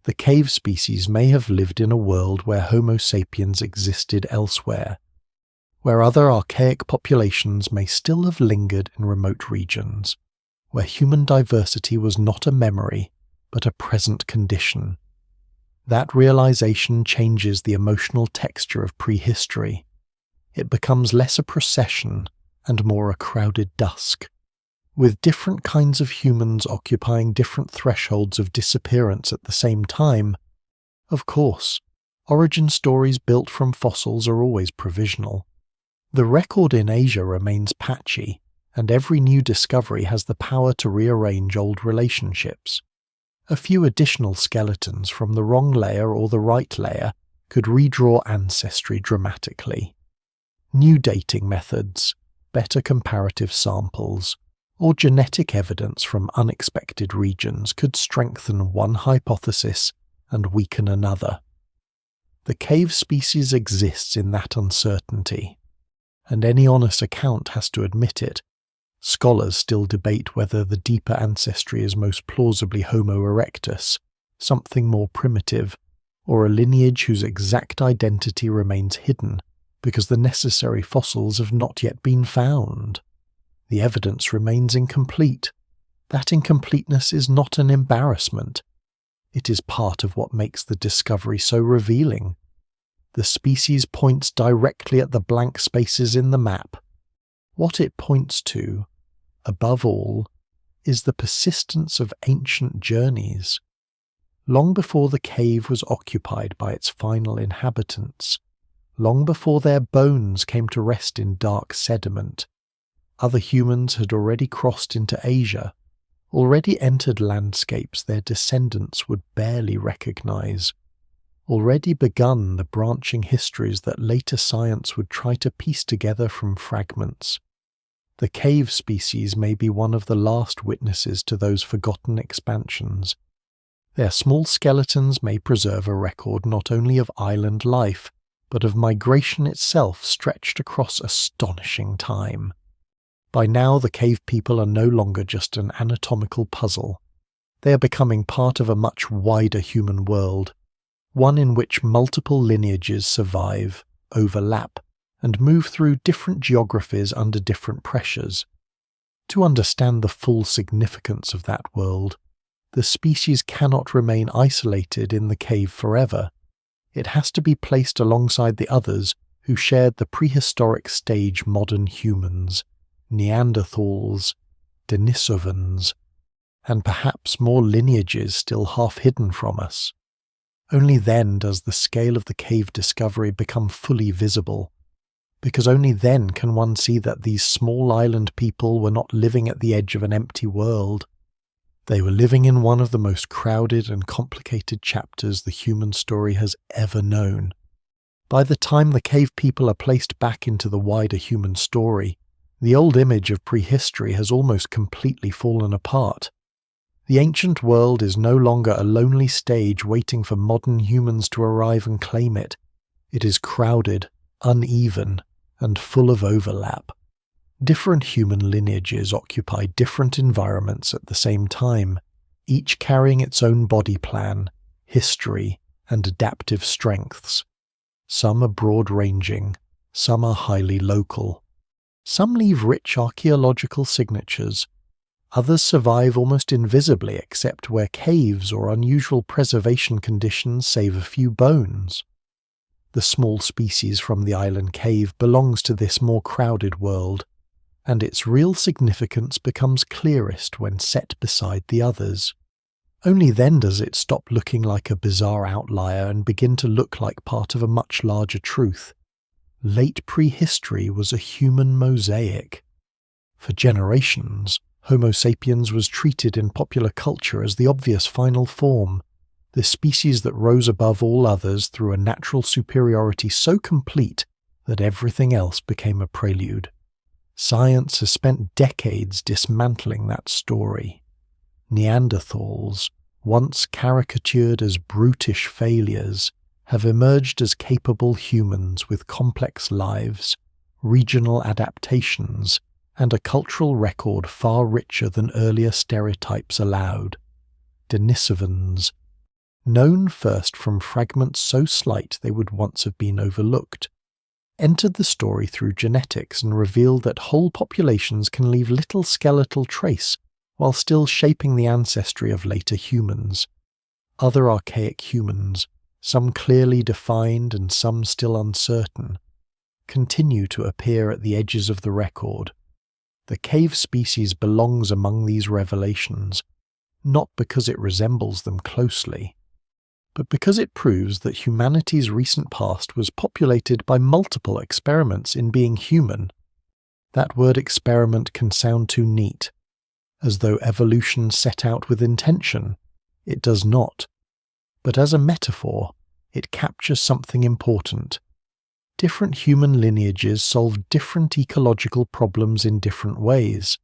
The cave species may have lived in a world where Homo sapiens existed elsewhere, where other archaic populations may still have lingered in remote regions, where human diversity was not a memory, but a present condition. That realization changes the emotional texture of prehistory. It becomes less a procession and more a crowded dusk, with different kinds of humans occupying different thresholds of disappearance at the same time. Of course, origin stories built from fossils are always provisional. The record in Asia remains patchy, and every new discovery has the power to rearrange old relationships. A few additional skeletons from the wrong layer or the right layer could redraw ancestry dramatically. New dating methods, better comparative samples, or genetic evidence from unexpected regions could strengthen one hypothesis and weaken another. The cave species exists in that uncertainty, and any honest account has to admit it. Scholars still debate whether the deeper ancestry is most plausibly Homo erectus, something more primitive, or a lineage whose exact identity remains hidden because the necessary fossils have not yet been found. The evidence remains incomplete. That incompleteness is not an embarrassment. It is part of what makes the discovery so revealing. The species points directly at the blank spaces in the map. What it points to, above all, is the persistence of ancient journeys. Long before the cave was occupied by its final inhabitants, long before their bones came to rest in dark sediment, other humans had already crossed into Asia, already entered landscapes their descendants would barely recognize, already begun the branching histories that later science would try to piece together from fragments. The cave species may be one of the last witnesses to those forgotten expansions. Their small skeletons may preserve a record not only of island life, but of migration itself stretched across astonishing time. By now, the cave people are no longer just an anatomical puzzle. They are becoming part of a much wider human world, one in which multiple lineages survive, overlap, and move through different geographies under different pressures. To understand the full significance of that world, the species cannot remain isolated in the cave forever. It has to be placed alongside the others who shared the prehistoric stage modern humans, Neanderthals, Denisovans, and perhaps more lineages still half hidden from us. Only then does the scale of the cave discovery become fully visible, because only then can one see that these small island people were not living at the edge of an empty world. They were living in one of the most crowded and complicated chapters the human story has ever known. By the time the cave people are placed back into the wider human story, the old image of prehistory has almost completely fallen apart. The ancient world is no longer a lonely stage waiting for modern humans to arrive and claim it. It is crowded, uneven, and full of overlap. Different human lineages occupy different environments at the same time, each carrying its own body plan, history, and adaptive strengths. Some are broad-ranging, some are highly local. Some leave rich archaeological signatures. Others survive almost invisibly except where caves or unusual preservation conditions save a few bones. The small species from the island cave belongs to this more crowded world, and its real significance becomes clearest when set beside the others. Only then does it stop looking like a bizarre outlier and begin to look like part of a much larger truth. Late prehistory was a human mosaic. For generations, Homo sapiens was treated in popular culture as the obvious final form, the species that rose above all others through a natural superiority so complete that everything else became a prelude. Science has spent decades dismantling that story. Neanderthals, once caricatured as brutish failures, have emerged as capable humans with complex lives, regional adaptations, and a cultural record far richer than earlier stereotypes allowed. Denisovans, known first from fragments so slight they would once have been overlooked, entered the story through genetics and revealed that whole populations can leave little skeletal trace while still shaping the ancestry of later humans. Other archaic humans, some clearly defined and some still uncertain, continue to appear at the edges of the record. The cave species belongs among these revelations, not because it resembles them closely, but because it proves that humanity's recent past was populated by multiple experiments in being human. That word experiment can sound too neat, as though evolution set out with intention. It does not. But as a metaphor, it captures something important. Different human lineages solve different ecological problems in different ways.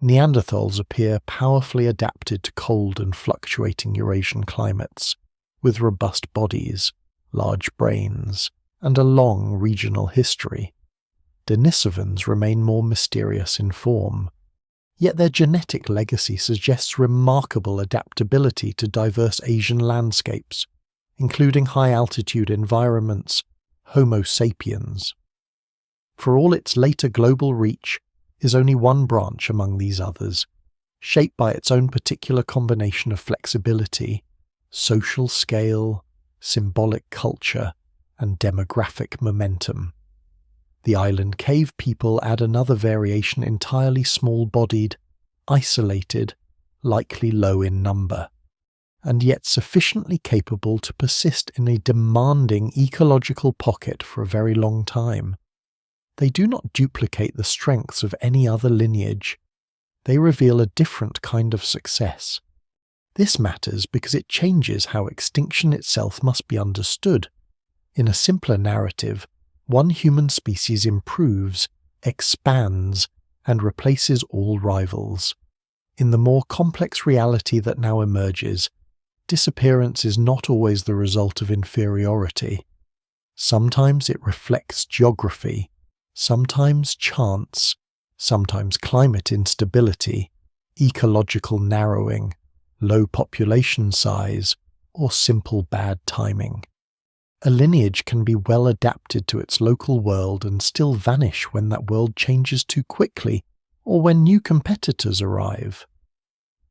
Neanderthals appear powerfully adapted to cold and fluctuating Eurasian climates, with robust bodies, large brains, and a long regional history. Denisovans remain more mysterious in form, yet their genetic legacy suggests remarkable adaptability to diverse Asian landscapes, including high-altitude environments, Homo sapiens. For all its later global reach, is only one branch among these others, shaped by its own particular combination of flexibility, social scale, symbolic culture, and demographic momentum. The island cave people add another variation entirely small-bodied, isolated, likely low in number, and yet sufficiently capable to persist in a demanding ecological pocket for a very long time. They do not duplicate the strengths of any other lineage. They reveal a different kind of success. This matters because it changes how extinction itself must be understood. In a simpler narrative, one human species improves, expands, and replaces all rivals. In the more complex reality that now emerges, disappearance is not always the result of inferiority. Sometimes it reflects geography, sometimes chance, sometimes climate instability, ecological narrowing, low population size, or simple bad timing. A lineage can be well adapted to its local world and still vanish when that world changes too quickly or when new competitors arrive.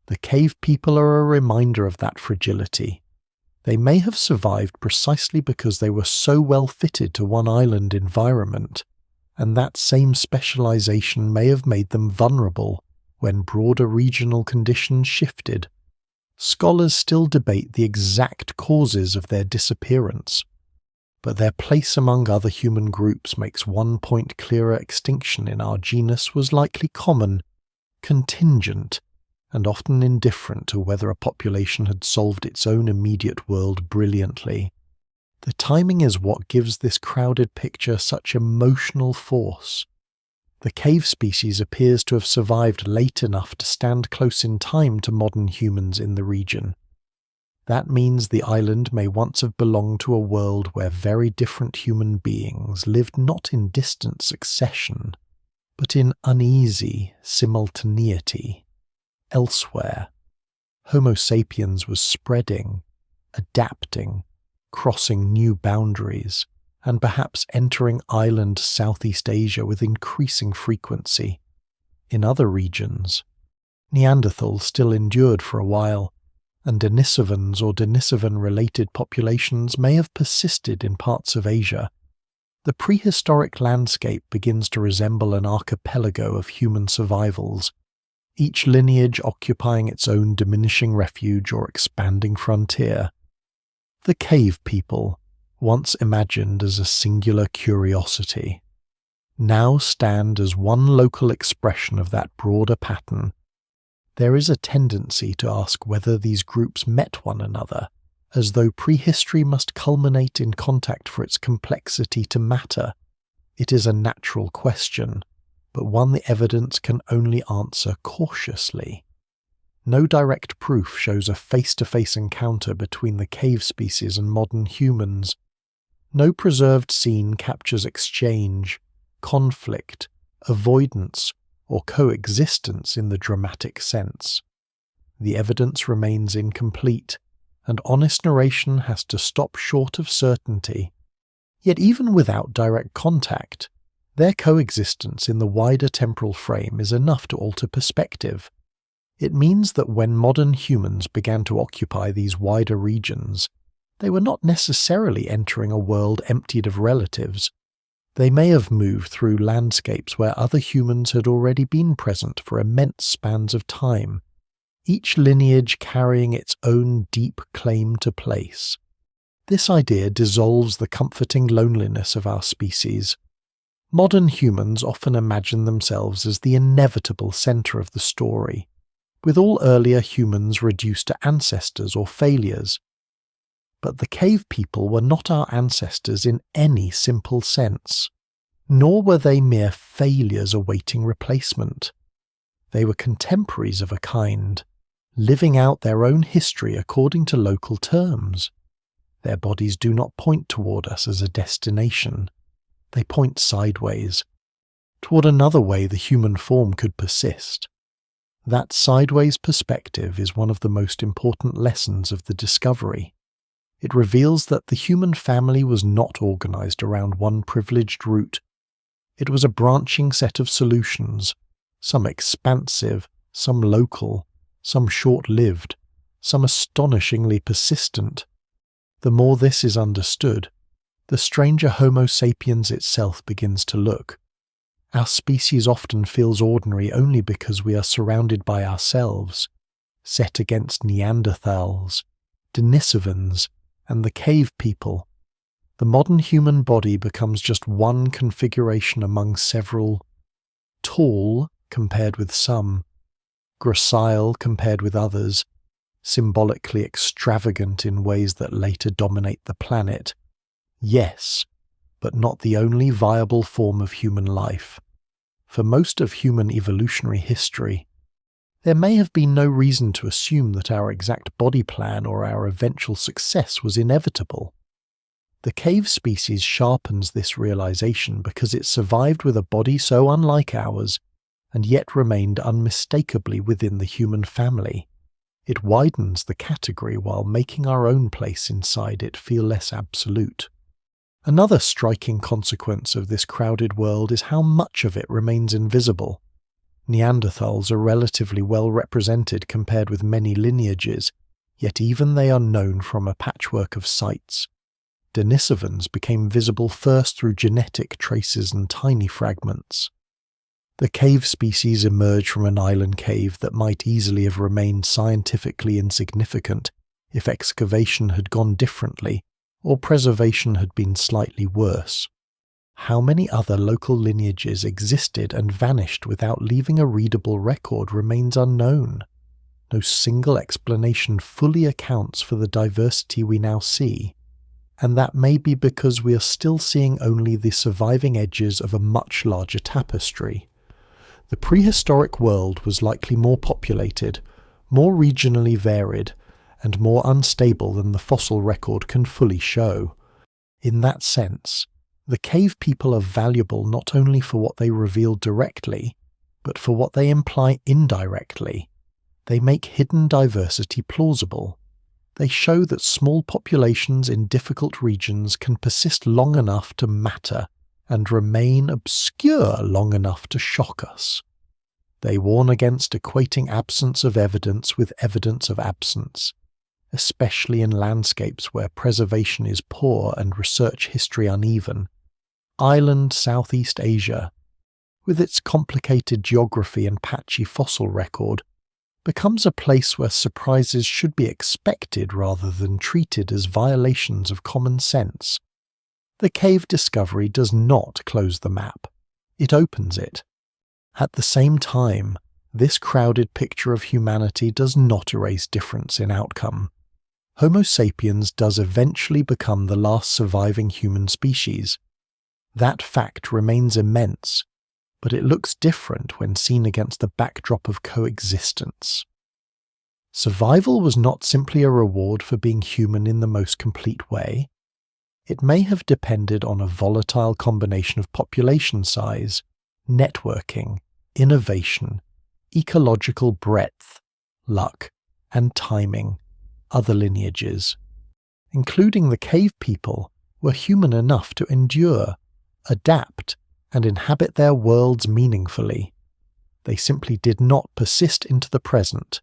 The cave people are a reminder of that fragility. They may have survived precisely because they were so well fitted to one island environment, and that same specialization may have made them vulnerable when broader regional conditions shifted. Scholars still debate the exact causes of their disappearance, but their place among other human groups makes one point clearer: extinction in our genus was likely common, contingent, and often indifferent to whether a population had solved its own immediate world brilliantly. The timing is what gives this crowded picture such emotional force. The cave species appears to have survived late enough to stand close in time to modern humans in the region. That means the island may once have belonged to a world where very different human beings lived not in distant succession, but in uneasy simultaneity. Elsewhere, Homo sapiens was spreading, adapting, crossing new boundaries, and perhaps entering island Southeast Asia with increasing frequency. In other regions, Neanderthals still endured for a while, and Denisovans or Denisovan-related populations may have persisted in parts of Asia. The prehistoric landscape begins to resemble an archipelago of human survivals, each lineage occupying its own diminishing refuge or expanding frontier. The cave people, once imagined as a singular curiosity, now stand as one local expression of that broader pattern. There is a tendency to ask whether these groups met one another, as though prehistory must culminate in contact for its complexity to matter. It is a natural question, but one the evidence can only answer cautiously. No direct proof shows a face-to-face encounter between the cave species and modern humans. No preserved scene captures exchange, conflict, avoidance, or coexistence in the dramatic sense. The evidence remains incomplete, and honest narration has to stop short of certainty. Yet even without direct contact, their coexistence in the wider temporal frame is enough to alter perspective. It means that when modern humans began to occupy these wider regions, they were not necessarily entering a world emptied of relatives. They may have moved through landscapes where other humans had already been present for immense spans of time, each lineage carrying its own deep claim to place. This idea dissolves the comforting loneliness of our species. Modern humans often imagine themselves as the inevitable centre of the story, with all earlier humans reduced to ancestors or failures. But the cave people were not our ancestors in any simple sense, nor were they mere failures awaiting replacement. They were contemporaries of a kind, living out their own history according to local terms. Their bodies do not point toward us as a destination. They point sideways, toward another way the human form could persist. That sideways perspective is one of the most important lessons of the discovery. It reveals that the human family was not organized around one privileged route. It was a branching set of solutions, some expansive, some local, some short-lived, some astonishingly persistent. The more this is understood, the stranger Homo sapiens itself begins to look. Our species often feels ordinary only because we are surrounded by ourselves, set against Neanderthals, Denisovans, and the cave people. The modern human body becomes just one configuration among several: tall compared with some, gracile compared with others, symbolically extravagant in ways that later dominate the planet. Yes, but not the only viable form of human life. For most of human evolutionary history, there may have been no reason to assume that our exact body plan or our eventual success was inevitable. The cave species sharpens this realization because it survived with a body so unlike ours, and yet remained unmistakably within the human family. It widens the category while making our own place inside it feel less absolute. Another striking consequence of this crowded world is how much of it remains invisible. Neanderthals are relatively well represented compared with many lineages, yet even they are known from a patchwork of sites. Denisovans became visible first through genetic traces and tiny fragments. The cave species emerged from an island cave that might easily have remained scientifically insignificant if excavation had gone differently or preservation had been slightly worse. How many other local lineages existed and vanished without leaving a readable record remains unknown. No single explanation fully accounts for the diversity we now see, and that may be because we are still seeing only the surviving edges of a much larger tapestry. The prehistoric world was likely more populated, more regionally varied, and more unstable than the fossil record can fully show. In that sense, the cave people are valuable not only for what they reveal directly, but for what they imply indirectly. They make hidden diversity plausible. They show that small populations in difficult regions can persist long enough to matter and remain obscure long enough to shock us. They warn against equating absence of evidence with evidence of absence, especially in landscapes where preservation is poor and research history uneven. Island Southeast Asia, with its complicated geography and patchy fossil record, becomes a place where surprises should be expected rather than treated as violations of common sense. The cave discovery does not close the map. It opens it. At the same time, this crowded picture of humanity does not erase difference in outcome. Homo sapiens does eventually become the last surviving human species. That fact remains immense, but it looks different when seen against the backdrop of coexistence. Survival was not simply a reward for being human in the most complete way. It may have depended on a volatile combination of population size, networking, innovation, ecological breadth, luck, and timing. Other lineages, including the cave people, were human enough to endure, adapt, and inhabit their worlds meaningfully. They simply did not persist into the present.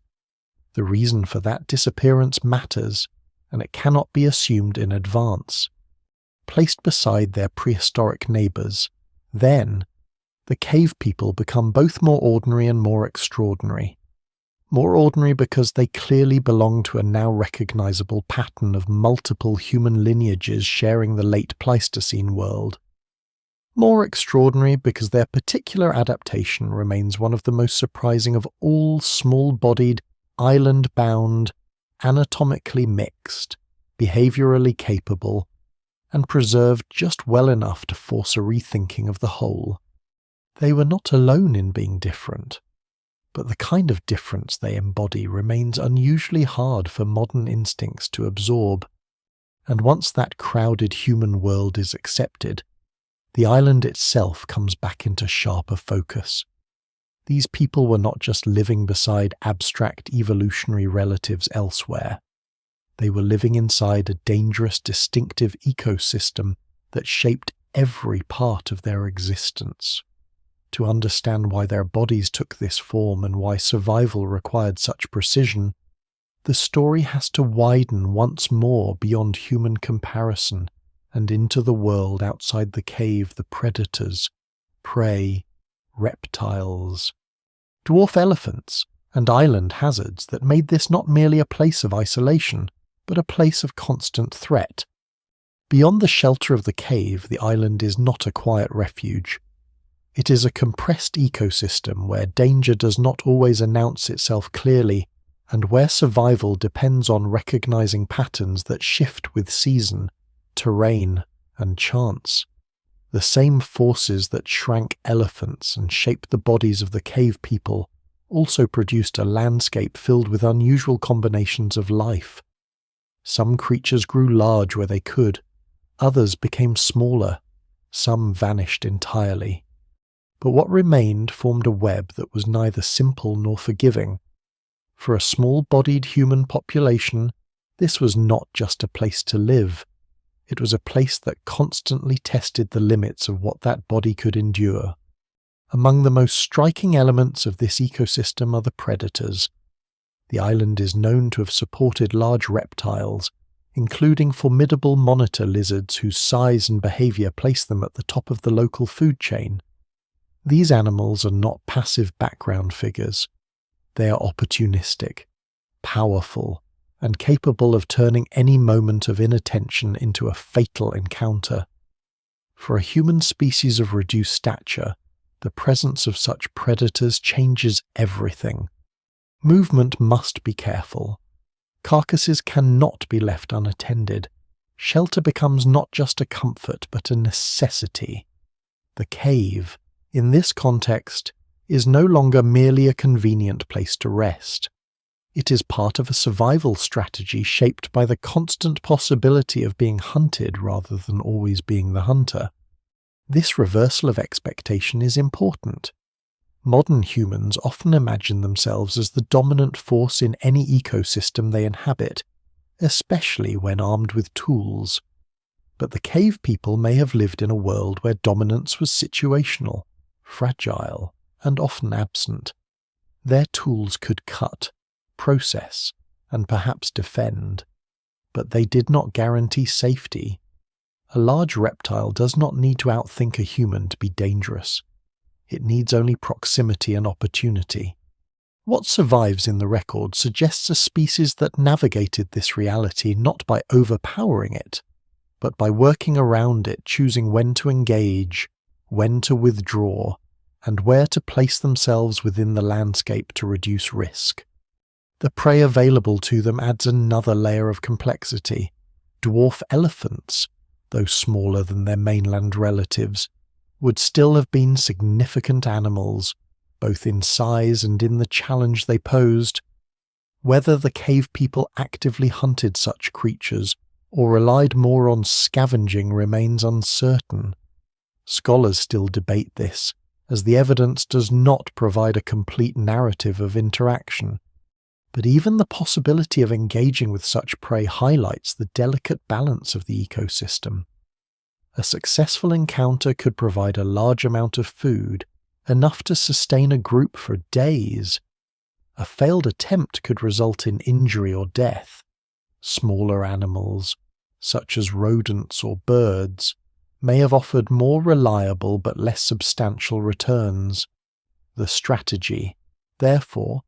The reason for that disappearance matters, and it cannot be assumed in advance. Placed beside their prehistoric neighbours, then, the cave people become both more ordinary and more extraordinary. More ordinary because they clearly belong to a now recognizable pattern of multiple human lineages sharing the late Pleistocene world. More extraordinary because their particular adaptation remains one of the most surprising of all small-bodied, island-bound, anatomically mixed, behaviorally capable, and preserved just well enough to force a rethinking of the whole. They were not alone in being different, but the kind of difference they embody remains unusually hard for modern instincts to absorb, and once that crowded human world is accepted, the island itself comes back into sharper focus. These people were not just living beside abstract evolutionary relatives elsewhere. They were living inside a dangerous, distinctive ecosystem that shaped every part of their existence. To understand why their bodies took this form and why survival required such precision, the story has to widen once more beyond human comparison and into the world outside the cave, the predators, prey, reptiles, dwarf elephants, and island hazards that made this not merely a place of isolation, but a place of constant threat. Beyond the shelter of the cave, the island is not a quiet refuge. It is a compressed ecosystem where danger does not always announce itself clearly, and where survival depends on recognizing patterns that shift with season, terrain, and chance. The same forces that shrank elephants and shaped the bodies of the cave people also produced a landscape filled with unusual combinations of life. Some creatures grew large where they could, Others became smaller, some vanished entirely. But what remained formed a web that was neither simple nor forgiving. For a small-bodied human population, this was not just a place to live. It was a place that constantly tested the limits of what that body could endure. Among the most striking elements of this ecosystem are the predators. The island is known to have supported large reptiles, including formidable monitor lizards whose size and behavior place them at the top of the local food chain. These animals are not passive background figures. They are opportunistic, powerful, and capable of turning any moment of inattention into a fatal encounter. For a human species of reduced stature, the presence of such predators changes everything. Movement must be careful. Carcasses cannot be left unattended. Shelter becomes not just a comfort but a necessity. The cave, in this context, is no longer merely a convenient place to rest. It is part of a survival strategy shaped by the constant possibility of being hunted rather than always being the hunter. This reversal of expectation is important. Modern humans often imagine themselves as the dominant force in any ecosystem they inhabit, especially when armed with tools. But the cave people may have lived in a world where dominance was situational, fragile, and often absent. Their tools could cut, process, and perhaps defend, but they did not guarantee safety. A large reptile does not need to outthink a human to be dangerous. It needs only proximity and opportunity. What survives in the record suggests a species that navigated this reality not by overpowering it, but by working around it, choosing when to engage, when to withdraw, and where to place themselves within the landscape to reduce risk. The prey available to them adds another layer of complexity. Dwarf elephants, though smaller than their mainland relatives, would still have been significant animals, both in size and in the challenge they posed. Whether the cave people actively hunted such creatures or relied more on scavenging remains uncertain. Scholars still debate this, as the evidence does not provide a complete narrative of interaction. But even the possibility of engaging with such prey highlights the delicate balance of the ecosystem. A successful encounter could provide a large amount of food, enough to sustain a group for days. A failed attempt could result in injury or death. Smaller animals, such as rodents or birds, may have offered more reliable but less substantial returns. The strategy, therefore,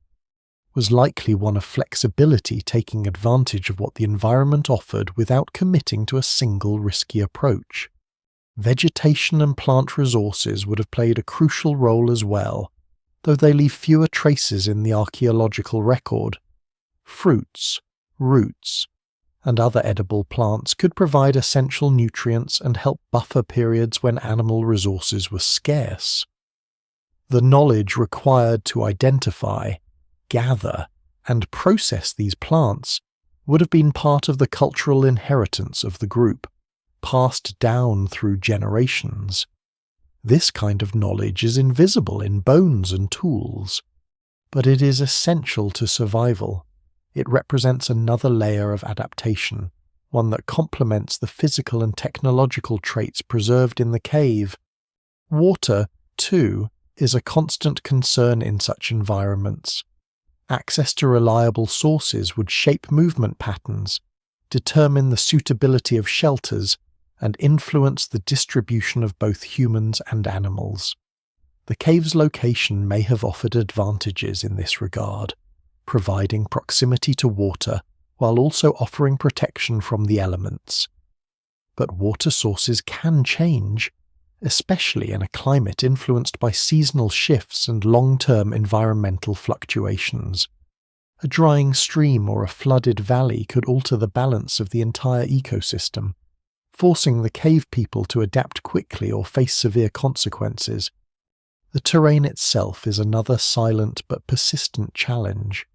was likely one of flexibility, taking advantage of what the environment offered without committing to a single risky approach. Vegetation and plant resources would have played a crucial role as well, though they leave fewer traces in the archaeological record. Fruits, roots, and other edible plants could provide essential nutrients and help buffer periods when animal resources were scarce. The knowledge required to identify, gather, and process these plants would have been part of the cultural inheritance of the group, passed down through generations. This kind of knowledge is invisible in bones and tools, but it is essential to survival. It represents another layer of adaptation, one that complements the physical and technological traits preserved in the cave. Water, too, is a constant concern in such environments. Access to reliable sources would shape movement patterns, determine the suitability of shelters, and influence the distribution of both humans and animals. The cave's location may have offered advantages in this regard, providing proximity to water while also offering protection from the elements. But water sources can change, especially in a climate influenced by seasonal shifts and long-term environmental fluctuations. A drying stream or a flooded valley could alter the balance of the entire ecosystem, forcing the cave people to adapt quickly or face severe consequences. The terrain itself is another silent but persistent challenge.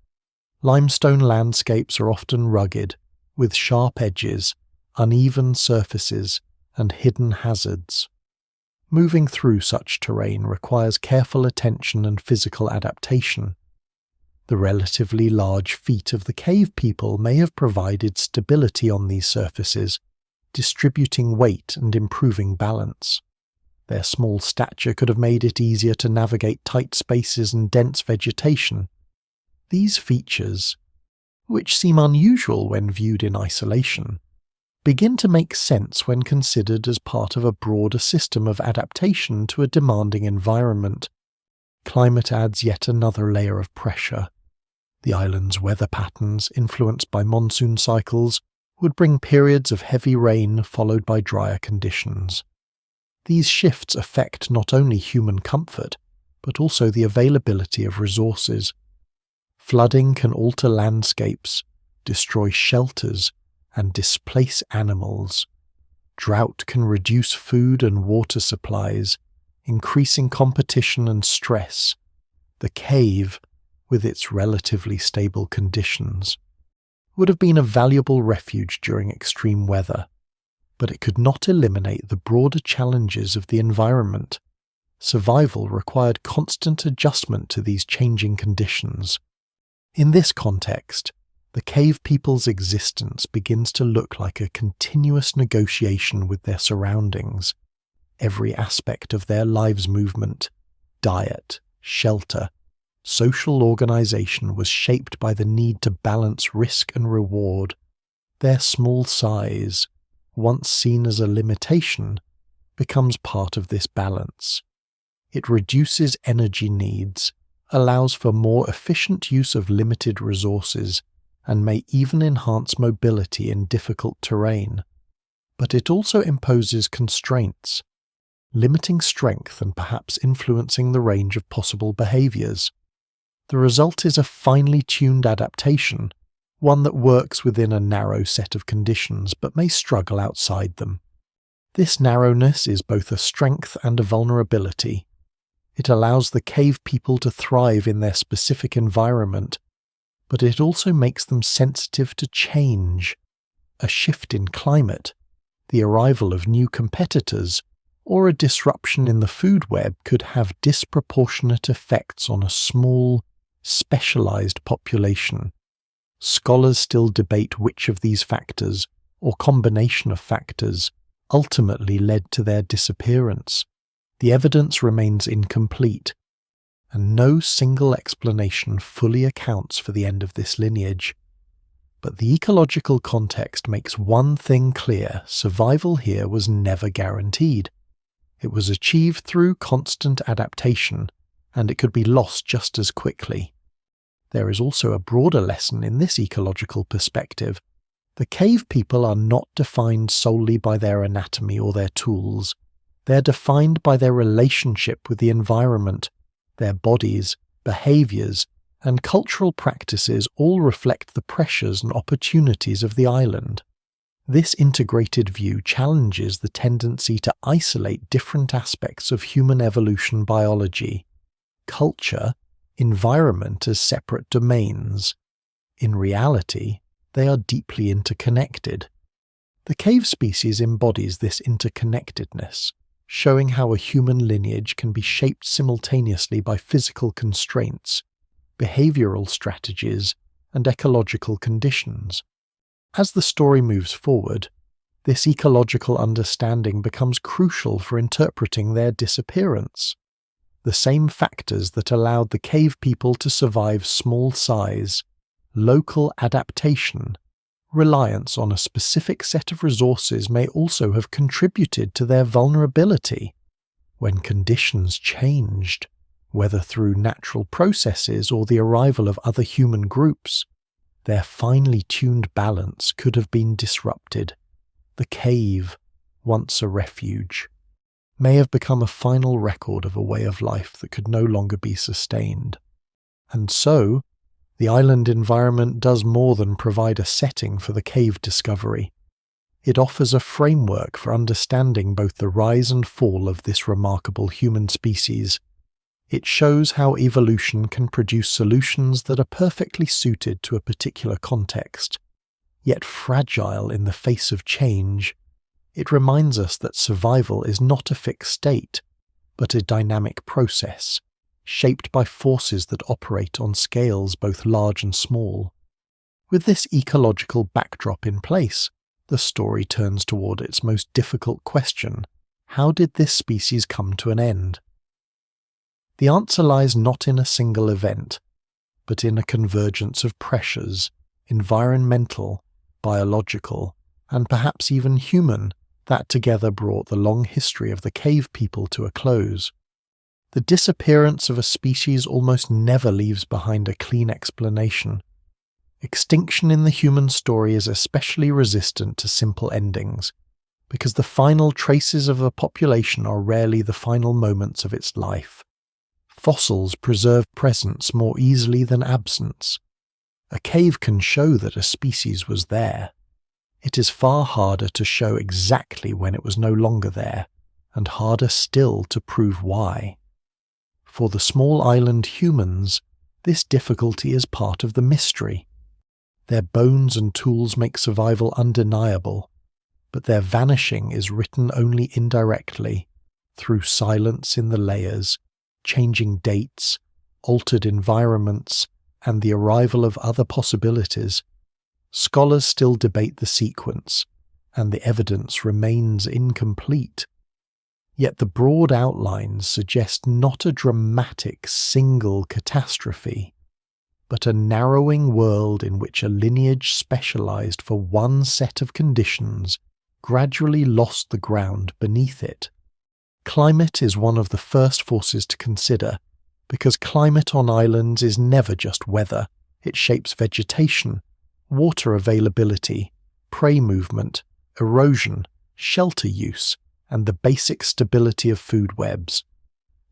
Limestone landscapes are often rugged, with sharp edges, uneven surfaces, and hidden hazards. Moving through such terrain requires careful attention and physical adaptation. The relatively large feet of the cave people may have provided stability on these surfaces, distributing weight and improving balance. Their small stature could have made it easier to navigate tight spaces and dense vegetation. These features, which seem unusual when viewed in isolation, begin to make sense when considered as part of a broader system of adaptation to a demanding environment. Climate adds yet another layer of pressure. The island's weather patterns, influenced by monsoon cycles, would bring periods of heavy rain followed by drier conditions. These shifts affect not only human comfort, but also the availability of resources. Flooding can alter landscapes, destroy shelters, and displace animals. Drought can reduce food and water supplies, increasing competition and stress. The cave, with its relatively stable conditions, would have been a valuable refuge during extreme weather, but it could not eliminate the broader challenges of the environment. Survival required constant adjustment to these changing conditions. In this context, the cave people's existence begins to look like a continuous negotiation with their surroundings. Every aspect of their lives' movement, diet, shelter, social organization was shaped by the need to balance risk and reward. Their small size, once seen as a limitation, becomes part of this balance. It reduces energy needs, allows for more efficient use of limited resources, and may even enhance mobility in difficult terrain. But it also imposes constraints, limiting strength and perhaps influencing the range of possible behaviors. The result is a finely tuned adaptation, one that works within a narrow set of conditions but may struggle outside them. This narrowness is both a strength and a vulnerability. It allows the cave people to thrive in their specific environment, but it also makes them sensitive to change. A shift in climate, the arrival of new competitors, or a disruption in the food web could have disproportionate effects on a small, specialized population. Scholars still debate which of these factors, or combination of factors, ultimately led to their disappearance. The evidence remains incomplete, and no single explanation fully accounts for the end of this lineage. But the ecological context makes one thing clear: survival here was never guaranteed. It was achieved through constant adaptation, and it could be lost just as quickly. There is also a broader lesson in this ecological perspective. The cave people are not defined solely by their anatomy or their tools. They are defined by their relationship with the environment. Their bodies, behaviors, and cultural practices all reflect the pressures and opportunities of the island. This integrated view challenges the tendency to isolate different aspects of human evolution biology, culture, environment as separate domains. In reality, they are deeply interconnected. The cave species embodies this interconnectedness, showing how a human lineage can be shaped simultaneously by physical constraints, behavioral strategies, and ecological conditions. As the story moves forward, this ecological understanding becomes crucial for interpreting their disappearance. The same factors that allowed the cave people to survive small size, local adaptation, reliance on a specific set of resources may also have contributed to their vulnerability. When conditions changed, whether through natural processes or the arrival of other human groups, their finely tuned balance could have been disrupted. The cave, once a refuge, may have become a final record of a way of life that could no longer be sustained. And so, the island environment does more than provide a setting for the cave discovery. It offers a framework for understanding both the rise and fall of this remarkable human species. It shows how evolution can produce solutions that are perfectly suited to a particular context, yet fragile in the face of change. It reminds us that survival is not a fixed state, but a dynamic process, shaped by forces that operate on scales both large and small. With this ecological backdrop in place, the story turns toward its most difficult question: how did this species come to an end? The answer lies not in a single event, but in a convergence of pressures, environmental, biological, and perhaps even human, that together brought the long history of the cave people to a close. The disappearance of a species almost never leaves behind a clean explanation. Extinction in the human story is especially resistant to simple endings, because the final traces of a population are rarely the final moments of its life. Fossils preserve presence more easily than absence. A cave can show that a species was there. It is far harder to show exactly when it was no longer there, and harder still to prove why. For the small island humans, this difficulty is part of the mystery. Their bones and tools make survival undeniable, but their vanishing is written only indirectly, through silence in the layers, changing dates, altered environments, and the arrival of other possibilities. Scholars still debate the sequence, and the evidence remains incomplete. Yet the broad outlines suggest not a dramatic single catastrophe, but a narrowing world in which a lineage specialized for one set of conditions gradually lost the ground beneath it. Climate is one of the first forces to consider, because climate on islands is never just weather. It shapes vegetation, water availability, prey movement, erosion, shelter use, and the basic stability of food webs.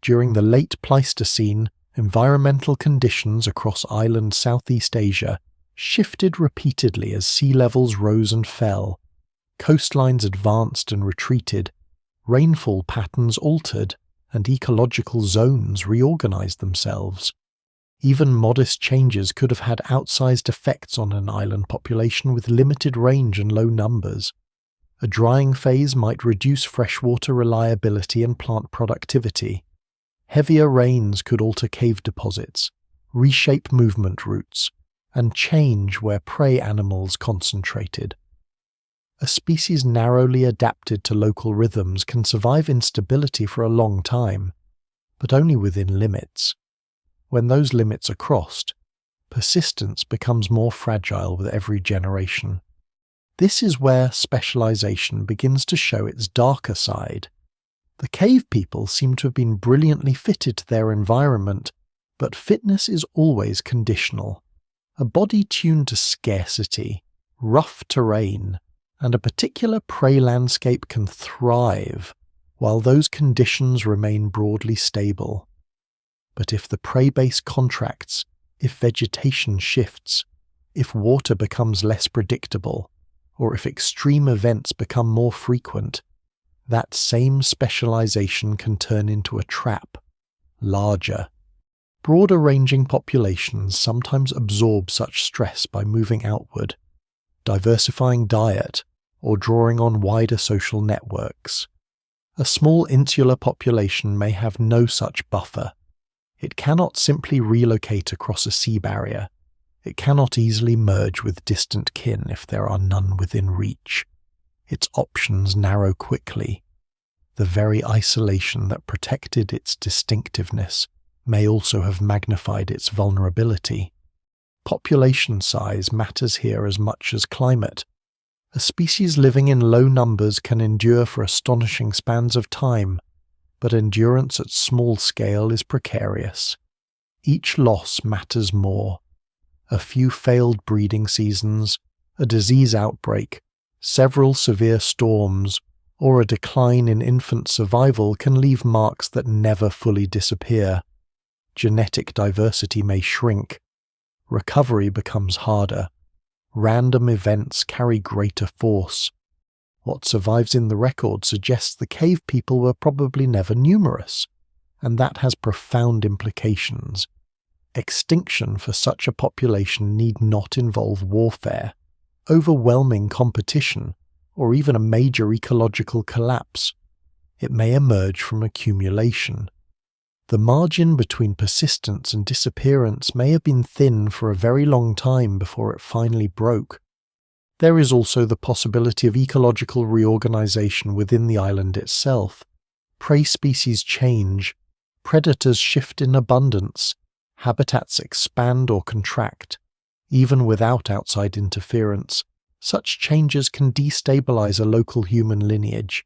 During the late Pleistocene, environmental conditions across island Southeast Asia shifted repeatedly as sea levels rose and fell, coastlines advanced and retreated, rainfall patterns altered, and ecological zones reorganized themselves. Even modest changes could have had outsized effects on an island population with limited range and low numbers. A drying phase might reduce freshwater reliability and plant productivity. Heavier rains could alter cave deposits, reshape movement routes, and change where prey animals concentrated. A species narrowly adapted to local rhythms can survive instability for a long time, but only within limits. When those limits are crossed, persistence becomes more fragile with every generation. This is where specialization begins to show its darker side. The cave people seem to have been brilliantly fitted to their environment, but fitness is always conditional. A body tuned to scarcity, rough terrain, and a particular prey landscape can thrive, while those conditions remain broadly stable. But if the prey base contracts, if vegetation shifts, if water becomes less predictable, or if extreme events become more frequent, that same specialization can turn into a trap, larger. Broader-ranging populations sometimes absorb such stress by moving outward, diversifying diet, or drawing on wider social networks. A small insular population may have no such buffer. It cannot simply relocate across a sea barrier. It cannot easily merge with distant kin if there are none within reach. Its options narrow quickly. The very isolation that protected its distinctiveness may also have magnified its vulnerability. Population size matters here as much as climate. A species living in low numbers can endure for astonishing spans of time, but endurance at small scale is precarious. Each loss matters more. A few failed breeding seasons, a disease outbreak, several severe storms, or a decline in infant survival can leave marks that never fully disappear. Genetic diversity may shrink. Recovery becomes harder. Random events carry greater force. What survives in the record suggests the cave people were probably never numerous, and that has profound implications. Extinction for such a population need not involve warfare, overwhelming competition, or even a major ecological collapse. It may emerge from accumulation. The margin between persistence and disappearance may have been thin for a very long time before it finally broke. There is also the possibility of ecological reorganization within the island itself. Prey species change, predators shift in abundance, habitats expand or contract. Even without outside interference, such changes can destabilize a local human lineage.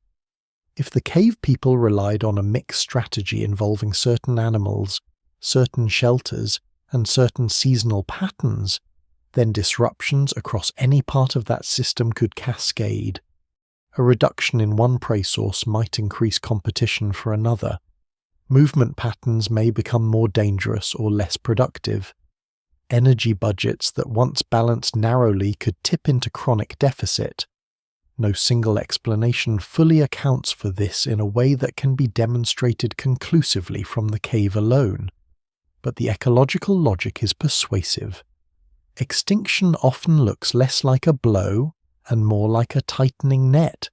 If the cave people relied on a mixed strategy involving certain animals, certain shelters, and certain seasonal patterns, then disruptions across any part of that system could cascade. A reduction in one prey source might increase competition for another. Movement patterns may become more dangerous or less productive. Energy budgets that once balanced narrowly could tip into chronic deficit. No single explanation fully accounts for this in a way that can be demonstrated conclusively from the cave alone. But the ecological logic is persuasive. Extinction often looks less like a blow and more like a tightening net.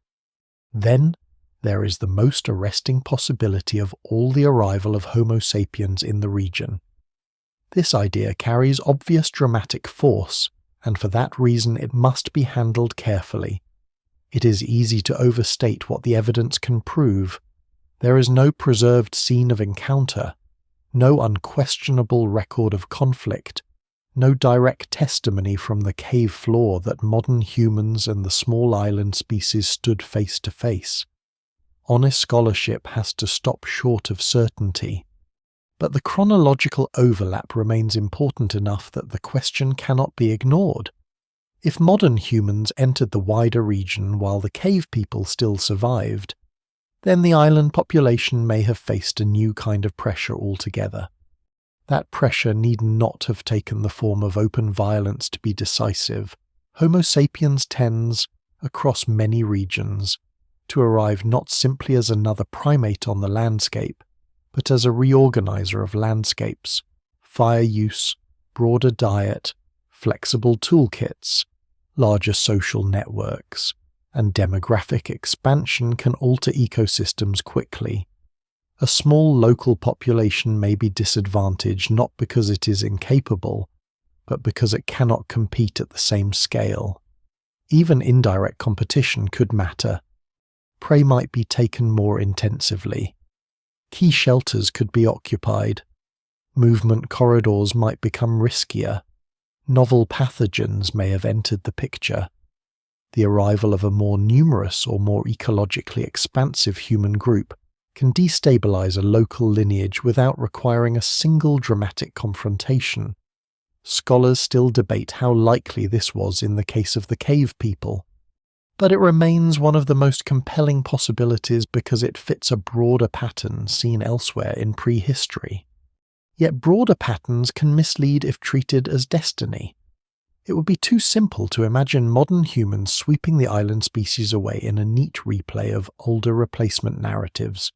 Then there is the most arresting possibility of all, the arrival of Homo sapiens in the region. This idea carries obvious dramatic force, and for that reason it must be handled carefully. It is easy to overstate what the evidence can prove. There is no preserved scene of encounter, no unquestionable record of conflict, no direct testimony from the cave floor that modern humans and the small island species stood face to face. Honest scholarship has to stop short of certainty. But the chronological overlap remains important enough that the question cannot be ignored. If modern humans entered the wider region while the cave people still survived, then the island population may have faced a new kind of pressure altogether. That pressure need not have taken the form of open violence to be decisive. Homo sapiens tends, across many regions, to arrive not simply as another primate on the landscape, but as a reorganizer of landscapes. Fire use, broader diet, flexible toolkits, larger social networks, and demographic expansion can alter ecosystems quickly. A small local population may be disadvantaged not because it is incapable, but because it cannot compete at the same scale. Even indirect competition could matter. Prey might be taken more intensively. Key shelters could be occupied. Movement corridors might become riskier. Novel pathogens may have entered the picture. The arrival of a more numerous or more ecologically expansive human group can destabilize a local lineage without requiring a single dramatic confrontation. Scholars still debate how likely this was in the case of the cave people. But it remains one of the most compelling possibilities because it fits a broader pattern seen elsewhere in prehistory. Yet broader patterns can mislead if treated as destiny. It would be too simple to imagine modern humans sweeping the island species away in a neat replay of older replacement narratives.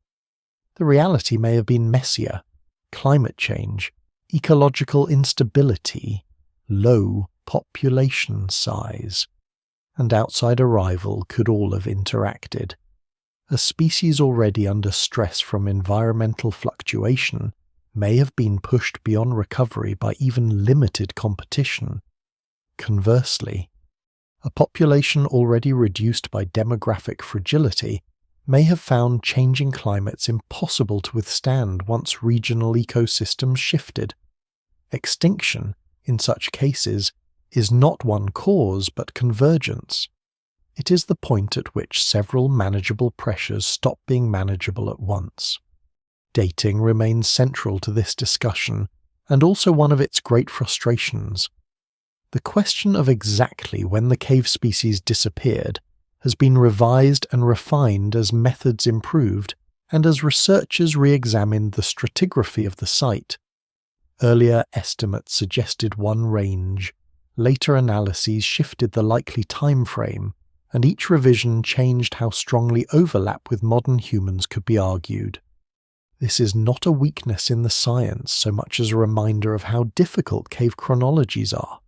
The reality may have been messier: climate change, ecological instability, low population size, and outside arrival could all have interacted. A species already under stress from environmental fluctuation may have been pushed beyond recovery by even limited competition. Conversely, a population already reduced by demographic fragility may have found changing climates impossible to withstand once regional ecosystems shifted. Extinction, in such cases, is not one cause but convergence. It is the point at which several manageable pressures stop being manageable at once. Dating remains central to this discussion, and also one of its great frustrations. The question of exactly when the cave species disappeared has been revised and refined as methods improved and as researchers re-examined the stratigraphy of the site. Earlier estimates suggested one range, later analyses shifted the likely time frame, and each revision changed how strongly overlap with modern humans could be argued. This is not a weakness in the science so much as a reminder of how difficult cave chronologies are.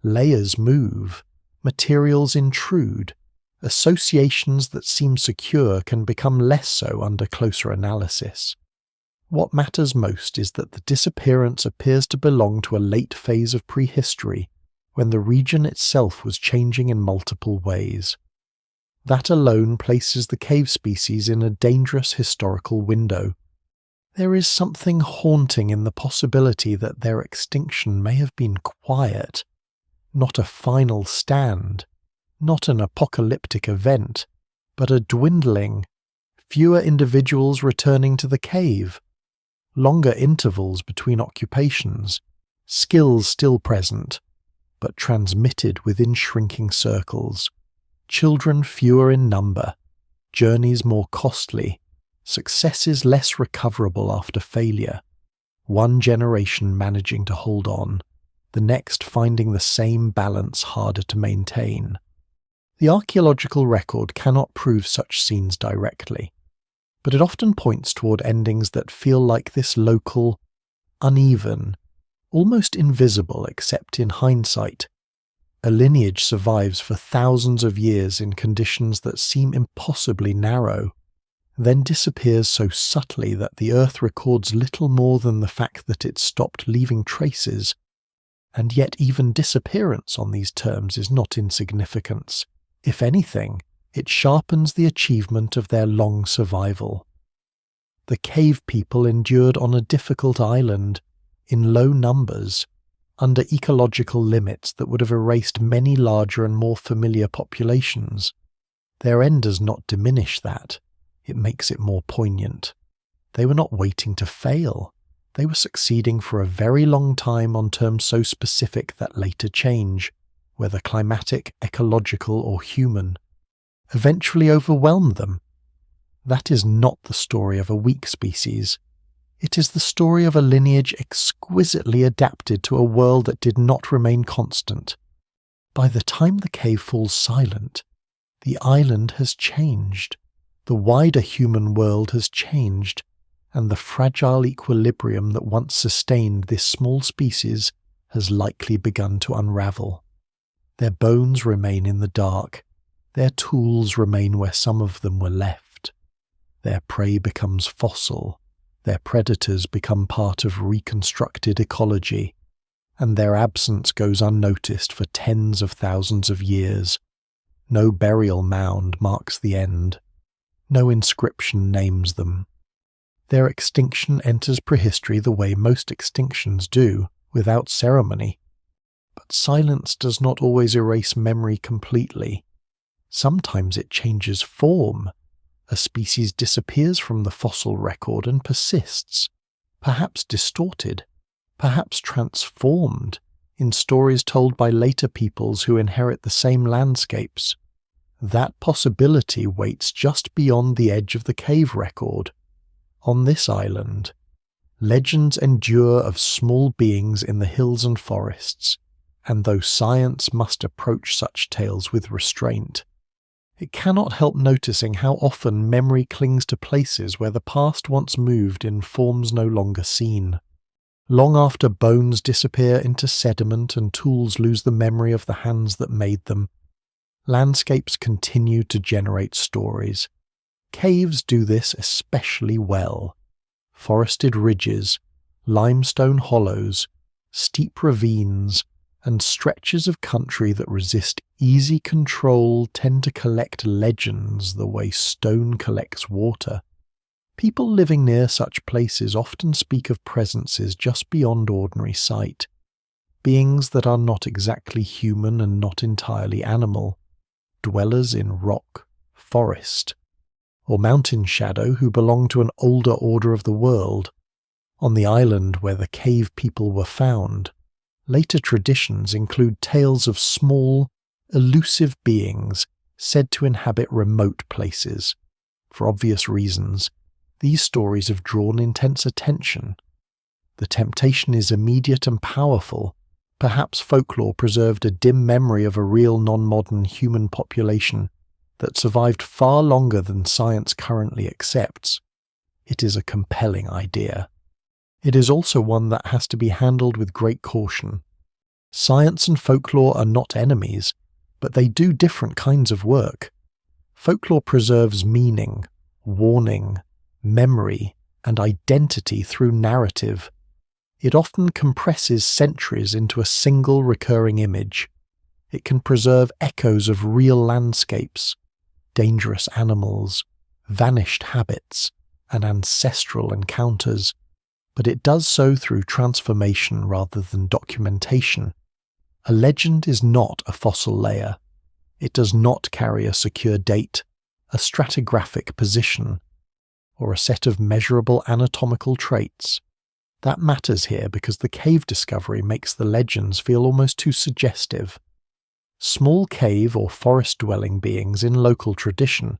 Layers move, materials intrude, Associations that seem secure can become less so under closer analysis. What matters most is that the disappearance appears to belong to a late phase of prehistory, when the region itself was changing in multiple ways. That alone places the cave species in a dangerous historical window. There is something haunting in the possibility that their extinction may have been quiet, not a final stand, not an apocalyptic event, but a dwindling, fewer individuals returning to the cave, longer intervals between occupations, skills still present, but transmitted within shrinking circles, children fewer in number, journeys more costly, successes less recoverable after failure, one generation managing to hold on, the next finding the same balance harder to maintain. The archaeological record cannot prove such scenes directly, but it often points toward endings that feel like this local, uneven, almost invisible except in hindsight. A lineage survives for thousands of years in conditions that seem impossibly narrow, then disappears so subtly that the earth records little more than the fact that it stopped leaving traces, and yet even disappearance on these terms is not insignificance. If anything, it sharpens the achievement of their long survival. The cave people endured on a difficult island, in low numbers, under ecological limits that would have erased many larger and more familiar populations. Their end does not diminish that, it makes it more poignant. They were not waiting to fail. They were succeeding for a very long time on terms so specific that later change, whether climatic, ecological, or human, eventually overwhelmed them. That is not the story of a weak species. It is the story of a lineage exquisitely adapted to a world that did not remain constant. By the time the cave falls silent, the island has changed, the wider human world has changed, and the fragile equilibrium that once sustained this small species has likely begun to unravel. Their bones remain in the dark, their tools remain where some of them were left. Their prey becomes fossil, their predators become part of reconstructed ecology, and their absence goes unnoticed for tens of thousands of years. No burial mound marks the end. No inscription names them. Their extinction enters prehistory the way most extinctions do, without ceremony. But silence does not always erase memory completely. Sometimes it changes form. A species disappears from the fossil record and persists, perhaps distorted, perhaps transformed, in stories told by later peoples who inherit the same landscapes. That possibility waits just beyond the edge of the cave record. On this island, legends endure of small beings in the hills and forests, and though science must approach such tales with restraint, it cannot help noticing how often memory clings to places where the past once moved in forms no longer seen. Long after bones disappear into sediment and tools lose the memory of the hands that made them, landscapes continue to generate stories. Caves do this especially well. Forested ridges, limestone hollows, steep ravines, and stretches of country that resist easy control tend to collect legends the way stone collects water. People living near such places often speak of presences just beyond ordinary sight, beings that are not exactly human and not entirely animal, dwellers in rock, forest, or mountain shadow who belong to an older order of the world. On the island where the cave people were found, later traditions include tales of small, elusive beings said to inhabit remote places. For obvious reasons, these stories have drawn intense attention. The temptation is immediate and powerful. Perhaps folklore preserved a dim memory of a real non-modern human population that survived far longer than science currently accepts. It is a compelling idea. It is also one that has to be handled with great caution. Science and folklore are not enemies, but they do different kinds of work. Folklore preserves meaning, warning, memory, and identity through narrative. It often compresses centuries into a single recurring image. It can preserve echoes of real landscapes, dangerous animals, vanished habits, and ancestral encounters, but it does so through transformation rather than documentation. A legend is not a fossil layer. It does not carry a secure date, a stratigraphic position, or a set of measurable anatomical traits. That matters here because the cave discovery makes the legends feel almost too suggestive. Small cave or forest-dwelling beings in local tradition,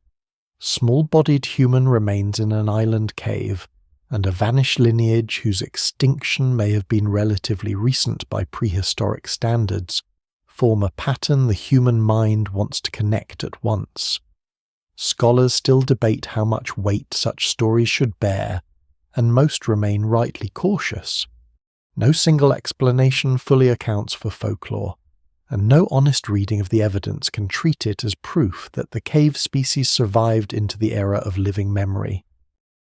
small-bodied human remains in an island cave, and a vanished lineage whose extinction may have been relatively recent by prehistoric standards, form a pattern the human mind wants to connect at once. Scholars still debate how much weight such stories should bear, and most remain rightly cautious. No single explanation fully accounts for folklore, and no honest reading of the evidence can treat it as proof that the cave species survived into the era of living memory.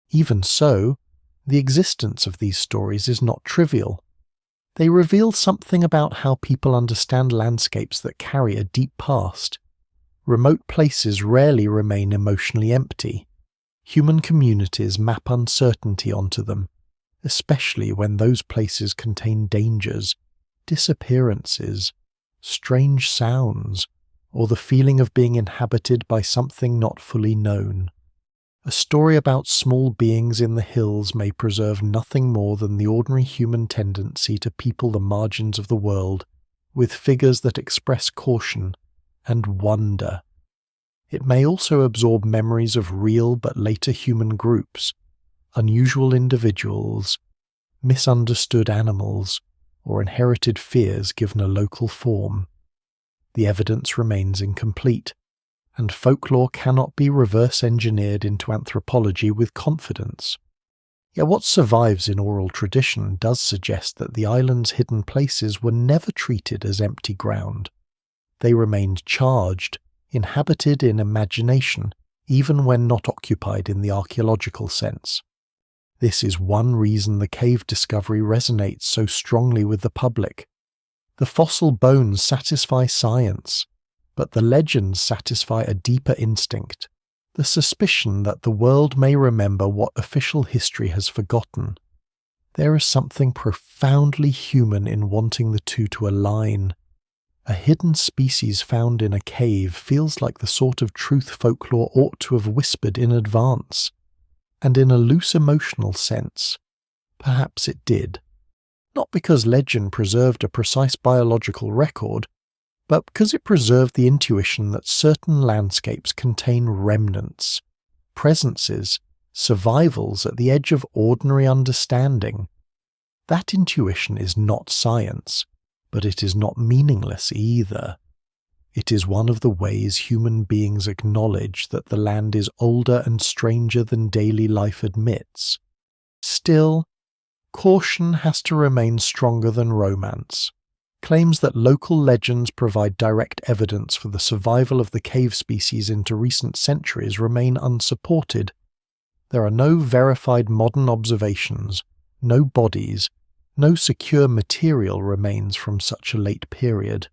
Even so, the existence of these stories is not trivial. They reveal something about how people understand landscapes that carry a deep past. Remote places rarely remain emotionally empty. Human communities map uncertainty onto them, especially when those places contain dangers, disappearances, strange sounds, or the feeling of being inhabited by something not fully known. A story about small beings in the hills may preserve nothing more than the ordinary human tendency to people the margins of the world with figures that express caution and wonder. It may also absorb memories of real but later human groups, unusual individuals, misunderstood animals, or inherited fears given a local form. The evidence remains incomplete, and folklore cannot be reverse-engineered into anthropology with confidence. Yet what survives in oral tradition does suggest that the island's hidden places were never treated as empty ground. They remained charged, inhabited in imagination, even when not occupied in the archaeological sense. This is one reason the cave discovery resonates so strongly with the public. The fossil bones satisfy science, but the legends satisfy a deeper instinct, the suspicion that the world may remember what official history has forgotten. There is something profoundly human in wanting the two to align. A hidden species found in a cave feels like the sort of truth folklore ought to have whispered in advance. And in a loose emotional sense, perhaps it did. Not because legend preserved a precise biological record, but because it preserved the intuition that certain landscapes contain remnants, presences, survivals at the edge of ordinary understanding. That intuition is not science, but it is not meaningless either. It is one of the ways human beings acknowledge that the land is older and stranger than daily life admits. Still, caution has to remain stronger than romance. Claims that local legends provide direct evidence for the survival of the cave species into recent centuries remain unsupported. There are no verified modern observations, no bodies, no secure material remains from such a late period.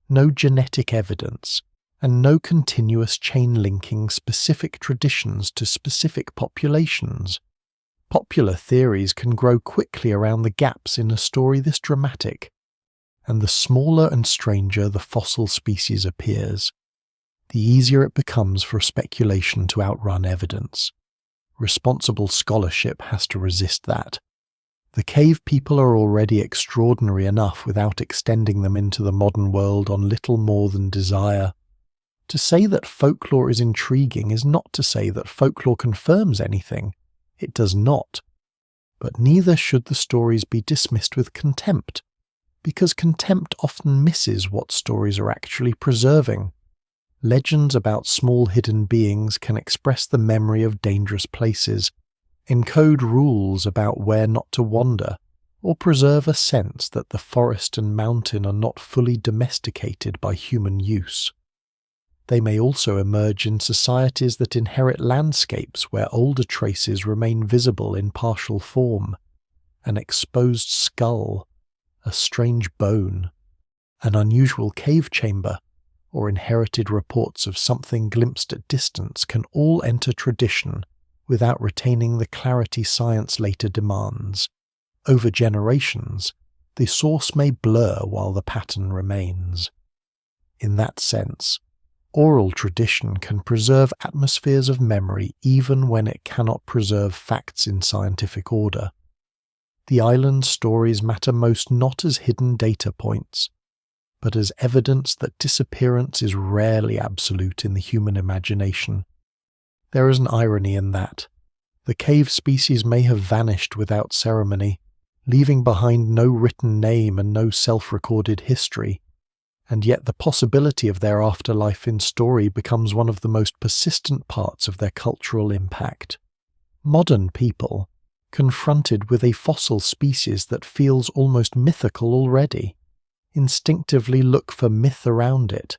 No genetic evidence, and no continuous chain linking specific traditions to specific populations. Popular theories can grow quickly around the gaps in a story this dramatic, and the smaller and stranger the fossil species appears, the easier it becomes for speculation to outrun evidence. Responsible scholarship has to resist that. The cave people are already extraordinary enough without extending them into the modern world on little more than desire. To say that folklore is intriguing is not to say that folklore confirms anything. It does not. But neither should the stories be dismissed with contempt, because contempt often misses what stories are actually preserving. Legends about small hidden beings can express the memory of dangerous places, encode rules about where not to wander, or preserve a sense that the forest and mountain are not fully domesticated by human use. They may also emerge in societies that inherit landscapes where older traces remain visible in partial form: an exposed skull, a strange bone, an unusual cave chamber, or inherited reports of something glimpsed at distance can all enter tradition without retaining the clarity science later demands. Over generations, the source may blur while the pattern remains. In that sense, oral tradition can preserve atmospheres of memory even when it cannot preserve facts in scientific order. The island stories matter most not as hidden data points, but as evidence that disappearance is rarely absolute in the human imagination. There is an irony in that. The cave species may have vanished without ceremony, leaving behind no written name and no self-recorded history, and yet the possibility of their afterlife in story becomes one of the most persistent parts of their cultural impact. Modern people, confronted with a fossil species that feels almost mythical already, instinctively look for myth around it.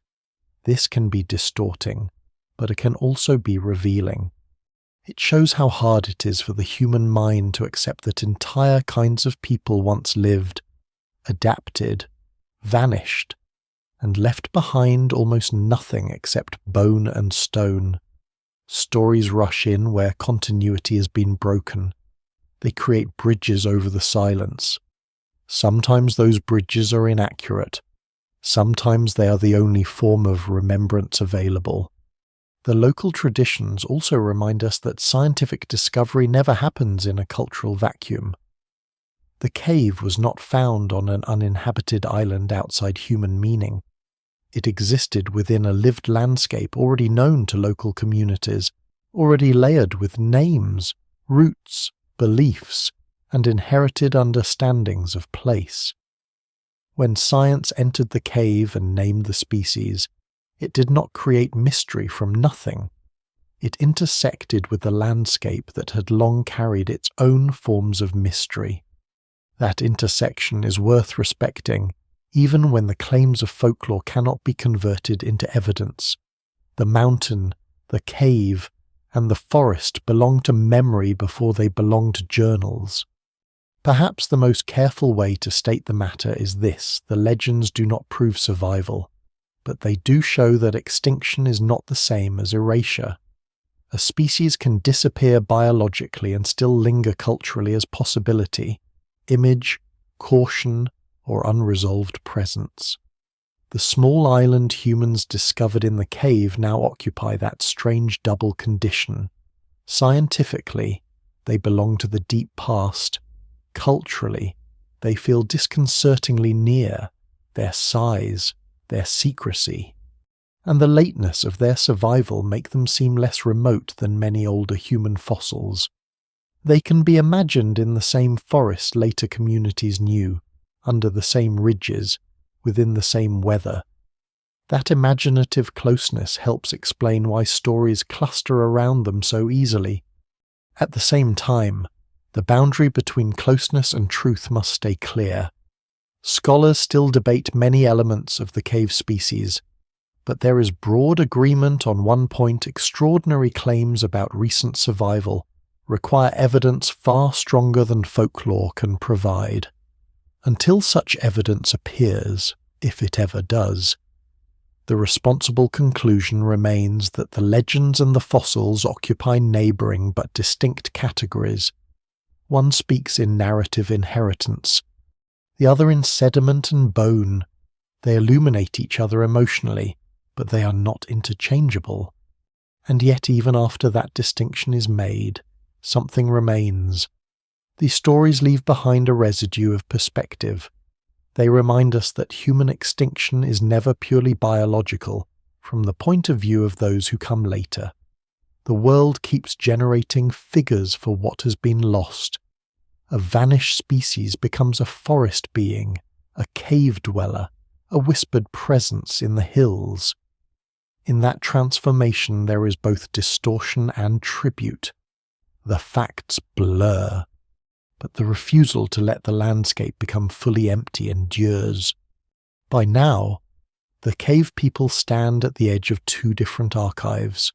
This can be distorting, but it can also be revealing. It shows how hard it is for the human mind to accept that entire kinds of people once lived, adapted, vanished, and left behind almost nothing except bone and stone. Stories rush in where continuity has been broken. They create bridges over the silence. Sometimes those bridges are inaccurate. Sometimes they are the only form of remembrance available. The local traditions also remind us that scientific discovery never happens in a cultural vacuum. The cave was not found on an uninhabited island outside human meaning. It existed within a lived landscape already known to local communities, already layered with names, roots, beliefs, and inherited understandings of place. When science entered the cave and named the species, it did not create mystery from nothing. It intersected with the landscape that had long carried its own forms of mystery. That intersection is worth respecting, even when the claims of folklore cannot be converted into evidence. The mountain, the cave, and the forest belong to memory before they belong to journals. Perhaps the most careful way to state the matter is this: the legends do not prove survival, but they do show that extinction is not the same as erasure. A species can disappear biologically and still linger culturally as possibility, image, caution, or unresolved presence. The small island humans discovered in the cave now occupy that strange double condition. Scientifically, they belong to the deep past. Culturally, they feel disconcertingly near, their size, their secrecy, and the lateness of their survival make them seem less remote than many older human fossils. They can be imagined in the same forest later communities knew, under the same ridges, within the same weather. That imaginative closeness helps explain why stories cluster around them so easily. At the same time, the boundary between closeness and truth must stay clear. Scholars still debate many elements of the cave species, but there is broad agreement on one point: extraordinary claims about recent survival require evidence far stronger than folklore can provide. Until such evidence appears, if it ever does, the responsible conclusion remains that the legends and the fossils occupy neighbouring but distinct categories. One speaks in narrative inheritance, the other in sediment and bone. They illuminate each other emotionally, but they are not interchangeable. And yet even after that distinction is made, something remains. These stories leave behind a residue of perspective. They remind us that human extinction is never purely biological, from the point of view of those who come later. The world keeps generating figures for what has been lost. A vanished species becomes a forest being, a cave dweller, a whispered presence in the hills. In that transformation there is both distortion and tribute. The facts blur, but the refusal to let the landscape become fully empty endures. By now, The cave people stand at the edge of two different archives.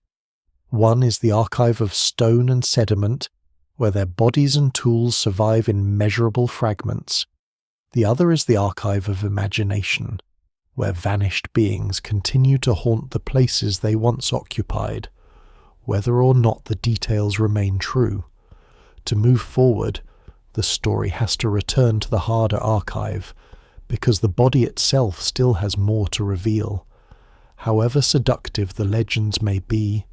One is the archive of stone and sediment, where their bodies and tools survive in measurable fragments. The other is the archive of imagination, where vanished beings continue to haunt the places they once occupied, whether or not the details remain true. To move forward, the story has to return to the harder archive, because the body itself still has more to reveal. However seductive the legends may be,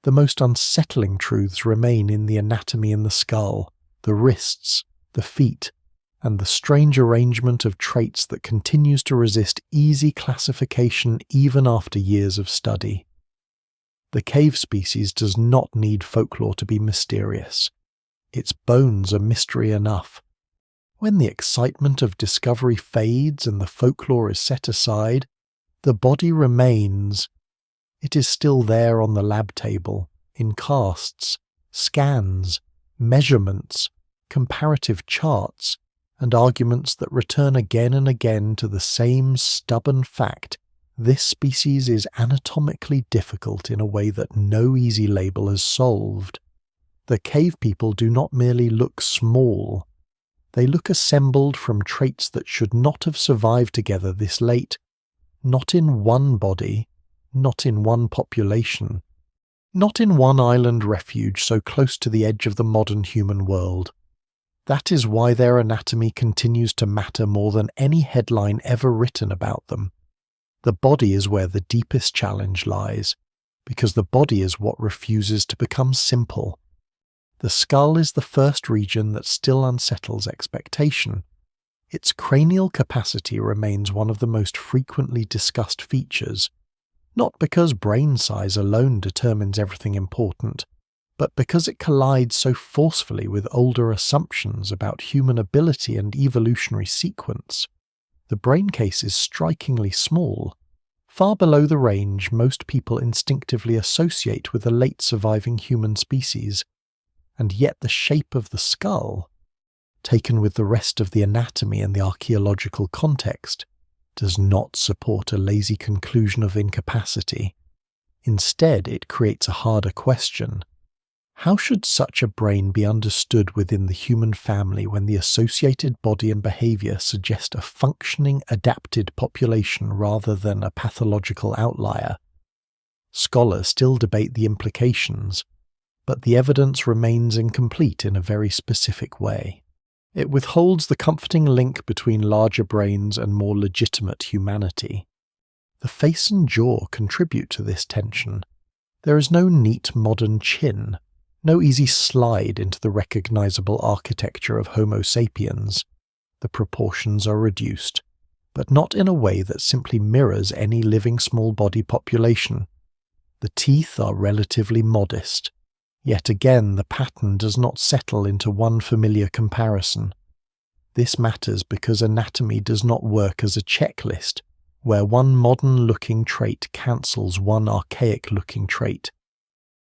the most unsettling truths remain in the anatomy in the skull, the wrists, the feet, and the strange arrangement of traits that continues to resist easy classification even after years of study. The cave species does not need folklore to be mysterious. Its bones are mystery enough. When the excitement of discovery fades and the folklore is set aside, the body remains. It is still there on the lab table, in casts, scans, measurements, comparative charts, and arguments that return again and again to the same stubborn fact: this species is anatomically difficult in a way that no easy label has solved. The cave people do not merely look small. They look assembled from traits that should not have survived together this late, not in one body, not in one population, not in one island refuge so close to the edge of the modern human world. That is why their anatomy continues to matter more than any headline ever written about them. The body is where the deepest challenge lies, because the body is what refuses to become simple. The skull is the first region that still unsettles expectation. Its cranial capacity remains one of the most frequently discussed features, not because brain size alone determines everything important, but because it collides so forcefully with older assumptions about human ability and evolutionary sequence. The brain case is strikingly small, far below the range most people instinctively associate with the late surviving human species, and yet the shape of the skull, taken with the rest of the anatomy and the archaeological context, does not support a lazy conclusion of incapacity. Instead, it creates a harder question. How should such a brain be understood within the human family when the associated body and behavior suggest a functioning, adapted population rather than a pathological outlier? Scholars still debate the implications, but the evidence remains incomplete in a very specific way. It withholds the comforting link between larger brains and more legitimate humanity. The face and jaw contribute to this tension. There is no neat modern chin, no easy slide into the recognizable architecture of Homo sapiens. The proportions are reduced, but not in a way that simply mirrors any living small body population. The teeth are relatively modest. Yet again, the pattern does not settle into one familiar comparison. This matters because anatomy does not work as a checklist, where one modern-looking trait cancels one archaic-looking trait.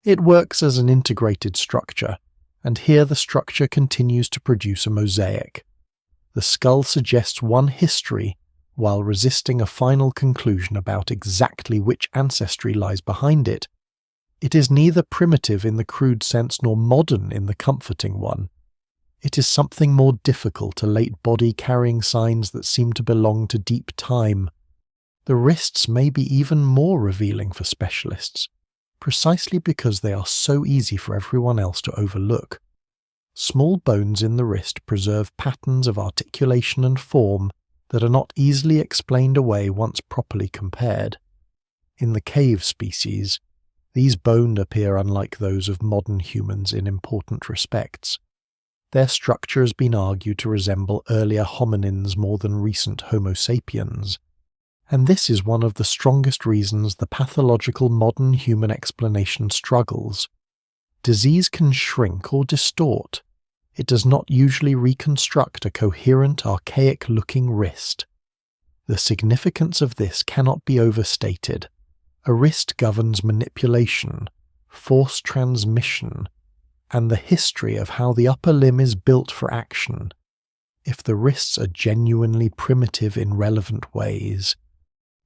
It works as an integrated structure, and here the structure continues to produce a mosaic. The skull suggests one history, while resisting a final conclusion about exactly which ancestry lies behind it. It is neither primitive in the crude sense nor modern in the comforting one. It is something more difficult, a late body carrying signs that seem to belong to deep time. The wrists may be even more revealing for specialists, precisely because they are so easy for everyone else to overlook. Small bones in the wrist preserve patterns of articulation and form that are not easily explained away once properly compared. In the cave species, these bones appear unlike those of modern humans in important respects. Their structure has been argued to resemble earlier hominins more than recent Homo sapiens, and this is one of the strongest reasons the pathological modern human explanation struggles. Disease can shrink or distort. It does not usually reconstruct a coherent, archaic-looking wrist. The significance of this cannot be overstated. A wrist governs manipulation, force transmission, and the history of how the upper limb is built for action. If the wrists are genuinely primitive in relevant ways,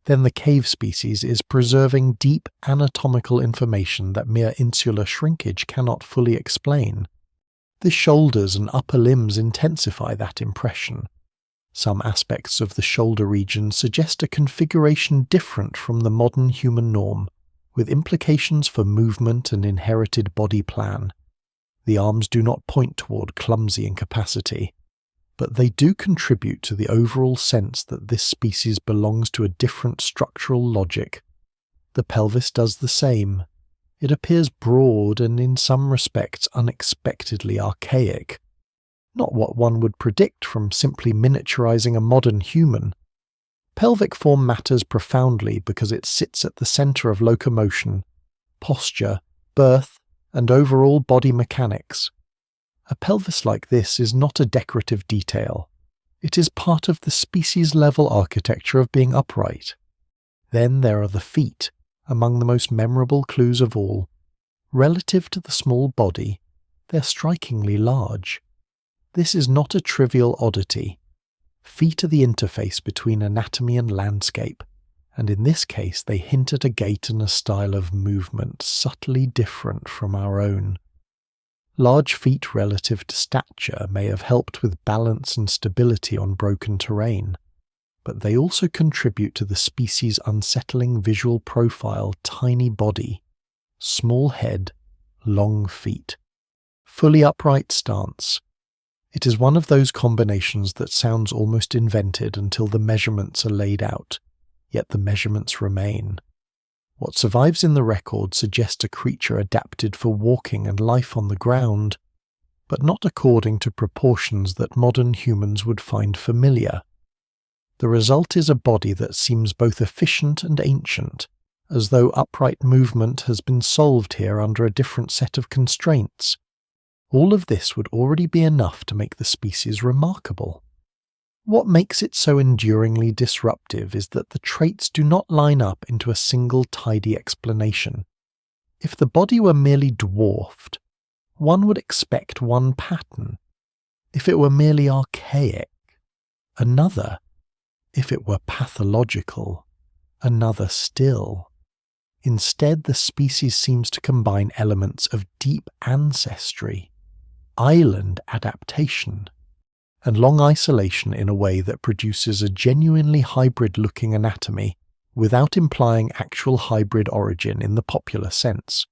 then the cave species is preserving deep anatomical information that mere insular shrinkage cannot fully explain. The shoulders and upper limbs intensify that impression. Some aspects of the shoulder region suggest a configuration different from the modern human norm, with implications for movement and inherited body plan. The arms do not point toward clumsy incapacity, but they do contribute to the overall sense that this species belongs to a different structural logic. The pelvis does the same. It appears broad and in some respects unexpectedly archaic. Not what one would predict from simply miniaturizing a modern human. Pelvic form matters profoundly because it sits at the center of locomotion, posture, birth, and overall body mechanics. A pelvis like this is not a decorative detail. It is part of the species-level architecture of being upright. Then there are the feet, among the most memorable clues of all. Relative to the small body, they're strikingly large. This is not a trivial oddity. Feet are the interface between anatomy and landscape, and in this case they hint at a gait and a style of movement subtly different from our own. Large feet relative to stature may have helped with balance and stability on broken terrain, but they also contribute to the species' unsettling visual profile: tiny body, small head, long feet, fully upright stance. It is one of those combinations that sounds almost invented until the measurements are laid out, yet the measurements remain. What survives in the record suggests a creature adapted for walking and life on the ground, but not according to proportions that modern humans would find familiar. The result is a body that seems both efficient and ancient, as though upright movement has been solved here under a different set of constraints. All of this would already be enough to make the species remarkable. What makes it so enduringly disruptive is that the traits do not line up into a single tidy explanation. If the body were merely dwarfed, one would expect one pattern. If it were merely archaic, another. If it were pathological, another still. Instead, the species seems to combine elements of deep ancestry, island adaptation, and long isolation in a way that produces a genuinely hybrid-looking anatomy without implying actual hybrid origin in the popular sense.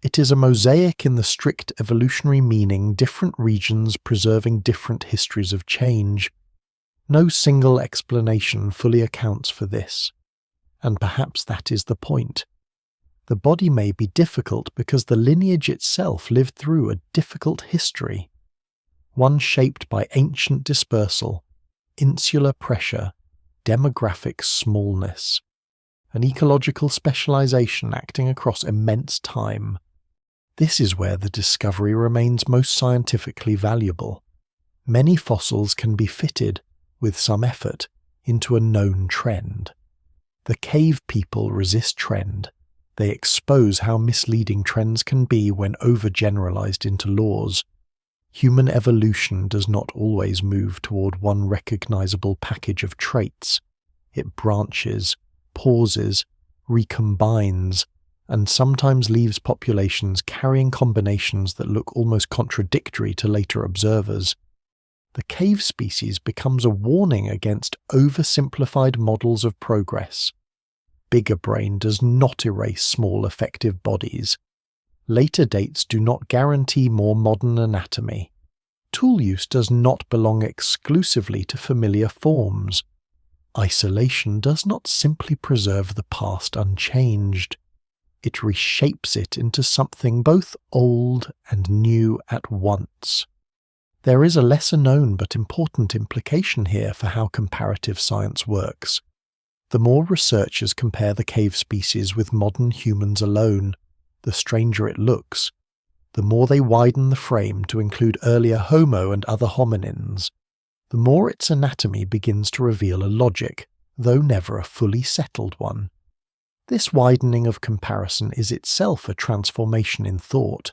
It is a mosaic in the strict evolutionary meaning, different regions preserving different histories of change. No single explanation fully accounts for this, and perhaps that is the point. The body may be difficult because the lineage itself lived through a difficult history, one shaped by ancient dispersal, insular pressure, demographic smallness, an ecological specialization acting across immense time. This is where the discovery remains most scientifically valuable. Many fossils can be fitted, with some effort, into a known trend. The cave people resist trend. They expose how misleading trends can be when overgeneralized into laws. Human evolution does not always move toward one recognizable package of traits. It branches, pauses, recombines, and sometimes leaves populations carrying combinations that look almost contradictory to later observers. The cave species becomes a warning against oversimplified models of progress. Bigger brain does not erase small effective bodies. Later dates do not guarantee more modern anatomy. Tool use does not belong exclusively to familiar forms. Isolation does not simply preserve the past unchanged. It reshapes it into something both old and new at once. There is a lesser-known but important implication here for how comparative science works. The more researchers compare the cave species with modern humans alone, the stranger it looks. The more they widen the frame to include earlier Homo and other hominins, the more its anatomy begins to reveal a logic, though never a fully settled one. This widening of comparison is itself a transformation in thought.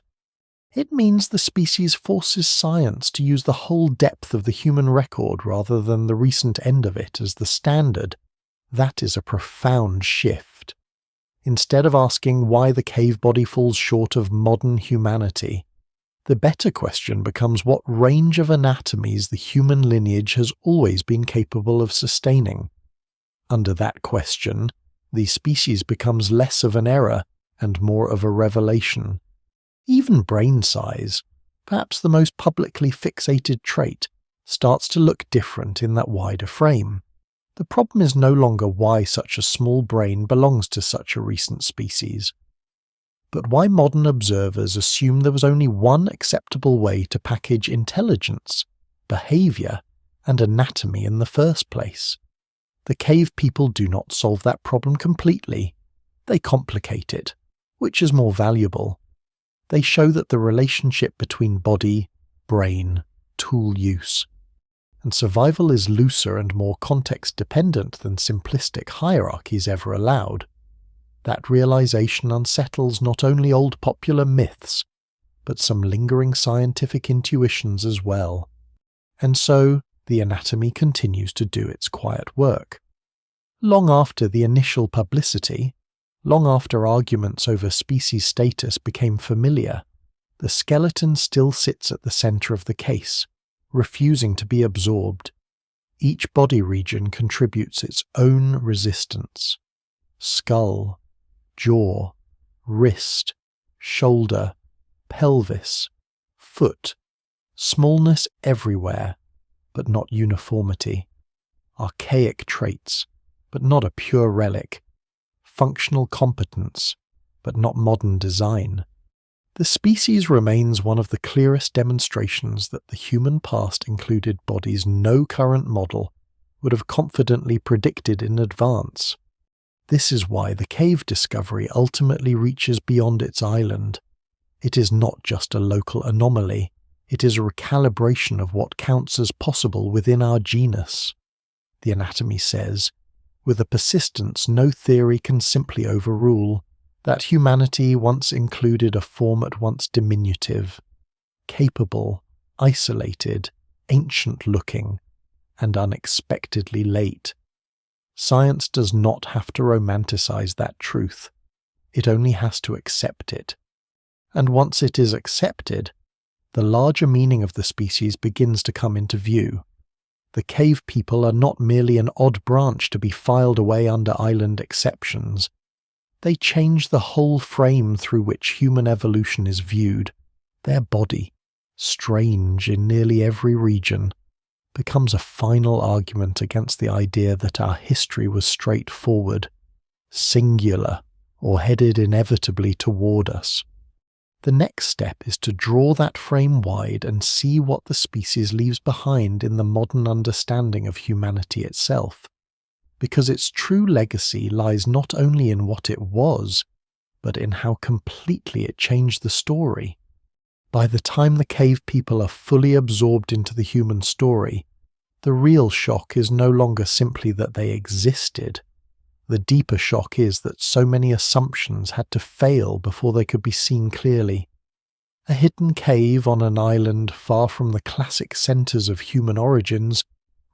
It means the species forces science to use the whole depth of the human record rather than the recent end of it as the standard. That is a profound shift. Instead of asking why the cave body falls short of modern humanity, the better question becomes what range of anatomies the human lineage has always been capable of sustaining. Under that question, the species becomes less of an error and more of a revelation. Even brain size, perhaps the most publicly fixated trait, starts to look different in that wider frame. The problem is no longer why such a small brain belongs to such a recent species, but why modern observers assume there was only one acceptable way to package intelligence, behavior, and anatomy in the first place. The cave people do not solve that problem completely. They complicate it, which is more valuable. They show that the relationship between body, brain, tool use, and survival is looser and more context-dependent than simplistic hierarchies ever allowed. That realization unsettles not only old popular myths, but some lingering scientific intuitions as well. And so, the anatomy continues to do its quiet work. Long after the initial publicity, long after arguments over species status became familiar, the skeleton still sits at the center of the case, refusing to be absorbed. Each body region contributes its own resistance. Skull, jaw, wrist, shoulder, pelvis, foot, smallness everywhere, but not uniformity. Archaic traits, but not a pure relic. Functional competence, but not modern design. The species remains one of the clearest demonstrations that the human past included bodies no current model would have confidently predicted in advance. This is why the cave discovery ultimately reaches beyond its island. It is not just a local anomaly, it is a recalibration of what counts as possible within our genus. The anatomy says, with a persistence no theory can simply overrule, that humanity once included a form at once diminutive, capable, isolated, ancient-looking, and unexpectedly late. Science does not have to romanticize that truth. It only has to accept it. And once it is accepted, the larger meaning of the species begins to come into view. The cave people are not merely an odd branch to be filed away under island exceptions. They change the whole frame through which human evolution is viewed. Their body, strange in nearly every region, becomes a final argument against the idea that our history was straightforward, singular, or headed inevitably toward us. The next step is to draw that frame wide and see what the species leaves behind in the modern understanding of humanity itself, because its true legacy lies not only in what it was, but in how completely it changed the story. By the time the cave people are fully absorbed into the human story, the real shock is no longer simply that they existed. The deeper shock is that so many assumptions had to fail before they could be seen clearly. A hidden cave on an island far from the classic centers of human origins,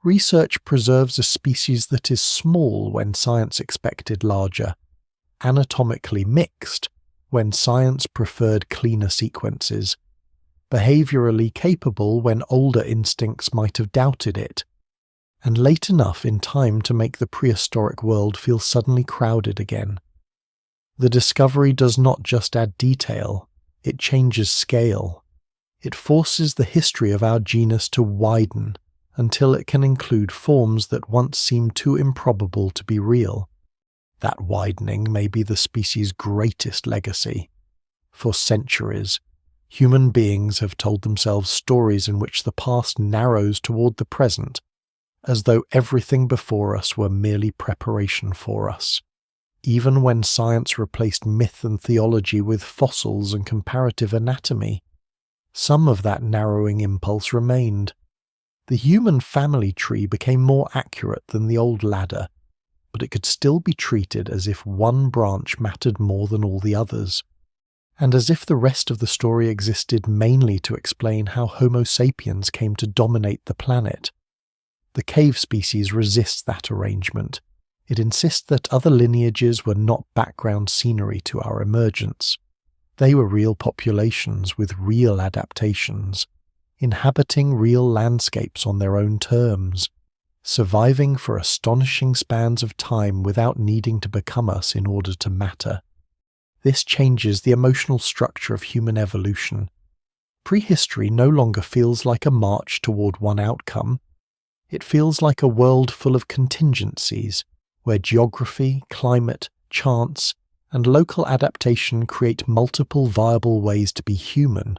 research preserves a species that is small when science expected larger, anatomically mixed when science preferred cleaner sequences, behaviorally capable when older instincts might have doubted it, and late enough in time to make the prehistoric world feel suddenly crowded again. The discovery does not just add detail, it changes scale. It forces the history of our genus to widen until it can include forms that once seemed too improbable to be real. That widening may be the species' greatest legacy. For centuries, human beings have told themselves stories in which the past narrows toward the present, as though everything before us were merely preparation for us. Even when science replaced myth and theology with fossils and comparative anatomy, some of that narrowing impulse remained. The human family tree became more accurate than the old ladder, but it could still be treated as if one branch mattered more than all the others, and as if the rest of the story existed mainly to explain how Homo sapiens came to dominate the planet. The cave species resists that arrangement. It insists that other lineages were not background scenery to our emergence. They were real populations with real adaptations, inhabiting real landscapes on their own terms, surviving for astonishing spans of time without needing to become us in order to matter. This changes the emotional structure of human evolution. Prehistory no longer feels like a march toward one outcome. It feels like a world full of contingencies, where geography, climate, chance, and local adaptation create multiple viable ways to be human.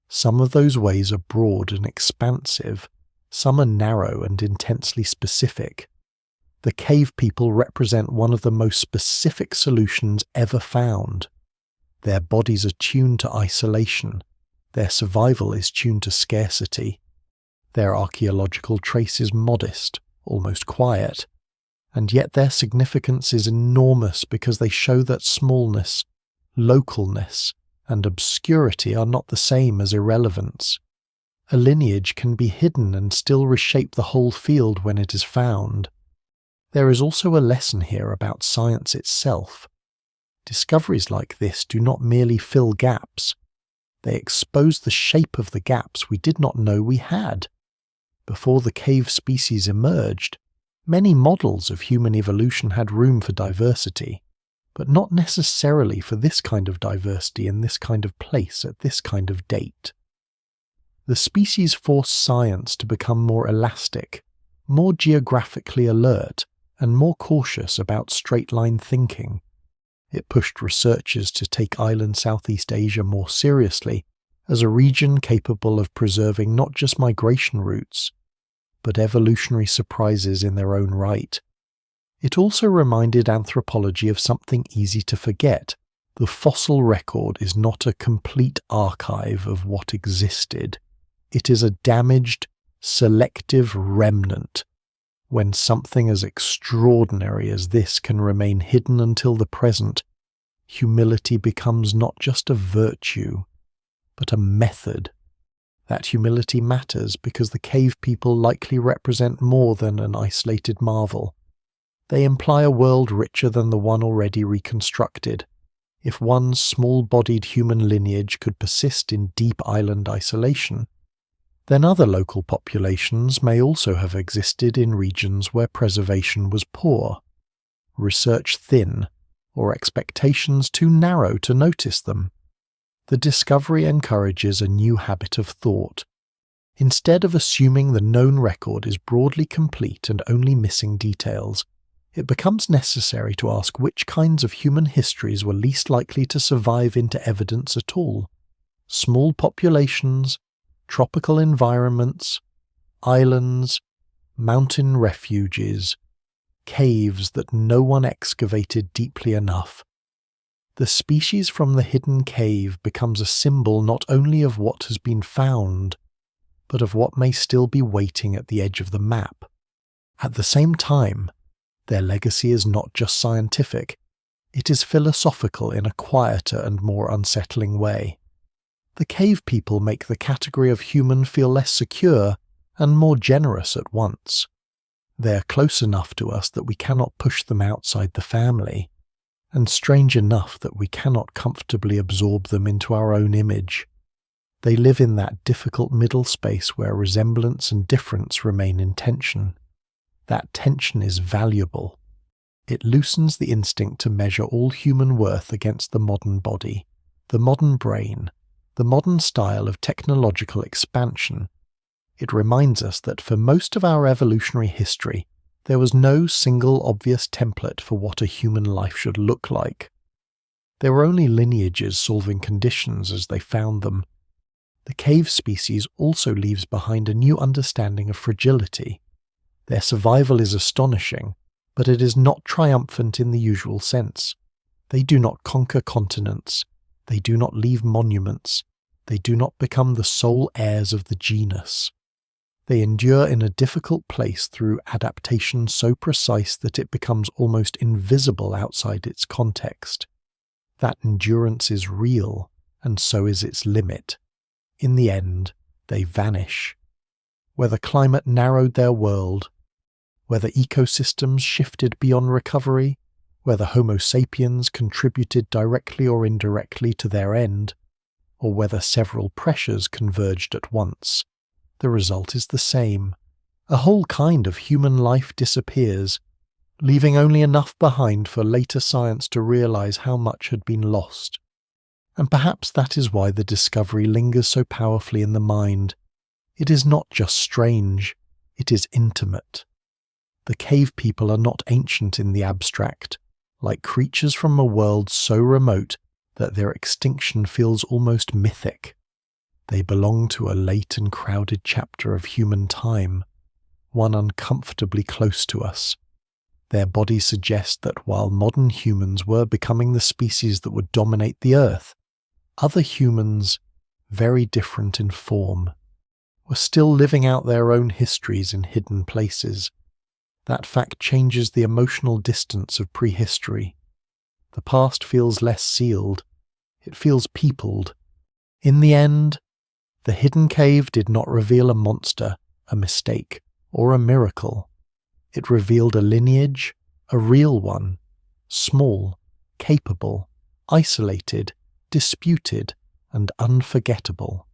Some of those ways are broad and expansive, some are narrow and intensely specific. The cave people represent one of the most specific solutions ever found. Their bodies are tuned to isolation. Their survival is tuned to scarcity. Their archaeological trace is modest, almost quiet, and yet their significance is enormous because they show that smallness, localness, and obscurity are not the same as irrelevance. A lineage can be hidden and still reshape the whole field when it is found. There is also a lesson here about science itself. Discoveries like this do not merely fill gaps. They expose the shape of the gaps we did not know we had. Before the cave species emerged, many models of human evolution had room for diversity, but not necessarily for this kind of diversity in this kind of place at this kind of date. The species forced science to become more elastic, more geographically alert, and more cautious about straight-line thinking. It pushed researchers to take island Southeast Asia more seriously as a region capable of preserving not just migration routes, but evolutionary surprises in their own right. It also reminded anthropology of something easy to forget. The fossil record is not a complete archive of what existed. It is a damaged, selective remnant. When something as extraordinary as this can remain hidden until the present, humility becomes not just a virtue, but a method. That humility matters because the cave people likely represent more than an isolated marvel. They imply a world richer than the one already reconstructed. If one small-bodied human lineage could persist in deep island isolation, then other local populations may also have existed in regions where preservation was poor, research thin, or expectations too narrow to notice them. The discovery encourages a new habit of thought. Instead of assuming the known record is broadly complete and only missing details, it becomes necessary to ask which kinds of human histories were least likely to survive into evidence at all. Small populations, tropical environments, islands, mountain refuges, caves that no one excavated deeply enough. The species from the hidden cave becomes a symbol not only of what has been found, but of what may still be waiting at the edge of the map. At the same time, their legacy is not just scientific, it is philosophical in a quieter and more unsettling way. The cave people make the category of human feel less secure and more generous at once. They are close enough to us that we cannot push them outside the family, and strange enough that we cannot comfortably absorb them into our own image. They live in that difficult middle space where resemblance and difference remain in tension. That tension is valuable. It loosens the instinct to measure all human worth against the modern body, the modern brain, the modern style of technological expansion. It reminds us that for most of our evolutionary history, there was no single obvious template for what a human life should look like. There were only lineages solving conditions as they found them. The cave species also leaves behind a new understanding of fragility. Their survival is astonishing, but it is not triumphant in the usual sense. They do not conquer continents. They do not leave monuments. They do not become the sole heirs of the genus. They endure in a difficult place through adaptation so precise that it becomes almost invisible outside its context. That endurance is real, and so is its limit. In the end, they vanish. Whether climate narrowed their world, whether ecosystems shifted beyond recovery, whether Homo sapiens contributed directly or indirectly to their end, or whether several pressures converged at once, the result is the same. A whole kind of human life disappears, leaving only enough behind for later science to realize how much had been lost. And perhaps that is why the discovery lingers so powerfully in the mind. It is not just strange, it is intimate. The cave people are not ancient in the abstract, like creatures from a world so remote that their extinction feels almost mythic. They belong to a late and crowded chapter of human time, one uncomfortably close to us. Their bodies suggest that while modern humans were becoming the species that would dominate the Earth, other humans, very different in form, were still living out their own histories in hidden places. That fact changes the emotional distance of prehistory. The past feels less sealed. It feels peopled. In the end, the hidden cave did not reveal a monster, a mistake, or a miracle. It revealed a lineage, a real one, small, capable, isolated, disputed, and unforgettable.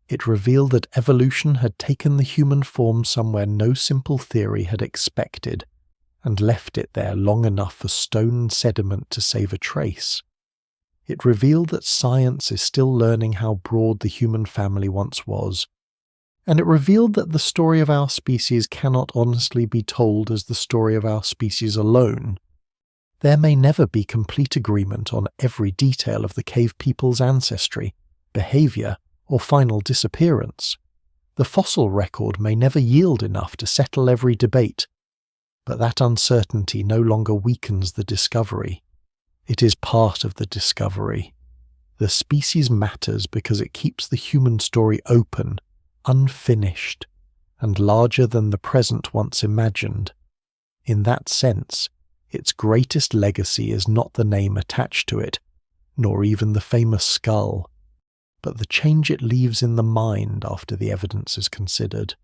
It revealed that evolution had taken the human form somewhere no simple theory had expected, and left it there long enough for stone and sediment to save a trace. It revealed that science is still learning how broad the human family once was, and it revealed that the story of our species cannot honestly be told as the story of our species alone. There may never be complete agreement on every detail of the cave people's ancestry, behavior, or final disappearance. The fossil record may never yield enough to settle every debate, but that uncertainty no longer weakens the discovery. It is part of the discovery. The species matters because it keeps the human story open, unfinished, and larger than the present once imagined. In that sense, its greatest legacy is not the name attached to it, nor even the famous skull, but the change it leaves in the mind after the evidence is considered.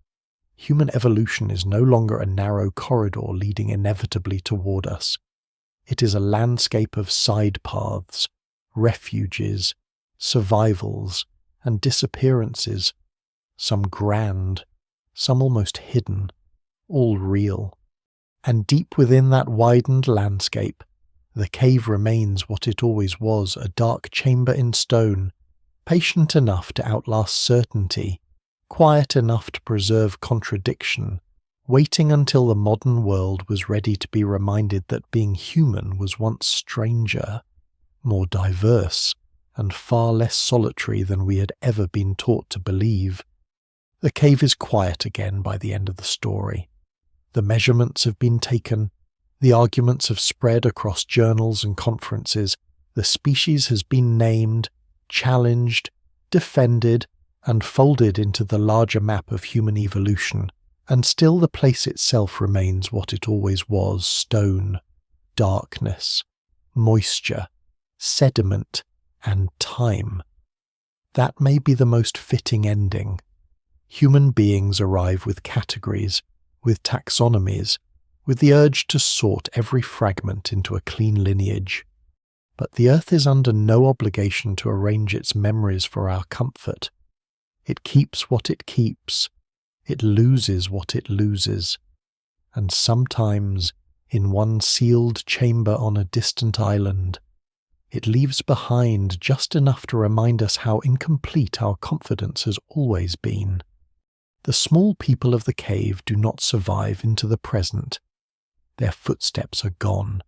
Human evolution is no longer a narrow corridor leading inevitably toward us. It is a landscape of side paths, refuges, survivals, and disappearances, some grand, some almost hidden, all real. And deep within that widened landscape, the cave remains what it always was, a dark chamber in stone, patient enough to outlast certainty, quiet enough to preserve contradiction, waiting until the modern world was ready to be reminded that being human was once stranger, more diverse, and far less solitary than we had ever been taught to believe. The cave is quiet again by the end of the story. The measurements have been taken, the arguments have spread across journals and conferences, the species has been named, challenged, defended, and folded into the larger map of human evolution, and still the place itself remains what it always was: stone, darkness, moisture, sediment, and time. That may be the most fitting ending. Human beings arrive with categories, with taxonomies, with the urge to sort every fragment into a clean lineage. But the Earth is under no obligation to arrange its memories for our comfort. It keeps what it keeps. It loses what it loses. And sometimes, in one sealed chamber on a distant island, it leaves behind just enough to remind us how incomplete our confidence has always been. The small people of the cave do not survive into the present. Their footsteps are gone.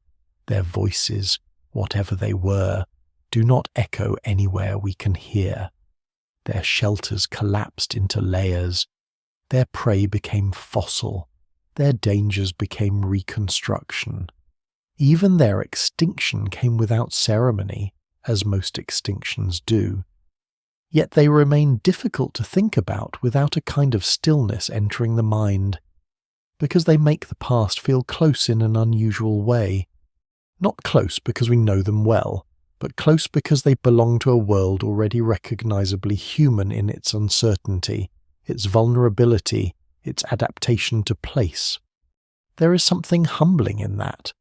Their voices, whatever they were, do not echo anywhere we can hear. Their shelters collapsed into layers. Their prey became fossil. Their dangers became reconstruction. Even their extinction came without ceremony, as most extinctions do. Yet they remain difficult to think about without a kind of stillness entering the mind, because they make the past feel close in an unusual way. Not close because we know them well, but close because they belong to a world already recognizably human in its uncertainty, its vulnerability, its adaptation to place. There is something humbling in that.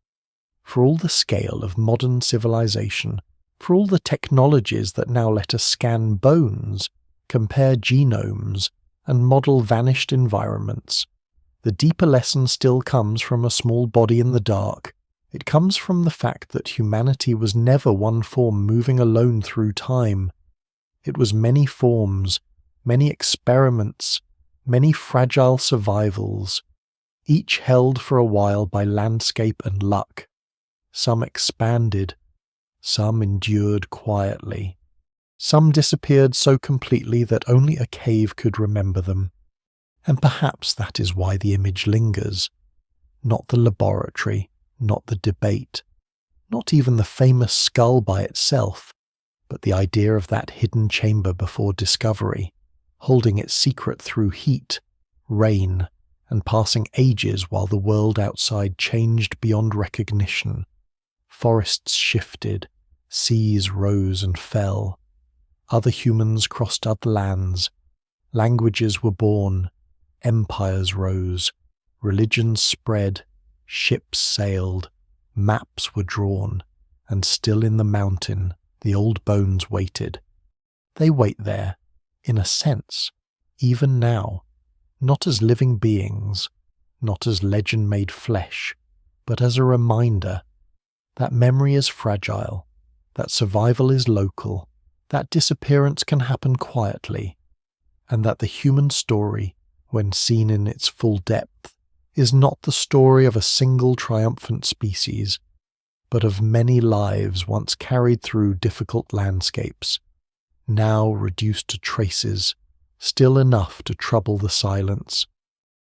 For all the scale of modern civilization, for all the technologies that now let us scan bones, compare genomes, and model vanished environments, the deeper lesson still comes from a small body in the dark. It comes from the fact that humanity was never one form moving alone through time. It was many forms, many experiments, many fragile survivals, each held for a while by landscape and luck. Some expanded, some endured quietly. Some disappeared so completely that only a cave could remember them. And perhaps that is why the image lingers. Not the laboratory, not the debate, not even the famous skull by itself, but the idea of that hidden chamber before discovery, holding its secret through heat, rain, and passing ages while the world outside changed beyond recognition. Forests shifted, seas rose and fell. Other humans crossed other lands. Languages were born. Empires rose. Religions spread. Ships sailed. Maps were drawn. And still in the mountain, the old bones waited. They wait there, in a sense, even now, not as living beings, not as legend made flesh, but as a reminder that memory is fragile, that survival is local, that disappearance can happen quietly, and that the human story, when seen in its full depth, is not the story of a single triumphant species, but of many lives once carried through difficult landscapes, now reduced to traces, still enough to trouble the silence,